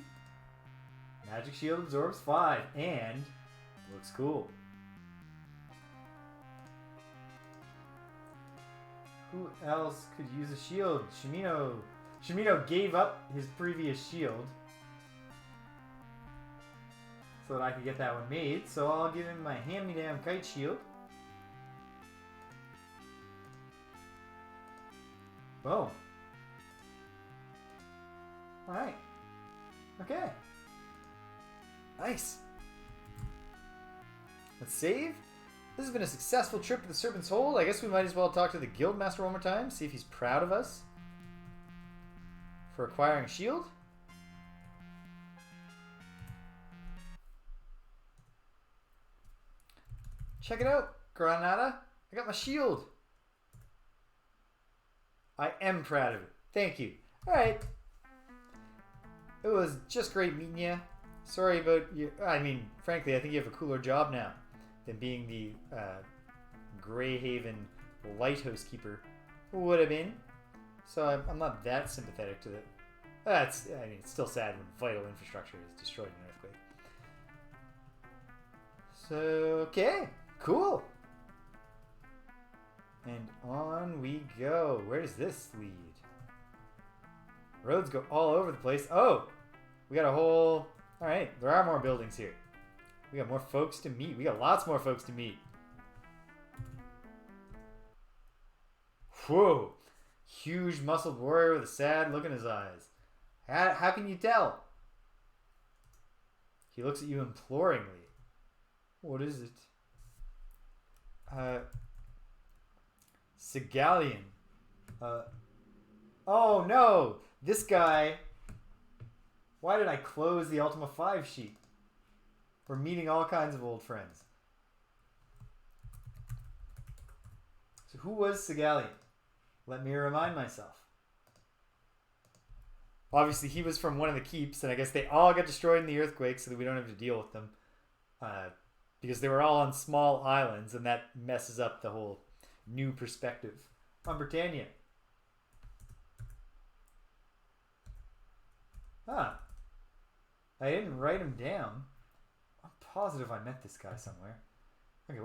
Magic shield absorbs 5. And looks cool. Who else could use a shield? Shimino gave up his previous shield so that I could get that one made. So I'll give him my hand-me-down kite shield. Boom. Alright. Okay. Nice. Let's save. This has been a successful trip to the Serpent's Hold. I guess we might as well talk to the Guildmaster one more time, see if he's proud of us for acquiring a shield. Check it out, Granada. I got my shield. I am proud of it. Thank you. Alright. It was just great meeting you. Sorry about you. I mean, frankly, I think you have a cooler job now than being the Greyhaven lighthouse keeper would have been. So I'm not that sympathetic to it. I mean, it's still sad when vital infrastructure is destroyed in an earthquake. So, okay. Cool. And on we go. Where does this lead? Roads go all over the place. Oh! We got a whole... Alright, there are more buildings here. We got more folks to meet. We got lots more folks to meet. Whoa! Huge muscled warrior with a sad look in his eyes. How can you tell? He looks at you imploringly. What is it? Sigalian. Oh no! This guy... Why did I close the Ultima 5 sheet? We're meeting all kinds of old friends. So who was Sigalian? Let me remind myself. Obviously he was from one of the keeps, and I guess they all got destroyed in the earthquake so that we don't have to deal with them. Because they were all on small islands, and that messes up the whole new perspective on Britannia. Huh. I didn't write him down. I'm positive I met this guy somewhere. Okay,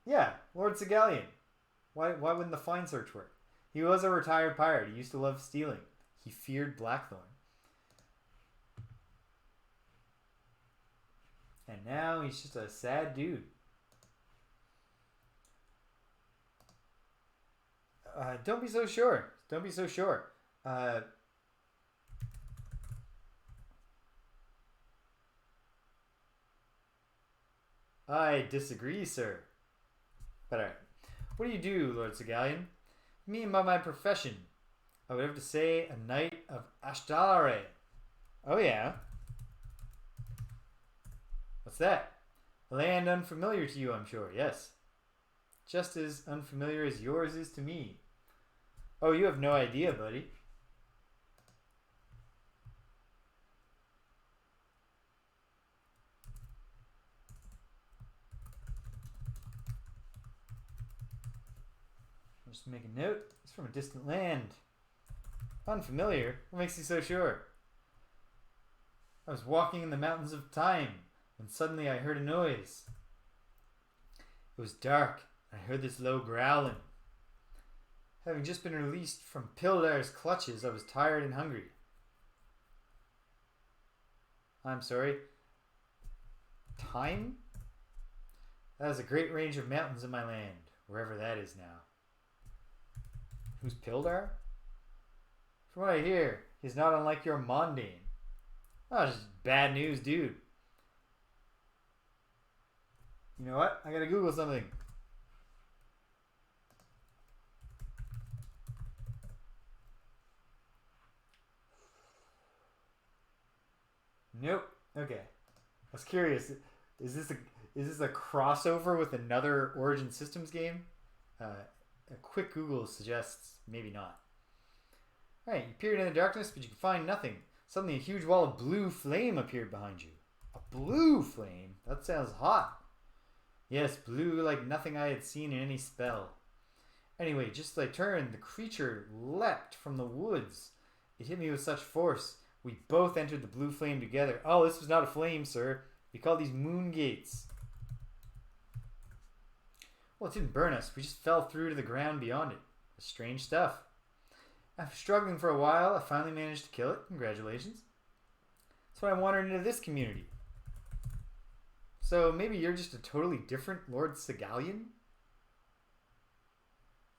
yeah, Lord Sigalian. Why wouldn't the find search work? He was a retired pirate. He used to love stealing. He feared Blackthorn. And now he's just a sad dude. Don't be so sure. Don't be so sure. I disagree, sir. But alright. What do you do, Lord Sigalian? Me and by my profession, I would have to say a knight of Ashdalare. Oh yeah? What's that? A land unfamiliar to you, I'm sure, yes. Just as unfamiliar as yours is to me. Oh, you have no idea, buddy. Just make a note. It's from a distant land. Unfamiliar? What makes you so sure? I was walking in the mountains of time when suddenly I heard a noise. It was dark. I heard this low growling. Having just been released from Pildar's clutches, I was tired and hungry. I'm sorry. Time? That is a great range of mountains in my land, wherever that is now. Who's Pildar? From what I hear, he's not unlike your Mondane. Oh, just bad news, dude. You know what? I gotta Google something. Nope. Okay. I was curious. Is this a crossover with another Origin Systems game? A quick Google suggests maybe not. Alright, you peered in the darkness, but you could find nothing. Suddenly a huge wall of blue flame appeared behind you. A blue flame? That sounds hot. Yes, blue like nothing I had seen in any spell. Anyway, just as I turned, the creature leapt from the woods. It hit me with such force. We both entered the blue flame together. Oh, this was not a flame, sir. We call these moon gates. Well, it didn't burn us. We just fell through to the ground beyond it. It's strange stuff. After struggling for a while, I finally managed to kill it. Congratulations. That's when I wandered into this community. So maybe you're just a totally different Lord Sigalian?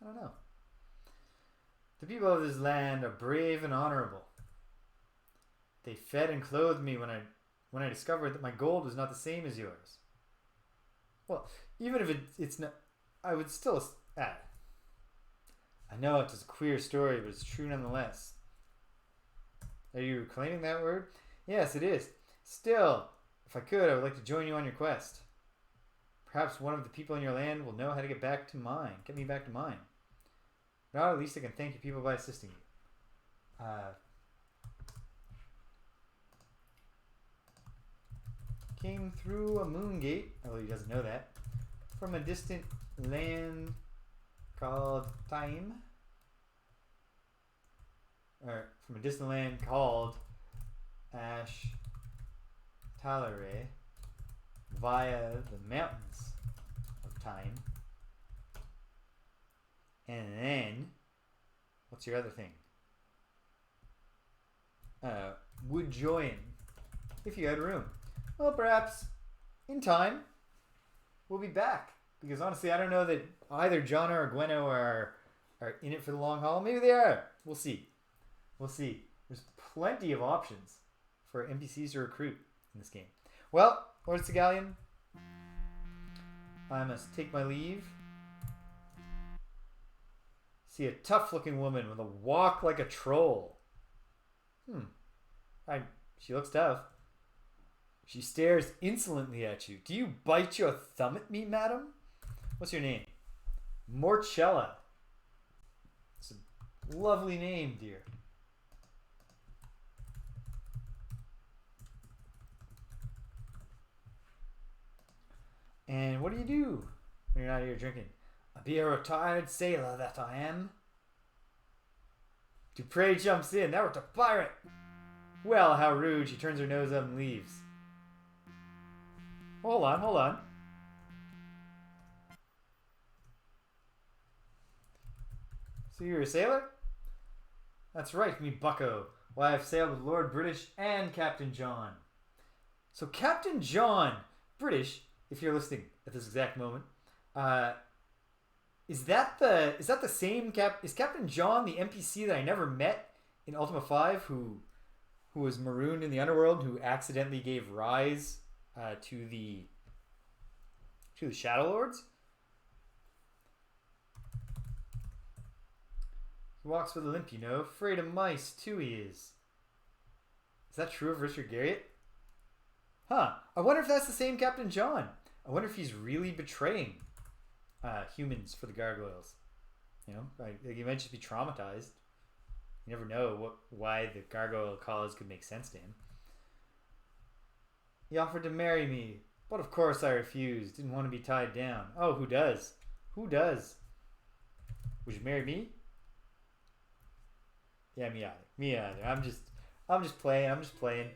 I don't know. The people of this land are brave and honorable. They fed and clothed me when I discovered that my gold was not the same as yours. Well, even if it's not, I would still. I know it's a queer story, but it's true nonetheless. Are you claiming that word? Yes, it is. Still, if I could, I would like to join you on your quest. Perhaps one of the people in your land will know how to get me back to mine. Now at least I can thank your people by assisting you. Came through a moon gate, although he doesn't know that, from a distant land called Time. Or from a distant land called Ash Talare via the mountains of Time. And then, what's your other thing? Would join if you had room. Well, perhaps in time we'll be back. Because honestly, I don't know that either John or Gwenno are in it for the long haul. Maybe they are. We'll see. We'll see. There's plenty of options for NPCs to recruit in this game. Well, Lord Sigalian, I must take my leave. See a tough-looking woman with a walk like a troll. She looks tough. She stares insolently at you. Do you bite your thumb at me, madam? What's your name? Morchella. It's a lovely name, dear. And what do you do when you're not here drinking? I be a retired sailor that I am. Dupre jumps in. Thou art a pirate. Well, how rude. She turns her nose up and leaves. Hold on. So you're a sailor? That's right, me bucko. Why, I've sailed with Lord British and Captain John. So Captain John, British, if you're listening at this exact moment, is that the same is Captain John the NPC that I never met in Ultima 5 who was marooned in the underworld, who accidentally gave rise to the Shadow Lords? He walks with a limp, you know. Afraid of mice, too, he is. Is that true of Richard Garriott? Huh. I wonder if that's the same Captain John. I wonder if he's really betraying humans for the gargoyles. You know, he might just be traumatized. You never know why the gargoyle cause could make sense to him. He offered to marry me, but of course I refused. Didn't want to be tied down. Oh, who does? Who does? Would you marry me? Yeah, me either. Me either. I'm just playing.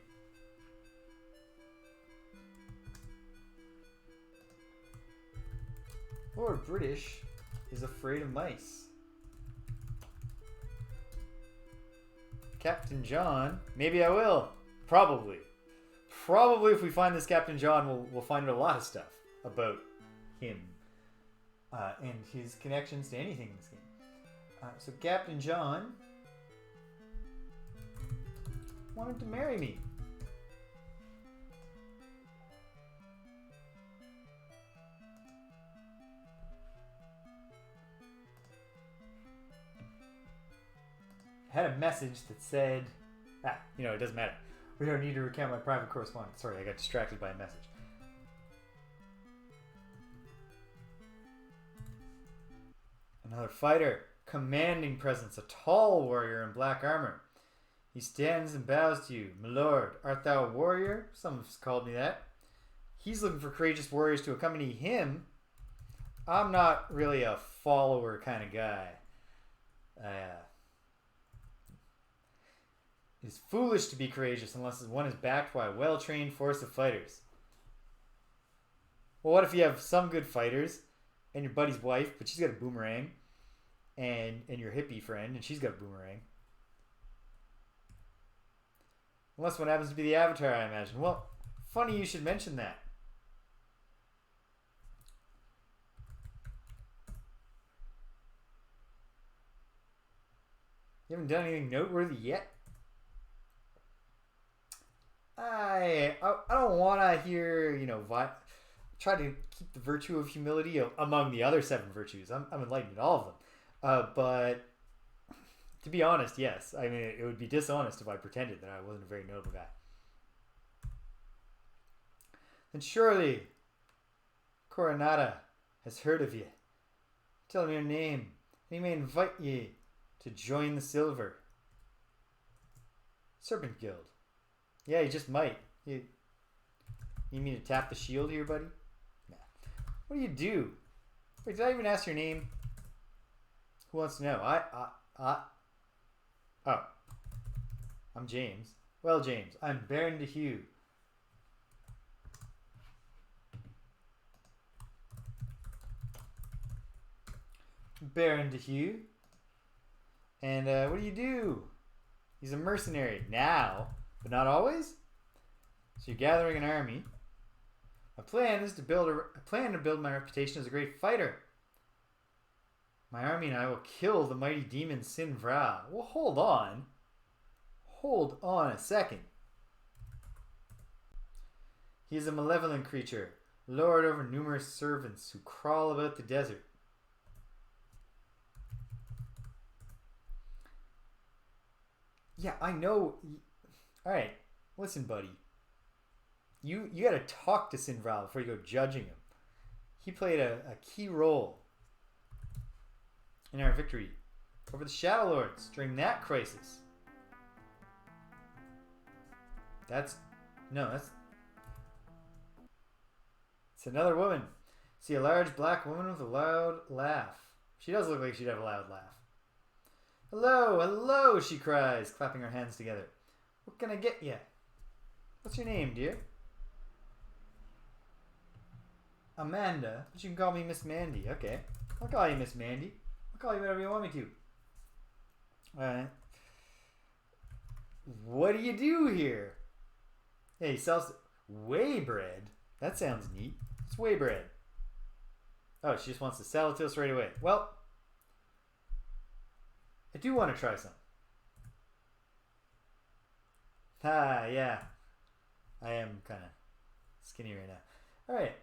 Lord British is afraid of mice. Captain John, maybe I will. Probably if we find this Captain John, we'll find out a lot of stuff about him and his connections to anything in this game. So Captain John wanted to marry me. Had a message that said, it doesn't matter. We don't need to recount my private correspondence. Sorry, I got distracted by a message. Another fighter, commanding presence, a tall warrior in black armor. He stands and bows to you. My lord, art thou a warrior? Some have called me that. He's looking for courageous warriors to accompany him. I'm not really a follower kind of guy. It is foolish to be courageous unless one is backed by a well-trained force of fighters. Well, what if you have some good fighters and your buddy's wife, but she's got a boomerang, and your hippie friend, and she's got a boomerang? Unless one happens to be the Avatar, I imagine. Well, funny you should mention that. You haven't done anything noteworthy yet? I don't want to hear, try to keep the virtue of humility among the other 7 virtues. I'm enlightened in all of them. But to be honest, yes. I mean, it would be dishonest if I pretended that I wasn't a very notable guy. Then surely Coronata has heard of you. Tell him your name, and he may invite ye to join the Silver. Serpent Guild. Yeah, you just might. You need me to tap the shield here, buddy? Nah. What do you do? Wait, did I even ask your name? Who wants to know? Oh. I'm James. Well, James, I'm Baron de Hugh. Baron de Hugh. And what do you do? He's a mercenary now, but not always. So you're gathering an army. My plan is to build my reputation as a great fighter. My army and I will kill the mighty demon Sin Vrao. Well, hold on. Hold on a second. He is a malevolent creature, lord over numerous servants who crawl about the desert. Yeah, I know. Alright, listen, buddy. You gotta talk to Sin Vrao before you go judging him. He played a key role in our victory over the Shadow Lords during that crisis. It's another woman. See a large black woman with a loud laugh. She does look like she'd have a loud laugh. Hello, hello, she cries, clapping her hands together. What can I get you? What's your name, dear? Amanda, but you can call me Miss Mandy. Okay, I'll call you Miss Mandy. I'll call you whatever you want me to. Alright. What do you do here? Hey, he sells whey bread. That sounds neat. It's whey bread. Oh, she just wants to sell it to us right away. Well, I do want to try some. Yeah. I am kind of skinny right now. Alright.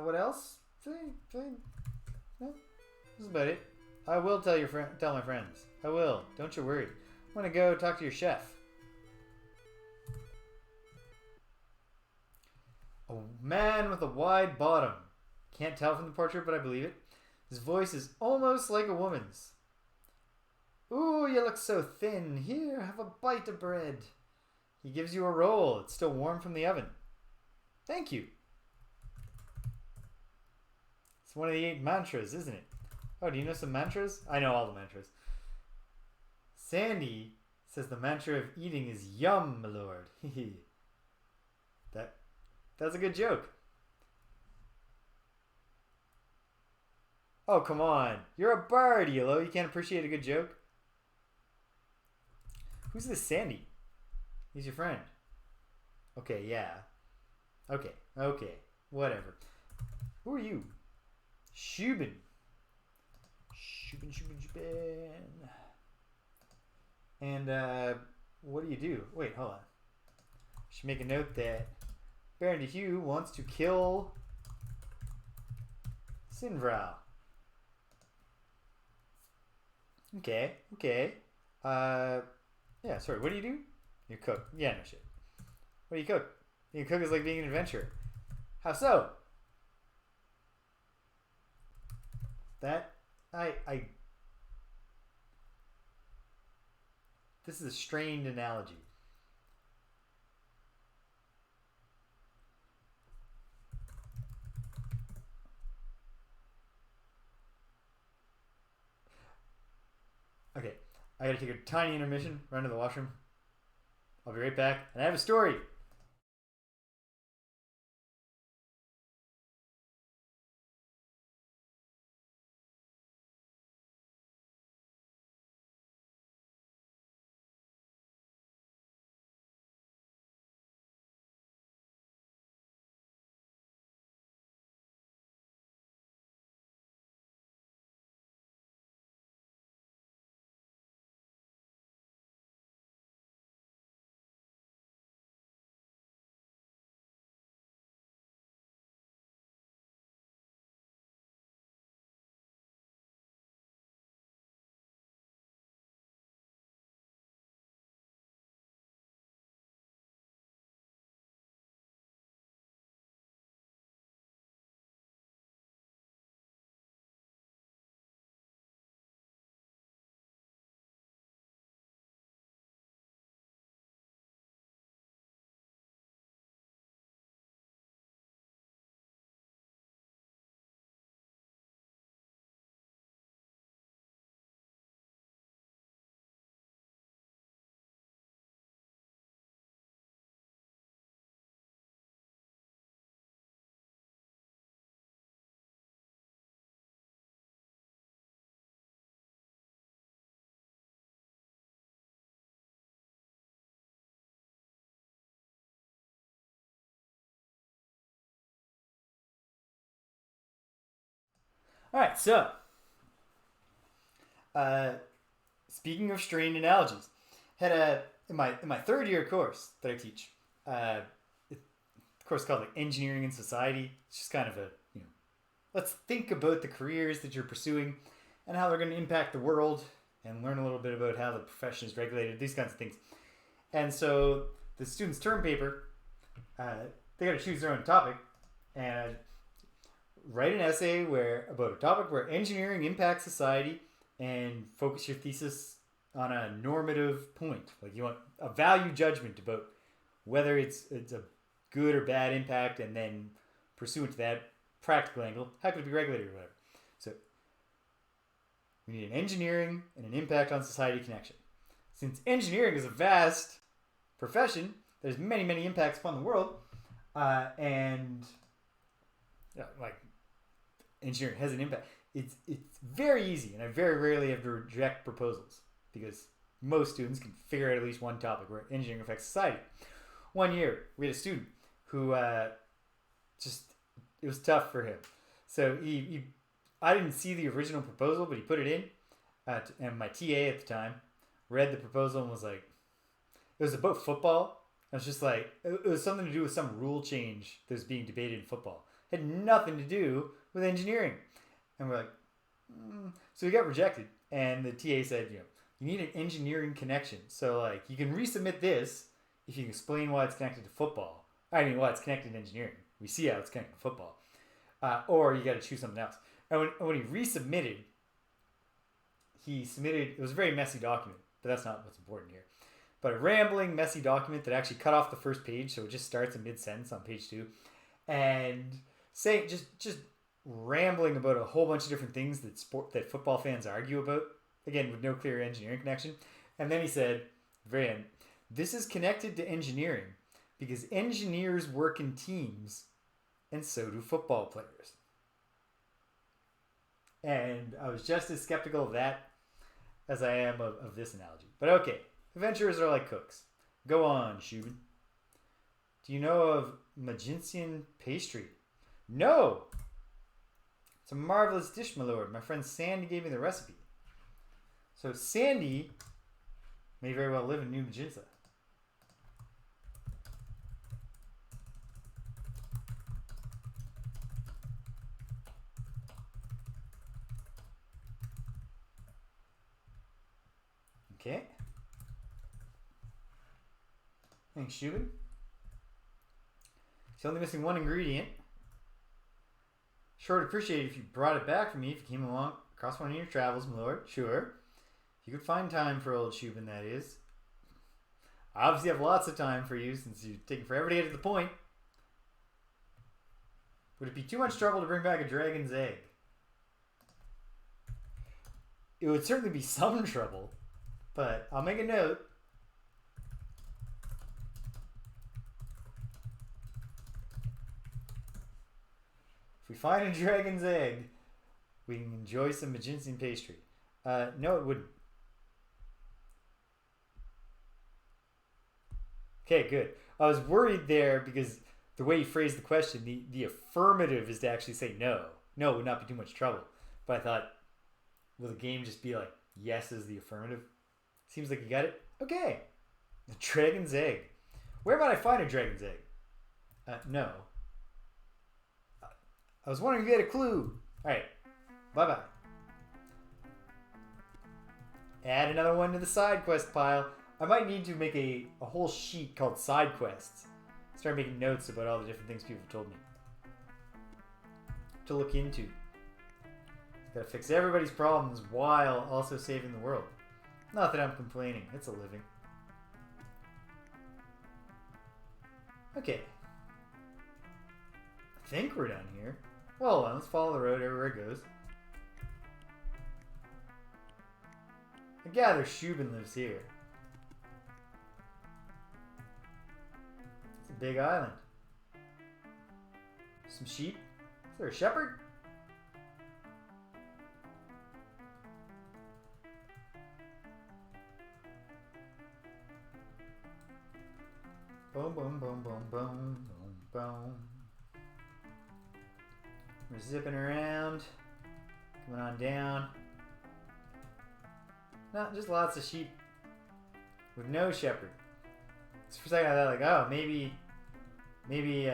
What else? No, this is about it. I will tell my friends. I will. Don't you worry. I'm gonna go talk to your chef. A man with a wide bottom. Can't tell from the portrait, but I believe it. His voice is almost like a woman's. Ooh, you look so thin. Here, have a bite of bread. He gives you a roll. It's still warm from the oven. Thank you. It's one of the 8 mantras, isn't it? Oh, do you know some mantras? I know all the mantras. Sandy says the mantra of eating is yum, my lord. That's a good joke. Oh, come on. You're a bard, Iolo. You can't appreciate a good joke? Who's this Sandy? He's your friend. Okay, yeah. Okay. Whatever. Who are you? Shubin. And, what do you do? Wait, hold on. Should make a note that Baron de Hugh wants to kill Sin Vrao. Okay. Yeah, sorry, what do you do? You cook. Yeah, no shit. What do you cook? You cook is like being an adventurer. How so? This is a strained analogy. Okay, I gotta take a tiny intermission, run to the washroom. I'll be right back, and I have a story. All right, so speaking of strained analogies, had in my third year course that I teach, a course called like Engineering and Society. It's just kind of a let's think about the careers that you're pursuing and how they're going to impact the world, and learn a little bit about how the profession is regulated, these kinds of things. And so the students' term paper, they got to choose their own topic and write an essay about a topic where engineering impacts society, and focus your thesis on a normative point. Like you want a value judgment about whether it's a good or bad impact, and then pursuant to that practical angle, how could it be regulated or whatever. So we need an engineering and an impact on society connection. Since engineering is a vast profession, there's many, many impacts upon the world, and like engineering has an impact. It's very easy, and I very rarely have to reject proposals because most students can figure out at least one topic where engineering affects society. One year, we had a student who it was tough for him. So I didn't see the original proposal, but he put it in, and my TA at the time read the proposal and was like, it was about football. I was just like, it was something to do with some rule change that was being debated in football. It had nothing to do with engineering. And we're like, So we got rejected. And the TA said, you need an engineering connection. So like, you can resubmit this if you can explain why it's connected to football. Why it's connected to engineering. We see how it's connected to football. Or you got to choose something else. And when he resubmitted, it was a very messy document, but that's not what's important here. But a rambling, messy document that actually cut off the first page, so it just starts a mid-sentence on page 2. And saying, just rambling about a whole bunch of different things that football fans argue about, again, with no clear engineering connection. And then he said, very end, this is connected to engineering because engineers work in teams, and so do football players. And I was just as skeptical of that as I am of this analogy. But okay, adventurers are like cooks. Go on, Shubin. Do you know of Magincian pastry? No! It's a marvelous dish, my lord. My friend Sandy gave me the recipe. So Sandy may very well live in New Magincia. Okay. Thanks, Shubin. He's only missing one ingredient. Sure would appreciate it if you brought it back for me if you came along across one of your travels, my lord. Sure. If you could find time for old Shubin, that is. I obviously have lots of time for you since you're taking forever to get to the point. Would it be too much trouble to bring back a dragon's egg? It would certainly be some trouble, but I'll make a note. If we find a dragon's egg, we can enjoy some Magincian pastry. No, it wouldn't. Okay, good. I was worried there because the way you phrased the question, the affirmative is to actually say no. No, it would not be too much trouble. But I thought, will the game just be like, yes is the affirmative? Seems like you got it. Okay. The dragon's egg. Where might I find a dragon's egg? No. I was wondering if you had a clue. Alright. Bye-bye. Add another one to the side quest pile. I might need to make a whole sheet called side quests. Start making notes about all the different things people have told me. To look into. Gotta fix everybody's problems while also saving the world. Not that I'm complaining. It's a living. Okay. I think we're done here. Well, let's follow the road everywhere it goes. I gather Shubin lives here. It's a big island. Some sheep. Is there a shepherd? Boom, boom, boom, boom, boom, boom, boom. We're zipping around. Coming on down. Not just lots of sheep with no shepherd. So for a second I thought like, oh, maybe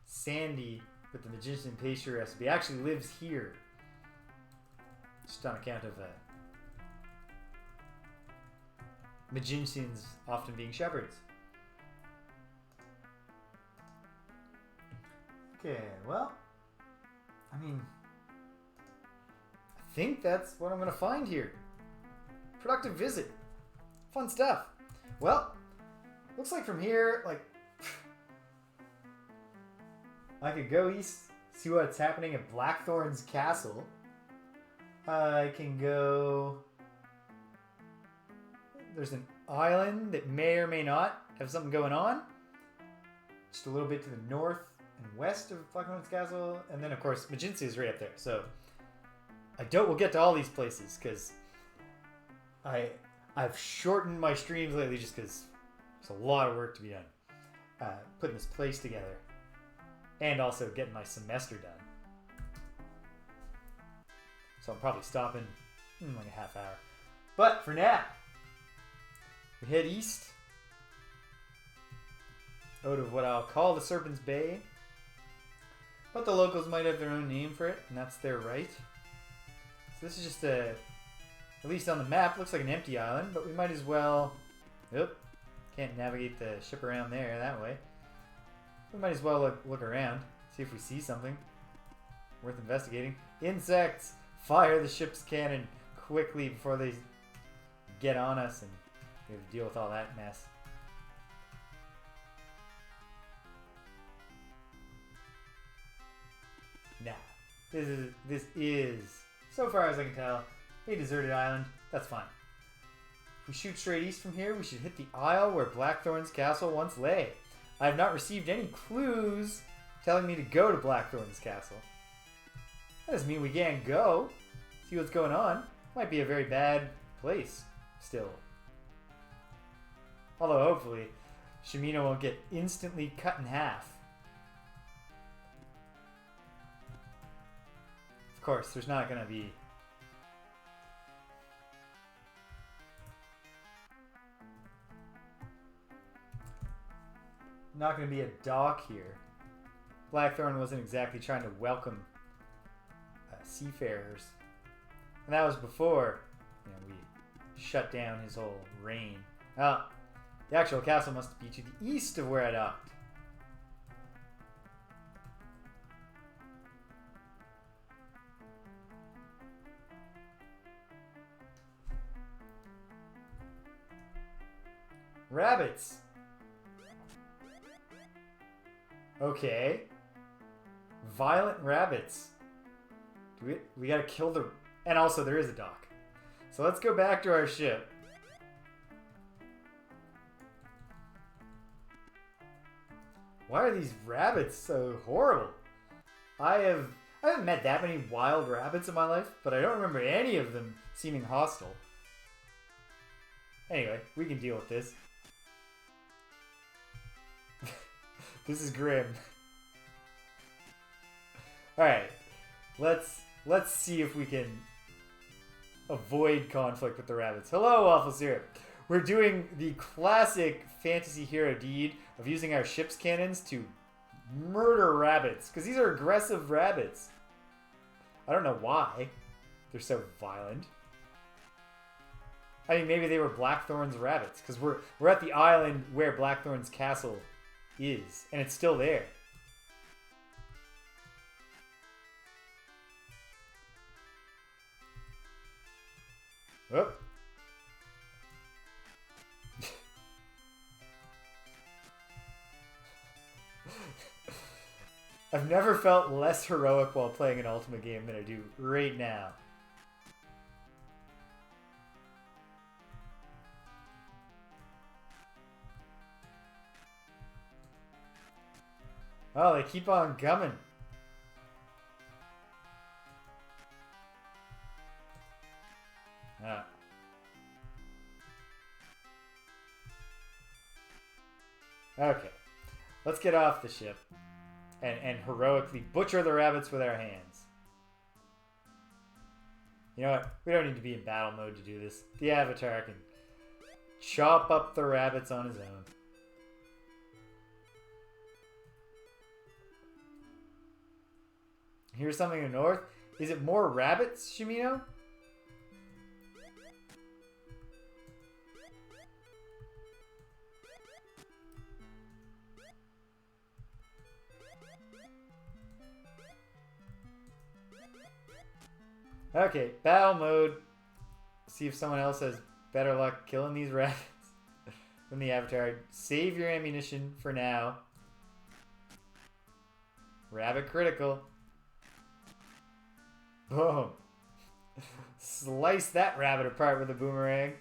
Sandy with the Magincian pastry recipe actually lives here. Just on account of Magincians often being shepherds. Okay, well, I mean, I think that's what I'm gonna find here. Productive visit. Fun stuff. Well, looks like from here, like, I could go east, see what's happening at Blackthorn's castle. I can go... There's an island that may or may not have something going on. Just a little bit to the north and west of Blackthorn's castle. And then, of course, Magincia is right up there. So, I doubt we'll get to all these places, because I've shortened my streams lately just because there's a lot of work to be done. Putting this place together. And also getting my semester done. So I'm probably stopping in like a half hour. But for now, we head east out of what I'll call the Serpent's Bay. But the locals might have their own name for it, and that's their right. So this is just at least on the map, looks like an empty island, but we might as well... Oop, can't navigate the ship around there that way. We might as well look around, see if we see something worth investigating. Insects! Fire the ship's cannon quickly before they get on us and we have to deal with all that mess. Nah, this is, so far as I can tell, a deserted island. That's fine. If we shoot straight east from here, we should hit the isle where Blackthorn's castle once lay. I have not received any clues telling me to go to Blackthorn's castle. That doesn't mean we can't go. See what's going on. Might be a very bad place still. Although hopefully, Shimino won't get instantly cut in half. Of course, there's not going to be... Not going to be a dock here. Blackthorn wasn't exactly trying to welcome seafarers. And that was before, we shut down his whole reign. Oh, the actual castle must be to the east of where I docked. Rabbits. Okay. Violent rabbits. We gotta kill the... And also, there is a dock. So let's go back to our ship. Why are these rabbits so horrible? I haven't met that many wild rabbits in my life, but I don't remember any of them seeming hostile. Anyway, we can deal with this. This is grim. Alright. Let's see if we can avoid conflict with the rabbits. Hello, Waffle Syrup. We're doing the classic fantasy hero deed of using our ship's cannons to murder rabbits. Because these are aggressive rabbits. I don't know why they're so violent. I mean, maybe they were Blackthorn's rabbits. Because we're at the island where Blackthorn's castle is. And it's still there. Oh. I've never felt less heroic while playing an Ultima game than I do right now. Oh, they keep on coming. Ah. Okay. Let's get off the ship and heroically butcher the rabbits with our hands. You know what? We don't need to be in battle mode to do this. The Avatar can chop up the rabbits on his own. Here's something in the north. Is it more rabbits, Shimino? Okay, battle mode. See if someone else has better luck killing these rabbits than the Avatar. Save your ammunition for now. Rabbit critical. Boom. Slice that rabbit apart with a boomerang.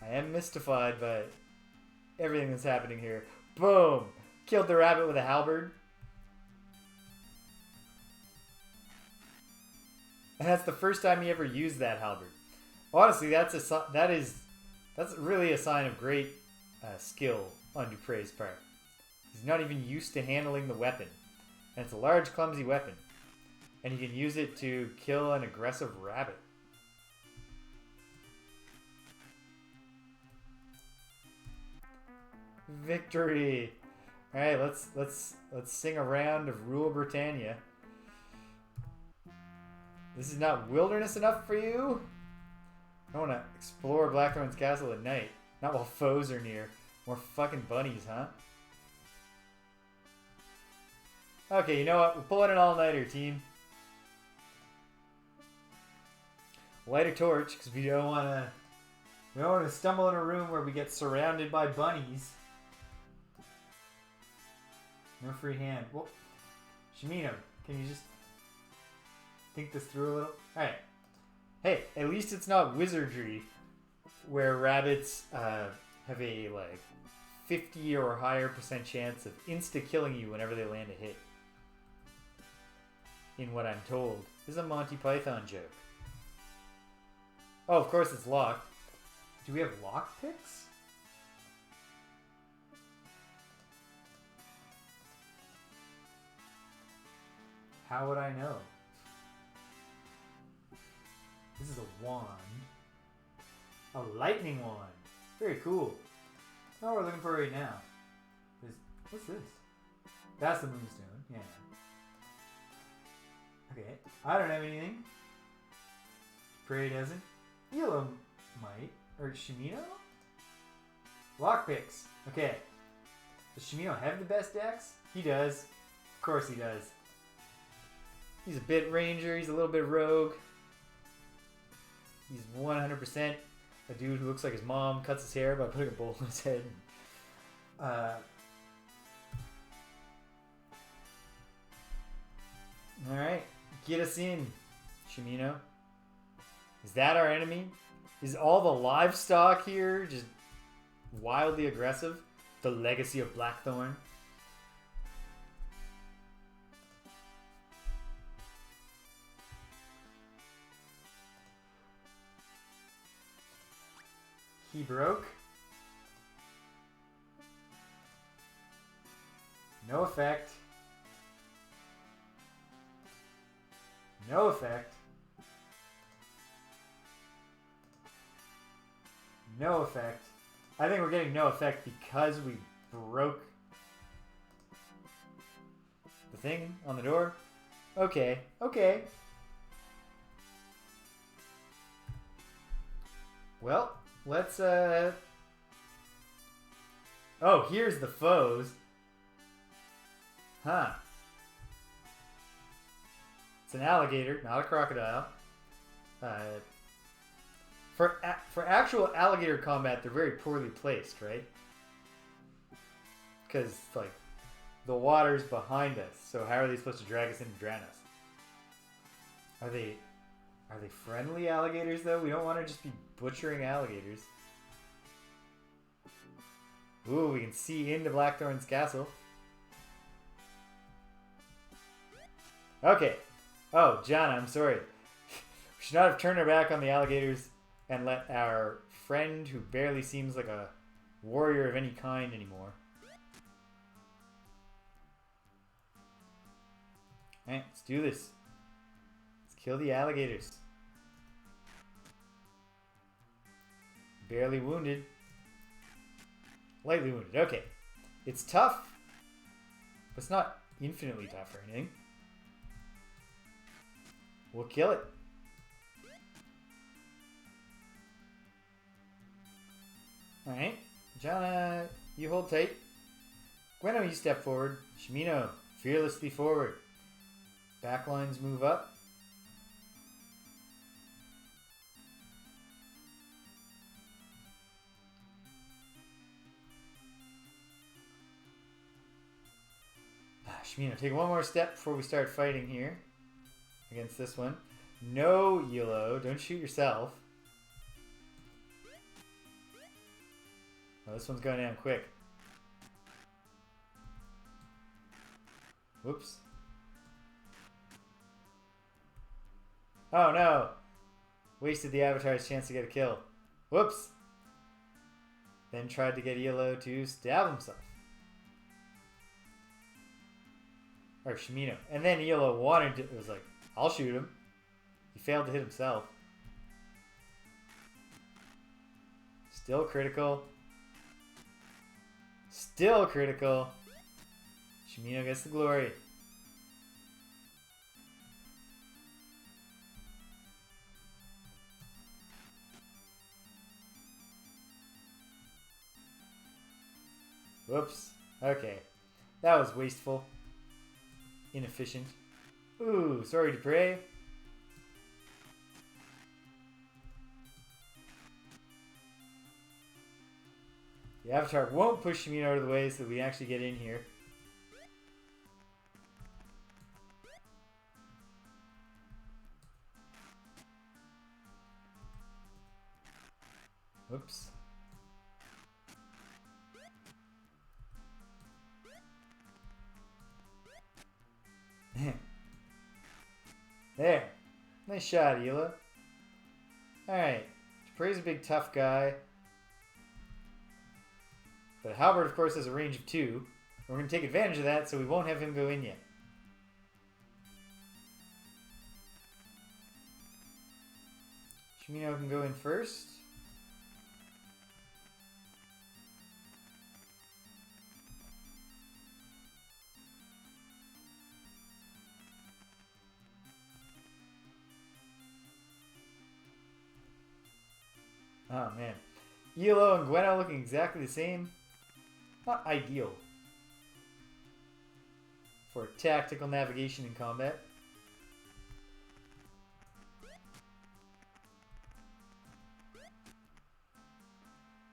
I am mystified by everything that's happening here. Boom. Killed the rabbit with a halberd. And that's the first time he ever used that halberd. Honestly, that's really a sign of great skill on Dupre's part. He's not even used to handling the weapon. And it's a large, clumsy weapon. And he can use it to kill an aggressive rabbit. Victory! Alright, let's sing a round of Rule Britannia. This is not wilderness enough for you? I want to explore Blackthorn's castle at night. Not while foes are near. More fucking bunnies, huh? Okay, you know what? We're pulling an all-nighter, team. Light a torch, because we don't want to stumble in a room where we get surrounded by bunnies. No free hand. Well, Shimino, can you just think this through a little? Alright. Hey, at least it's not wizardry where rabbits have a, 50 or higher % chance of insta-killing you whenever they land a hit. In what I'm told. This is a Monty Python joke. Oh, of course it's locked. Do we have lockpicks? How would I know? This is a wand. A lightning wand. Very cool. That's not what we're looking for right now. What's this? That's the moonstone. Yeah. Okay. I don't have anything. Prey doesn't. Iolo might. Or Shimino? Lockpicks. Okay. Does Shimino have the best decks? He does. Of course he does. He's a bit ranger. He's a little bit rogue. He's 100% a dude who looks like his mom, cuts his hair by putting a bowl in his head. Alright, get us in, Shimino. Is that our enemy? Is all the livestock here just wildly aggressive? The legacy of Blackthorn? He broke. No effect. No effect. No effect. I think we're getting no effect because we broke the thing on the door. Okay. Okay. Well, let's, oh, here's the foes. Huh. It's an alligator, not a crocodile. For actual alligator combat, they're very poorly placed, right? Because, the water's behind us, so how are they supposed to drag us in and drown us? Are they friendly alligators, though? We don't want to just be butchering alligators. Ooh, we can see into Blackthorn's castle. Okay. Oh, John, I'm sorry. We should not have turned our back on the alligators and let our friend, who barely seems like a warrior of any kind anymore. Alright, let's do this. Let's kill the alligators. Barely wounded. Lightly wounded. Okay. It's tough, but it's not infinitely tough or anything. We'll kill it. Alright. Jana, you hold tight. Gwenno, you step forward. Shimino, fearlessly forward. Backlines move up. Shimino, take one more step before we start fighting here. Against this one. No, Iolo, don't shoot yourself. Oh, this one's going down quick. Whoops. Oh no! Wasted the Avatar's chance to get a kill. Whoops! Then tried to get Iolo to stab himself. Or Shimino. And then Iolo wanted to, it was like, I'll shoot him. He failed to hit himself. Still critical. Still critical. Shimino gets the glory. Whoops. Okay. That was wasteful. Inefficient. Ooh, sorry to pray. The Avatar won't push Shimino out of the way so that we actually get in here. Whoops. There. Nice shot, Iolo. Alright. Dupre's a big tough guy. But Halberd, of course, has a range of 2. We're going to take advantage of that, so we won't have him go in yet. Shimino can go in first. Oh man. Iolo and Gwenno looking exactly the same. Not ideal for tactical navigation in combat.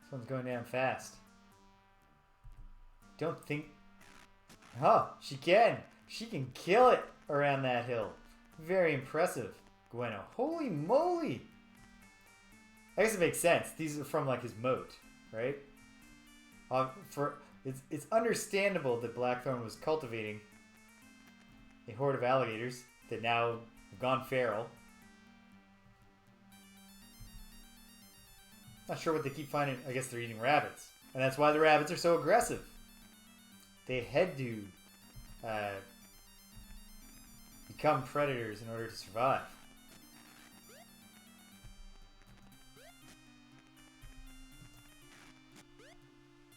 This one's going down fast. Don't think... Oh, she can! She can kill it around that hill. Very impressive, Gwenno. Holy moly! I guess it makes sense. These are from like his moat, right? It's understandable that Blackthorn was cultivating a horde of alligators that now have gone feral. Not sure what they keep finding. I guess they're eating rabbits, and that's why the rabbits are so aggressive. They had to become predators in order to survive.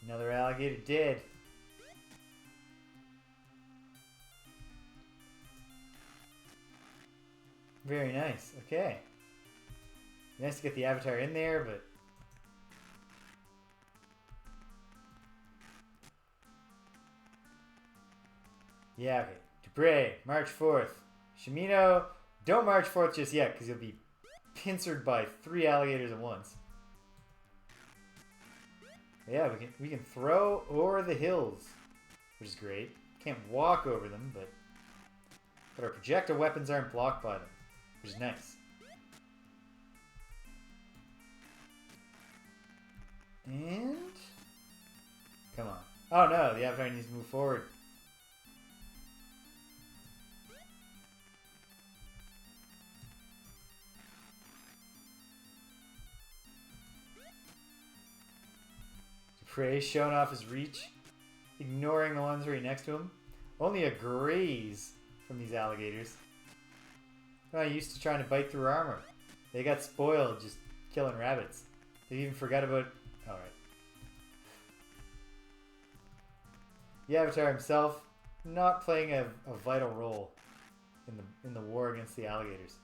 Another alligator dead. Very nice. Okay. Nice to get the Avatar in there, but... Yeah, okay. Dupre, March 4th. Shimino, don't march 4th just yet, because you'll be pincered by 3 alligators at once. Yeah, we can throw over the hills, which is great. Can't walk over them, but our projectile weapons aren't blocked by them, which is nice. And come on! Oh no, the Avatar needs to move forward. Prey showing off his reach, ignoring the ones right next to him. Only a graze from these alligators. Oh, I used to trying to bite through armor. They got spoiled just killing rabbits. They even forgot about... Alright. The Avatar himself not playing a vital role in the war against the alligators.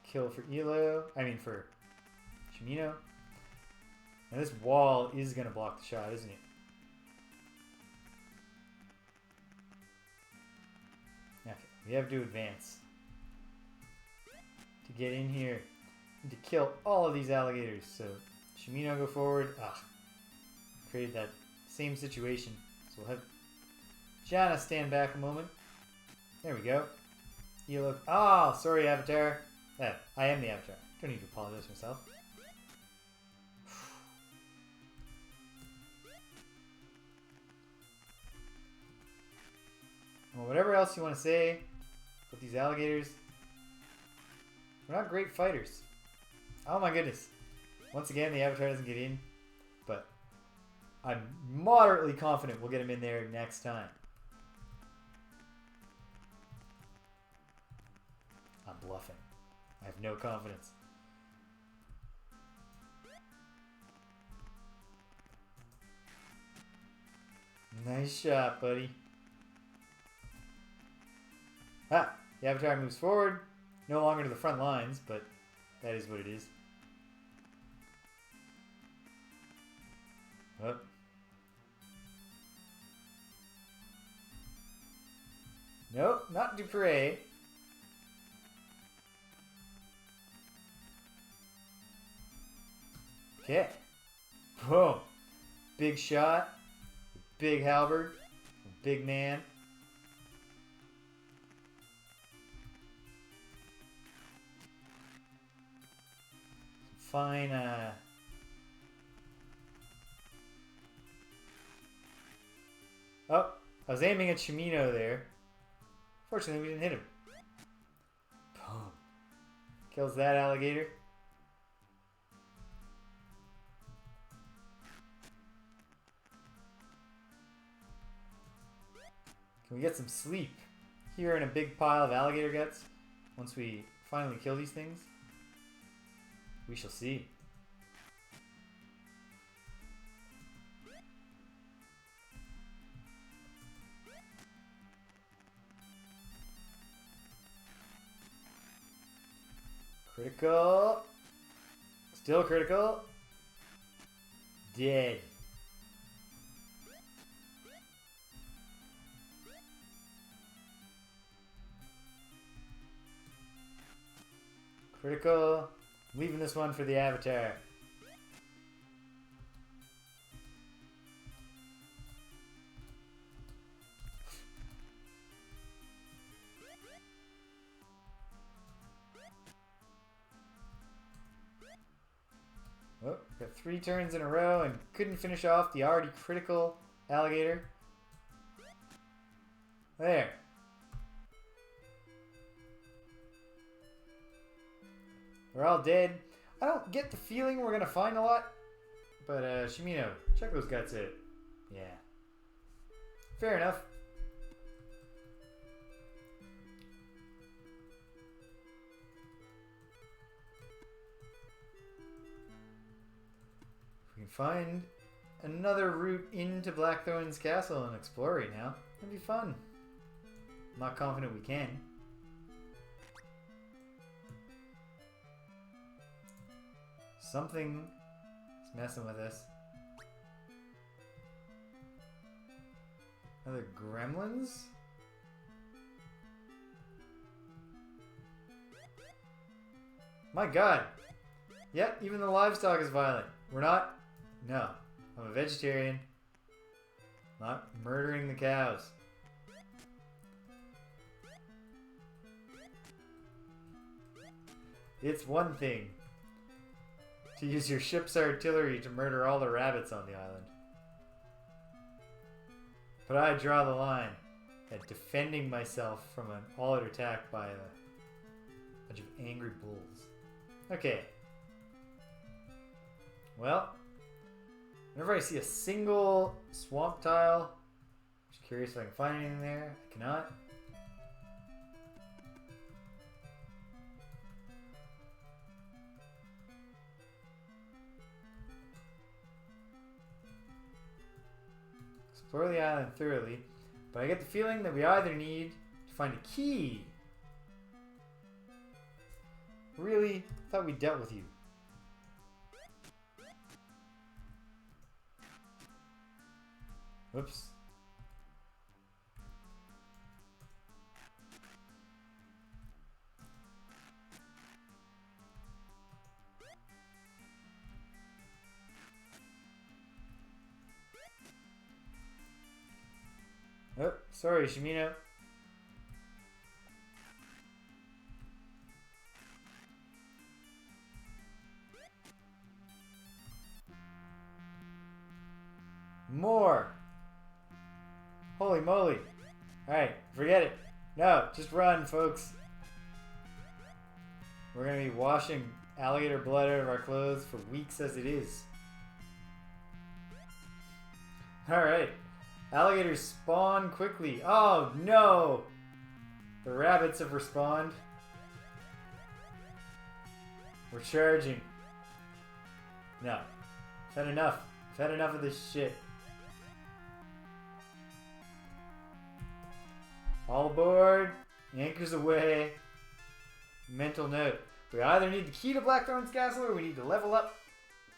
Kill for for Shimino. And this wall is going to block the shot, isn't it? Okay, we have to advance. To get in here. And to kill all of these alligators. So, Shimino go forward. Created that same situation. So we'll have Jana stand back a moment. There we go. Iolo. Oh, sorry, Avatar. I am the Avatar. Don't need to apologize myself. Well, whatever else you want to say about these alligators, we're not great fighters. Oh my goodness. Once again, the Avatar doesn't get in, but I'm moderately confident we'll get him in there next time. I'm bluffing. I have no confidence. Nice shot, buddy. The Avatar moves forward. No longer to the front lines, but that is what it is. Oh. Nope, not Dupree. Okay. Boom. Big shot. Big halberd. Big man. Fine, Oh, I was aiming at Shimino there. Fortunately, we didn't hit him. Boom. Kills that alligator. Can we get some sleep here in a big pile of alligator guts once we finally kill these things? We shall see. Critical. Still critical. Dead. Critical. Leaving this one for the Avatar. Oh, got 3 turns in a row and couldn't finish off the already critical alligator. There. We're all dead. I don't get the feeling we're gonna find a lot, but Shimino, check those guts out. Yeah. Fair enough. If we can find another route into Blackthorn's castle and explore it now, that'd be fun. I'm not confident we can. Something is messing with us. Other gremlins? My god! Yep, even the livestock is violent. We're not? No. I'm a vegetarian. Not murdering the cows. It's one thing to use your ship's artillery to murder all the rabbits on the island. But I draw the line at defending myself from an all-out attack by a bunch of angry bulls. Okay. Well, Whenever I see a single swamp tile, I'm just curious if I can find anything there. I cannot. Explore the island thoroughly, but I get the feeling that we either need to find a key. Really? Thought we dealt with you. Whoops. Oh, sorry, Shimino. More. Holy moly. Alright, forget it. No, just run, folks. We're going to be washing alligator blood out of our clothes for weeks as it is. Alright. Alligators spawn quickly. Oh, no! The rabbits have respawned. We're charging. No. I've had enough. I've had enough of this shit. All aboard. Anchors away. Mental note. We either need the key to Blackthorn's castle or we need to level up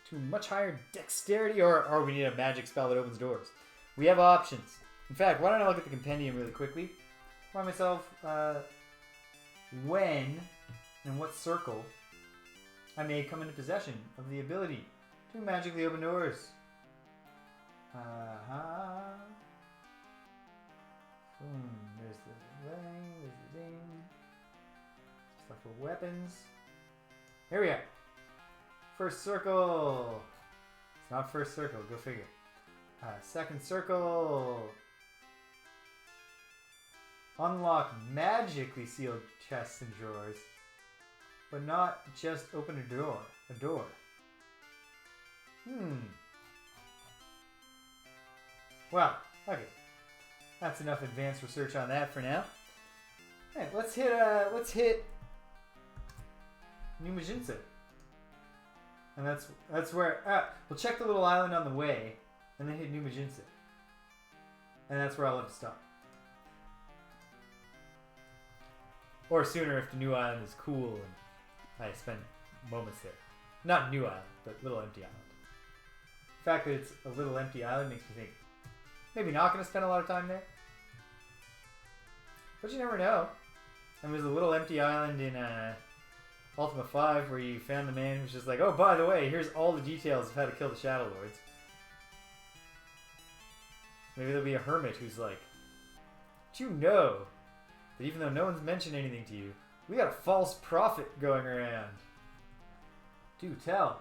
to much higher dexterity or we need a magic spell that opens doors. We have options. In fact, why don't I look at the compendium really quickly? Find myself when and what circle I may come into possession of the ability to magically open doors. There's the thing, there's the ding. Stuff for weapons. Here we are. First circle. It's not first circle, go figure. Second circle. Unlock magically sealed chests and drawers, but not just open a door. Well, okay. That's enough advanced research on that for now. Alright, let's hit New Magincia. And that's where we'll check the little island on the way and then hit New Magincia. And that's where I'll have to stop. Or sooner if the new island is cool and I spend moments there. Not new island, but little empty island. The fact that it's a little empty island makes me think maybe not going to spend a lot of time there. But you never know. And there's a little empty island in Ultima 5 where you found the man who's just like, oh, by the way, here's all the details of how to kill the Shadow Lords. Maybe there'll be a hermit who's like, did you know that even though no one's mentioned anything to you, we got a false prophet going around? Do tell.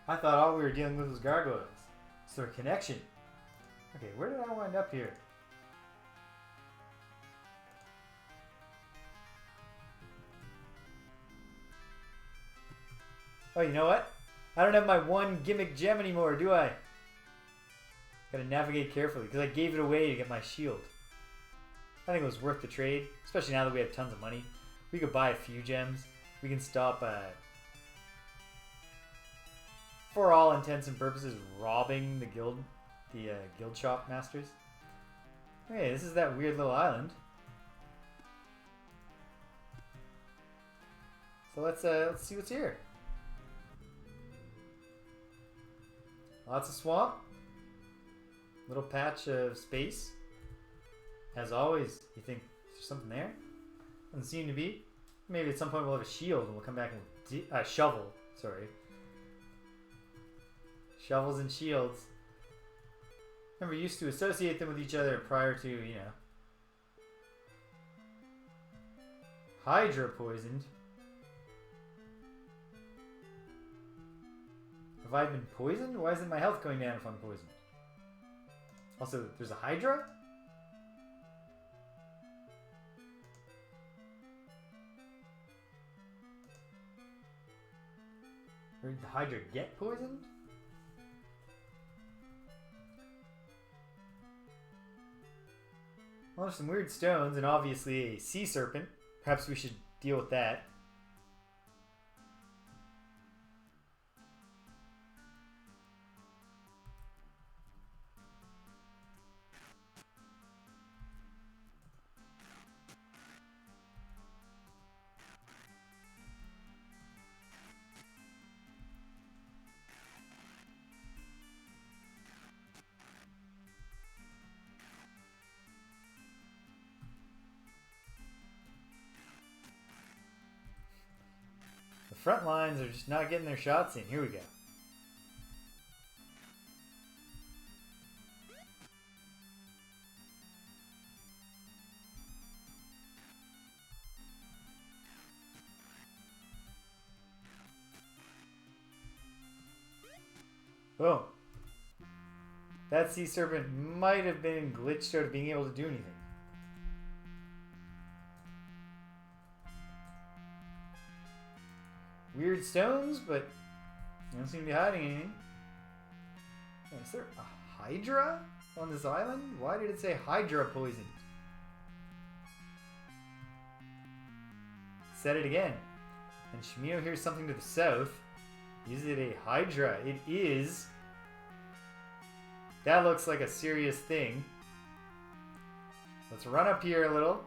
I thought all we were dealing with was gargoyles. Is there a connection? Okay, where did I wind up here? Oh, you know what? I don't have my one gimmick gem anymore, do I? Gotta navigate carefully, because I gave it away to get my shield. I think it was worth the trade, especially now that we have tons of money. We could buy a few gems. We can stop, for all intents and purposes, robbing the guild shop masters. Hey, this is that weird little island. So let's see what's here. Lots of swamp. Little patch of space. As always, you think there's something there? Doesn't seem to be. Maybe at some point we'll have a shield and we'll come back and shovel. Sorry. Shovels and shields. Remember, we used to associate them with each other prior to, you know, Hydra poisoned. Have I been poisoned? Why isn't my health going down if I'm poisoned? Also, there's a Hydra? Or did the Hydra get poisoned? Well, there's some weird stones and obviously a sea serpent. Perhaps we should deal with that. The front lines are just not getting their shots in. Here we go. Boom. That sea serpent might have been glitched out of being able to do anything. Weird stones, but they don't seem to be hiding anything. Is there a Hydra on this island? Why did it say Hydra poisoned? Said it again. And Shimino hears something to the south. Is it a Hydra? It is. That looks like a serious thing. Let's run up here a little.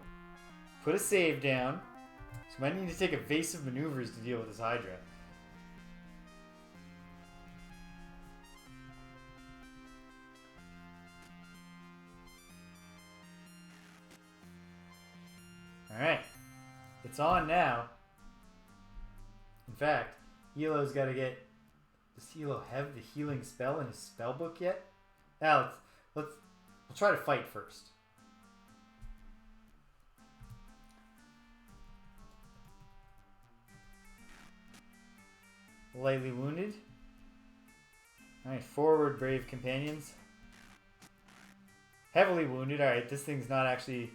Put a save down. So we might need to take evasive maneuvers to deal with this Hydra. Alright. It's on now. In fact, Iolo's got to get... Does Iolo have the healing spell in his spell book yet? Now, we'll try to fight first. Lightly wounded. Alright, forward, brave companions. Heavily wounded. Alright, this thing's not actually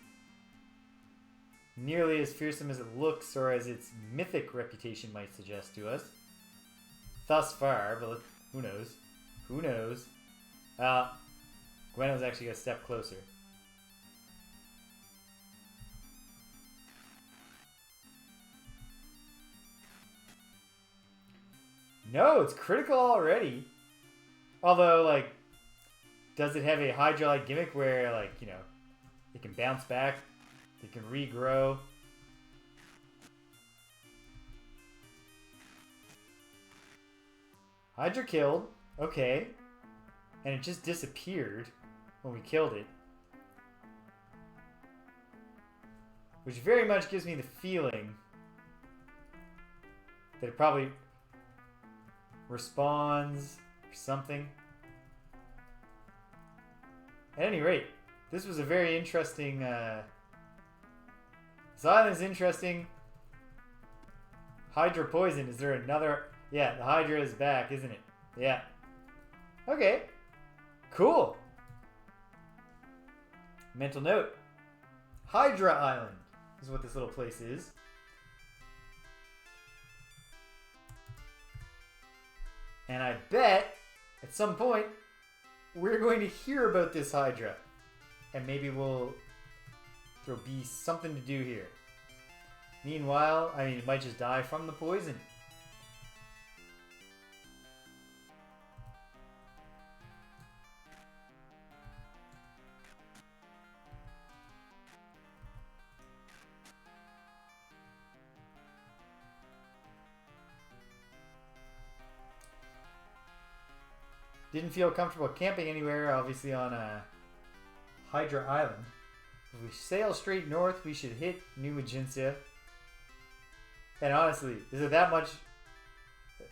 nearly as fearsome as it looks or as its mythic reputation might suggest to us. Thus far, but who knows? Who knows? Gwenno's actually got a step closer. No, it's critical already. Although, like, does it have a Hydra-like gimmick where, like, you know, it can bounce back, it can regrow? Hydra killed. Okay. And it just disappeared when we killed it. Which very much gives me the feeling that it probably responds or something. At any rate, this was a very interesting... this island is interesting. Hydra poison. Is there another... Yeah, the Hydra is back, isn't it? Yeah. Okay. Cool. Mental note. Hydra Island is what this little place is. And I bet at some point we're going to hear about this Hydra. And maybe there'll be something to do here. Meanwhile, I mean, it might just die from the poison. Didn't feel comfortable camping anywhere, obviously, on Hydra Island. If we sail straight north, we should hit New Magincia. And honestly,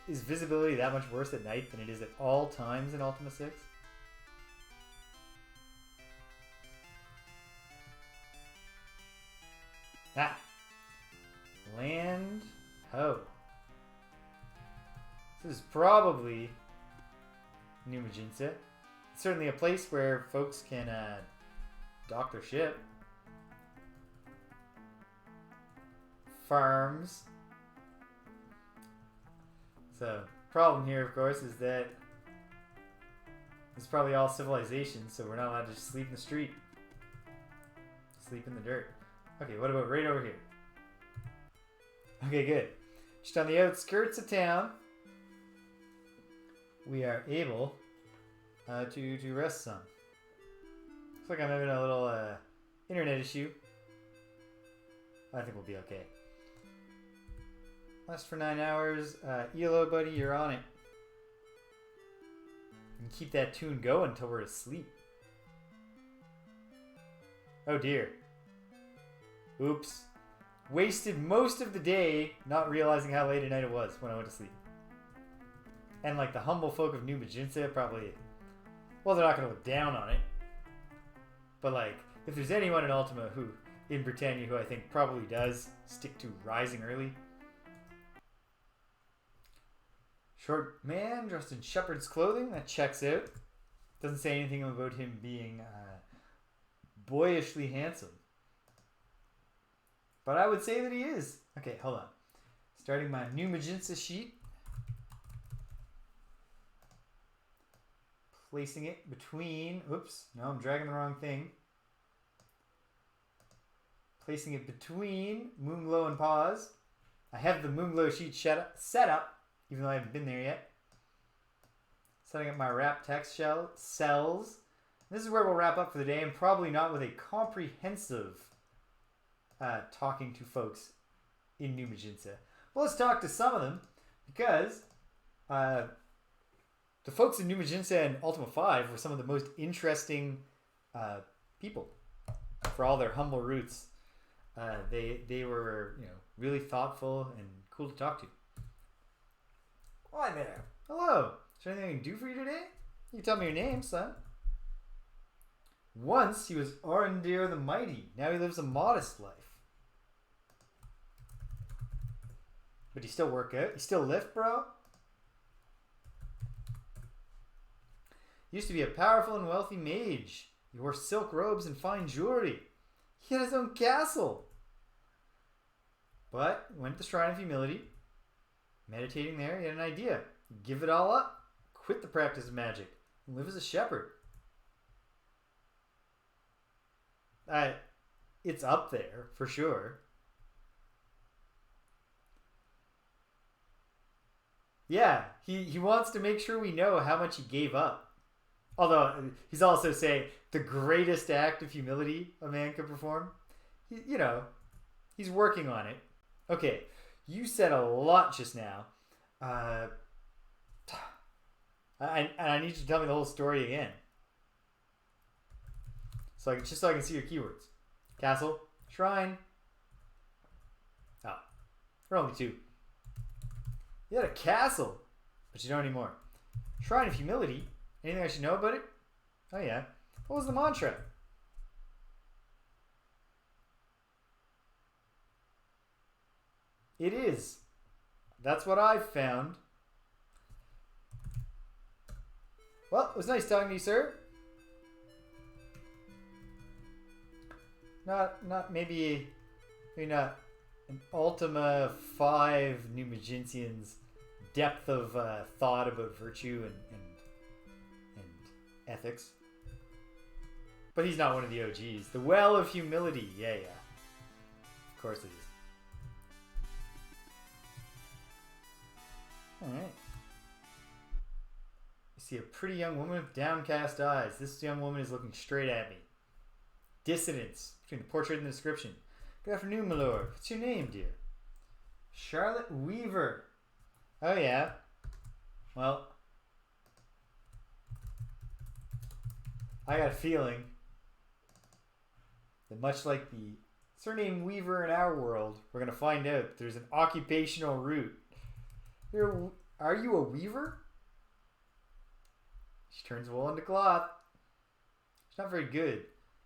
is visibility that much worse at night than it is at all times in Ultima 6? Ah! Land ho. This is probably New Magincia. It's certainly a place where folks can dock their ship. Farms. So, problem here, of course, is that it's probably all civilization, so we're not allowed to just sleep in the street. sleep in the dirt. Okay, what about right over here? Okay, good. Just on the outskirts of town, we are able to rest some. Looks like I'm having a little internet issue. I think we'll be okay. Last for 9 hours. Iolo, buddy, you're on it. And keep that tune going until we're asleep. Oh dear. Oops. Wasted most of the day not realizing how late at night it was when I went to sleep. And like the humble folk of New Magincia probably... Well, they're not going to look down on it. But like, if there's anyone in Ultima who, in Britannia, who I think probably does stick to rising early. Short man dressed in shepherd's clothing. That checks out. Doesn't say anything about him being boyishly handsome. But I would say that he is. Okay, hold on. Starting my New Magincia sheet. Placing it between... Oops. No, I'm dragging the wrong thing. Placing it between Moonglow and Pause. I have the Moonglow sheet set up, even though I haven't been there yet. Setting up my wrap text cells. This is where we'll wrap up for the day, and probably not with a comprehensive talking to folks in New Magincia. Well, let's talk to some of them, because the folks in New Magincia and Ultima 5 were some of the most interesting people for all their humble roots. They were, you know, really thoughtful and cool to talk to. Hi there. Hello. Is there anything I can do for you today? You can tell me your name, son. Once he was Arendir the Mighty. Now he lives a modest life. But you still work out? You still lift, bro? Used to be a powerful and wealthy mage. He wore silk robes and fine jewelry. He had his own castle. But went to the Shrine of Humility. Meditating there, he had an idea. Give it all up. Quit the practice of magic. And live as a shepherd. It's up there, for sure. Yeah, he wants to make sure we know how much he gave up. Although, he's also saying the greatest act of humility a man could perform. You know, he's working on it. Okay, you said a lot just now. I need you to tell me the whole story again. So I can see your keywords. Castle, shrine. Oh, there are only two. You had a castle, but you don't anymore. Shrine of Humility. Anything I should know about it? Oh yeah. What was the mantra? It is. That's what I've found. Well, it was nice talking to you, sir. Maybe not an Ultima 5 New Magincian's depth of thought about virtue and ethics. But he's not one of the OGs. The Well of Humility. Yeah. Of course it is. Alright. You see a pretty young woman with downcast eyes. This young woman is looking straight at me. Dissonance between the portrait and the description. Good afternoon, my lord. What's your name, dear? Charlotte Weaver. Oh, yeah. Well, I got a feeling that much like the surname Weaver in our world, we're going to find out there's an occupational root. Are you a weaver? She turns wool into cloth. She's not very good.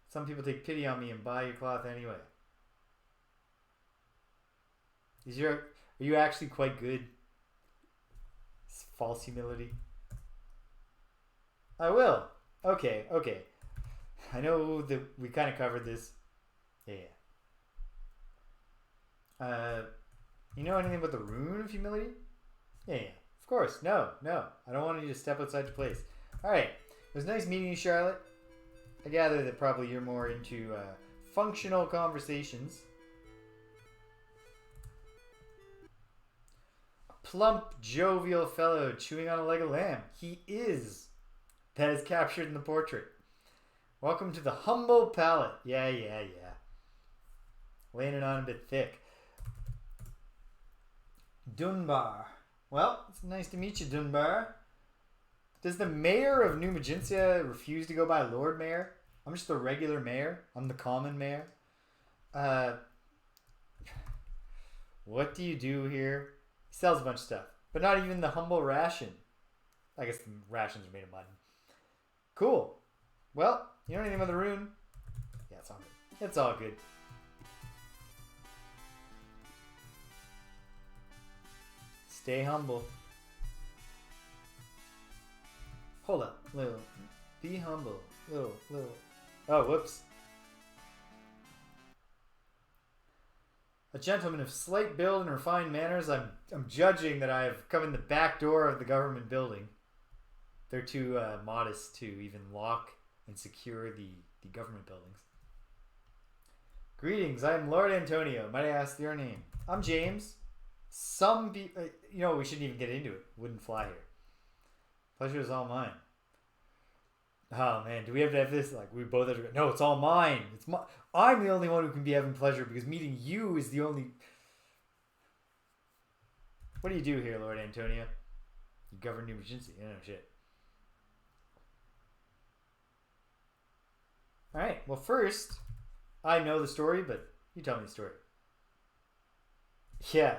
Some people take pity on me and buy your cloth anyway. Are you actually quite good? It's false humility. I will. Okay. I know that we kind of covered this. Yeah. You know anything about the Rune of Humility? Yeah. Of course. No. I don't want you to step outside your place. Alright. It was nice meeting you, Charlotte. I gather that probably you're more into functional conversations. A plump, jovial fellow chewing on a leg of lamb. He is. That is captured in the portrait. Welcome to the humble palate. Yeah. Laying it on a bit thick. Dunbar. Well, it's nice to meet you, Dunbar. Does the mayor of New Magincia refuse to go by Lord Mayor? I'm just a regular mayor. I'm the common mayor. What do you do here? He sells a bunch of stuff, but not even the humble ration. I guess the rations are made of mud. Cool. Well, you know anything about the rune? Yeah, it's all good. It's all good. Stay humble. Hold up, little. Be humble, little. Oh, whoops. A gentleman of slight build and refined manners. I'm judging that I have come in the back door of the government building. They're too modest to even lock and secure the government buildings. Greetings, I'm Lord Antonio. Might I ask your name? I'm James. Some people, we shouldn't even get into it. Wouldn't fly here. Pleasure is all mine. Oh man, do we have to have this? Like we both have to go, no, it's all mine. I'm the only one who can be having pleasure because meeting you is the only. What do you do here, Lord Antonio? You govern New Magincia. No shit. Alright, well first, I know the story, but you tell me the story. Yeah.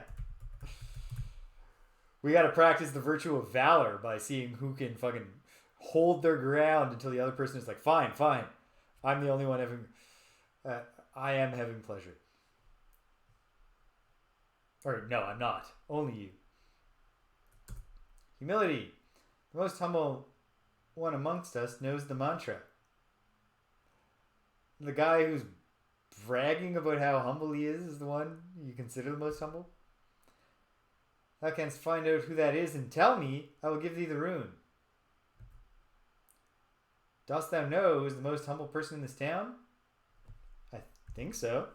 We gotta practice the virtue of valor by seeing who can fucking hold their ground until the other person is like, fine. I'm the only one having... I am having pleasure. Or, no, I'm not. Only you. Humility. The most humble one amongst us knows the mantra. The guy who's bragging about how humble he is the one you consider the most humble? Thou canst find out who that is and tell me, I will give thee the rune. Dost thou know who is the most humble person in this town? I think so.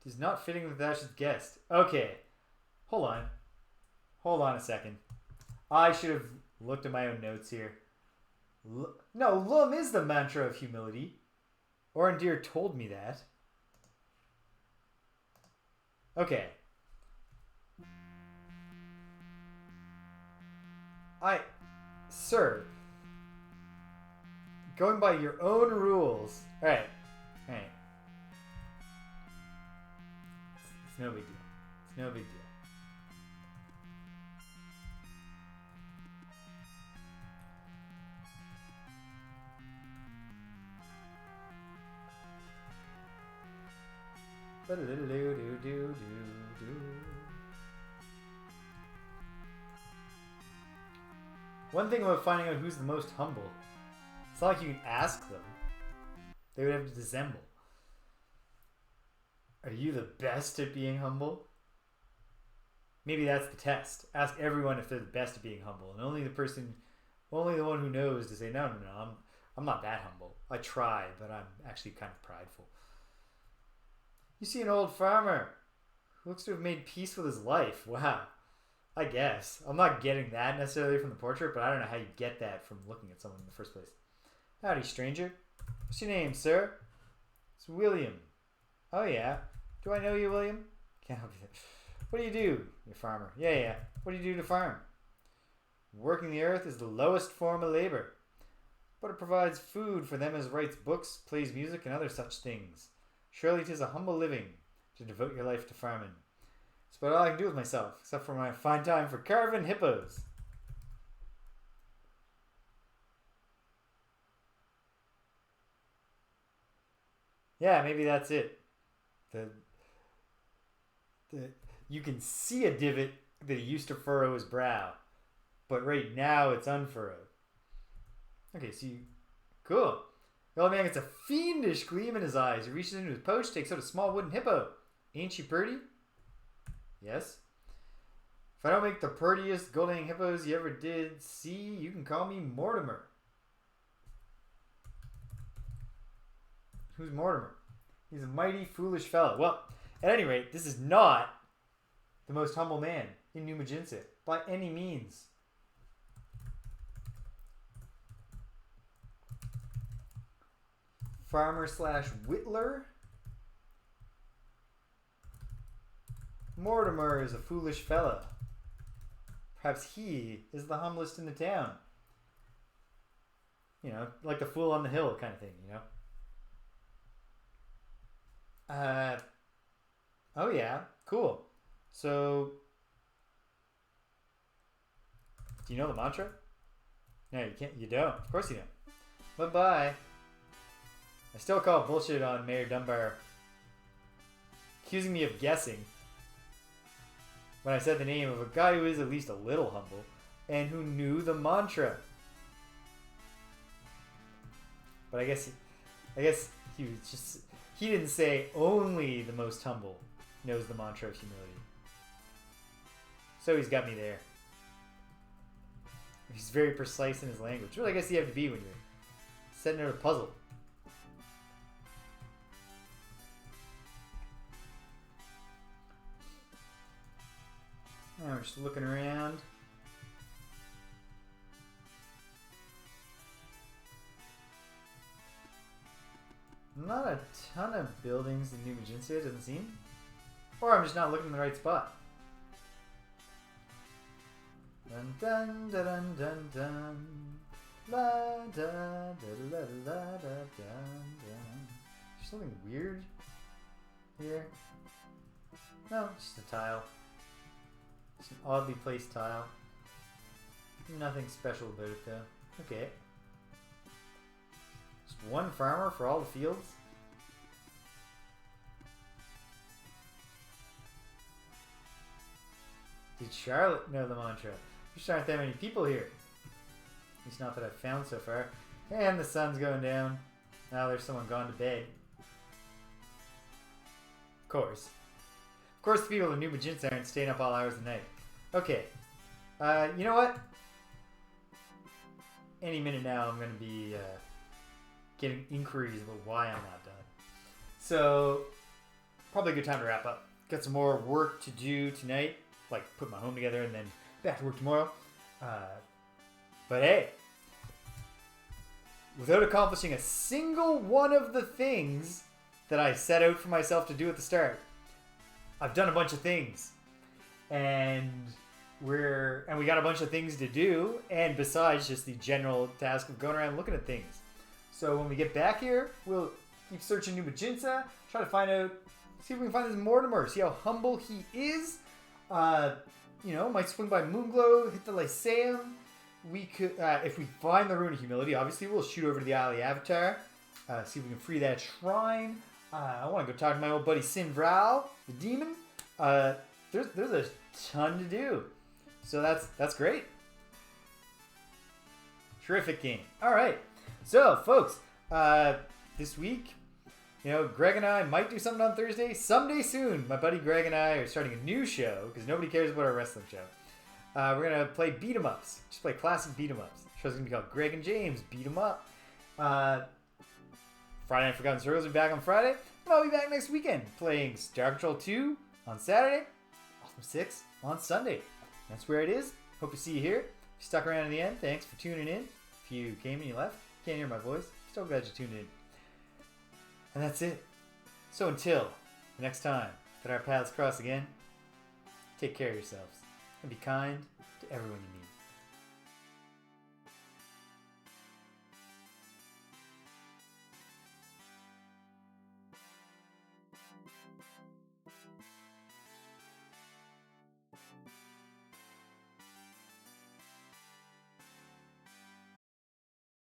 It is not fitting that thou shouldst guess. Okay. Hold on a second. I should have looked at my own notes here. No, Lum is the mantra of humility. Orendir told me that. Okay. Sir, going by your own rules. Alright. It's no big deal. One thing about finding out who's the most humble, it's not like you can ask them. They would have to dissemble. Are you the best at being humble? Maybe that's the test. Ask everyone if they're the best at being humble, and only the one who knows to say, no, I'm not that humble. I try, but I'm actually kind of prideful. You see an old farmer who looks to have made peace with his life. Wow. I guess. I'm not getting that necessarily from the portrait, but I don't know how you get that from looking at someone in the first place. Howdy, stranger. What's your name, sir? It's William. Oh, yeah. Do I know you, William? Can't help you. What do you do? You're a farmer. Yeah. What do you do to farm? Working the earth is the lowest form of labor, but it provides food for them as writes books, plays music, and other such things. Surely 'tis a humble living to devote your life to farming. It's about all I can do with myself, except for when I find time for carving hippos. Yeah, maybe that's it. You can see a divot that he used to furrow his brow, but right now it's unfurrowed. Okay, so cool. The old man gets a fiendish gleam in his eyes. He reaches into his pouch, takes out a small wooden hippo. Ain't she pretty? Yes. If I don't make the prettiest golden hippos you ever did see, you can call me Mortimer. Who's Mortimer? He's a mighty foolish fellow. Well, at any rate, this is not the most humble man in New Magincia by any means. Farmer slash whittler. Mortimer is a foolish fellow. Perhaps he is the humblest in the town. You know, like the fool on the hill kind of thing, you know? Oh yeah, cool. So, do you know the mantra? No, you can't. You don't. Of course you don't. Bye-bye. I still call bullshit on Mayor Dunbar accusing me of guessing when I said the name of a guy who is at least a little humble and who knew the mantra. But I guess he was just, he didn't say only the most humble knows the mantra of humility. So he's got me there. He's very precise in his language. Well, I guess you have to be when you're setting out a puzzle. Now we're just looking around. Not a ton of buildings in New Magincia, it doesn't seem. Or I'm just not looking in the right spot. Dun dun dun dun dun dun. La da da la la da dun dun. There's something weird here. No, just a tile. It's an oddly placed tile. Nothing special about it though. Okay. Just one farmer for all the fields? Did Charlotte know the mantra? There aren't that many people here. At least not that I've found so far. And the sun's going down. Now there's someone gone to bed. Of course. Of course the people in New Magincia aren't staying up all hours of the night. Okay. You know what? Any minute now I'm going to be getting inquiries about why I'm not done. So, probably a good time to wrap up. Got some more work to do tonight. Like, put my home together and then back to work tomorrow. But hey, without accomplishing a single one of the things that I set out for myself to do at the start, I've done a bunch of things. And we got a bunch of things to do, and besides just the general task of going around looking at things. So when we get back here, we'll keep searching New Magincia, try to find out, see if we can find this Mortimer, see how humble he is. You know, might swing by Moonglow, hit the Lyceum. We could, if we find the Rune of Humility, obviously we'll shoot over to the Isle of the Avatar, see if we can free that shrine. I want to go talk to my old buddy Sinvral, the demon. There's a ton to do. So that's great. Terrific game. All right. So, folks, this week, you know, Greg and I might do something on Thursday. Someday soon, my buddy Greg and I are starting a new show because nobody cares about our wrestling show. We're going to play beat 'em ups. Just play classic beat 'em ups. The show's going to be called Greg and James Beat 'em Up. Friday Night Forgotten Circles will be back on Friday. And I'll be back next weekend playing Star Patrol 2 on Saturday, Ultima 6 on Sunday. That's where it is. Hope to see you here. If you stuck around to the end, thanks for tuning in. If you came and you left, can't hear my voice, still glad you tuned in. And that's it. So until the next time that our paths cross again, take care of yourselves and be kind to everyone you meet.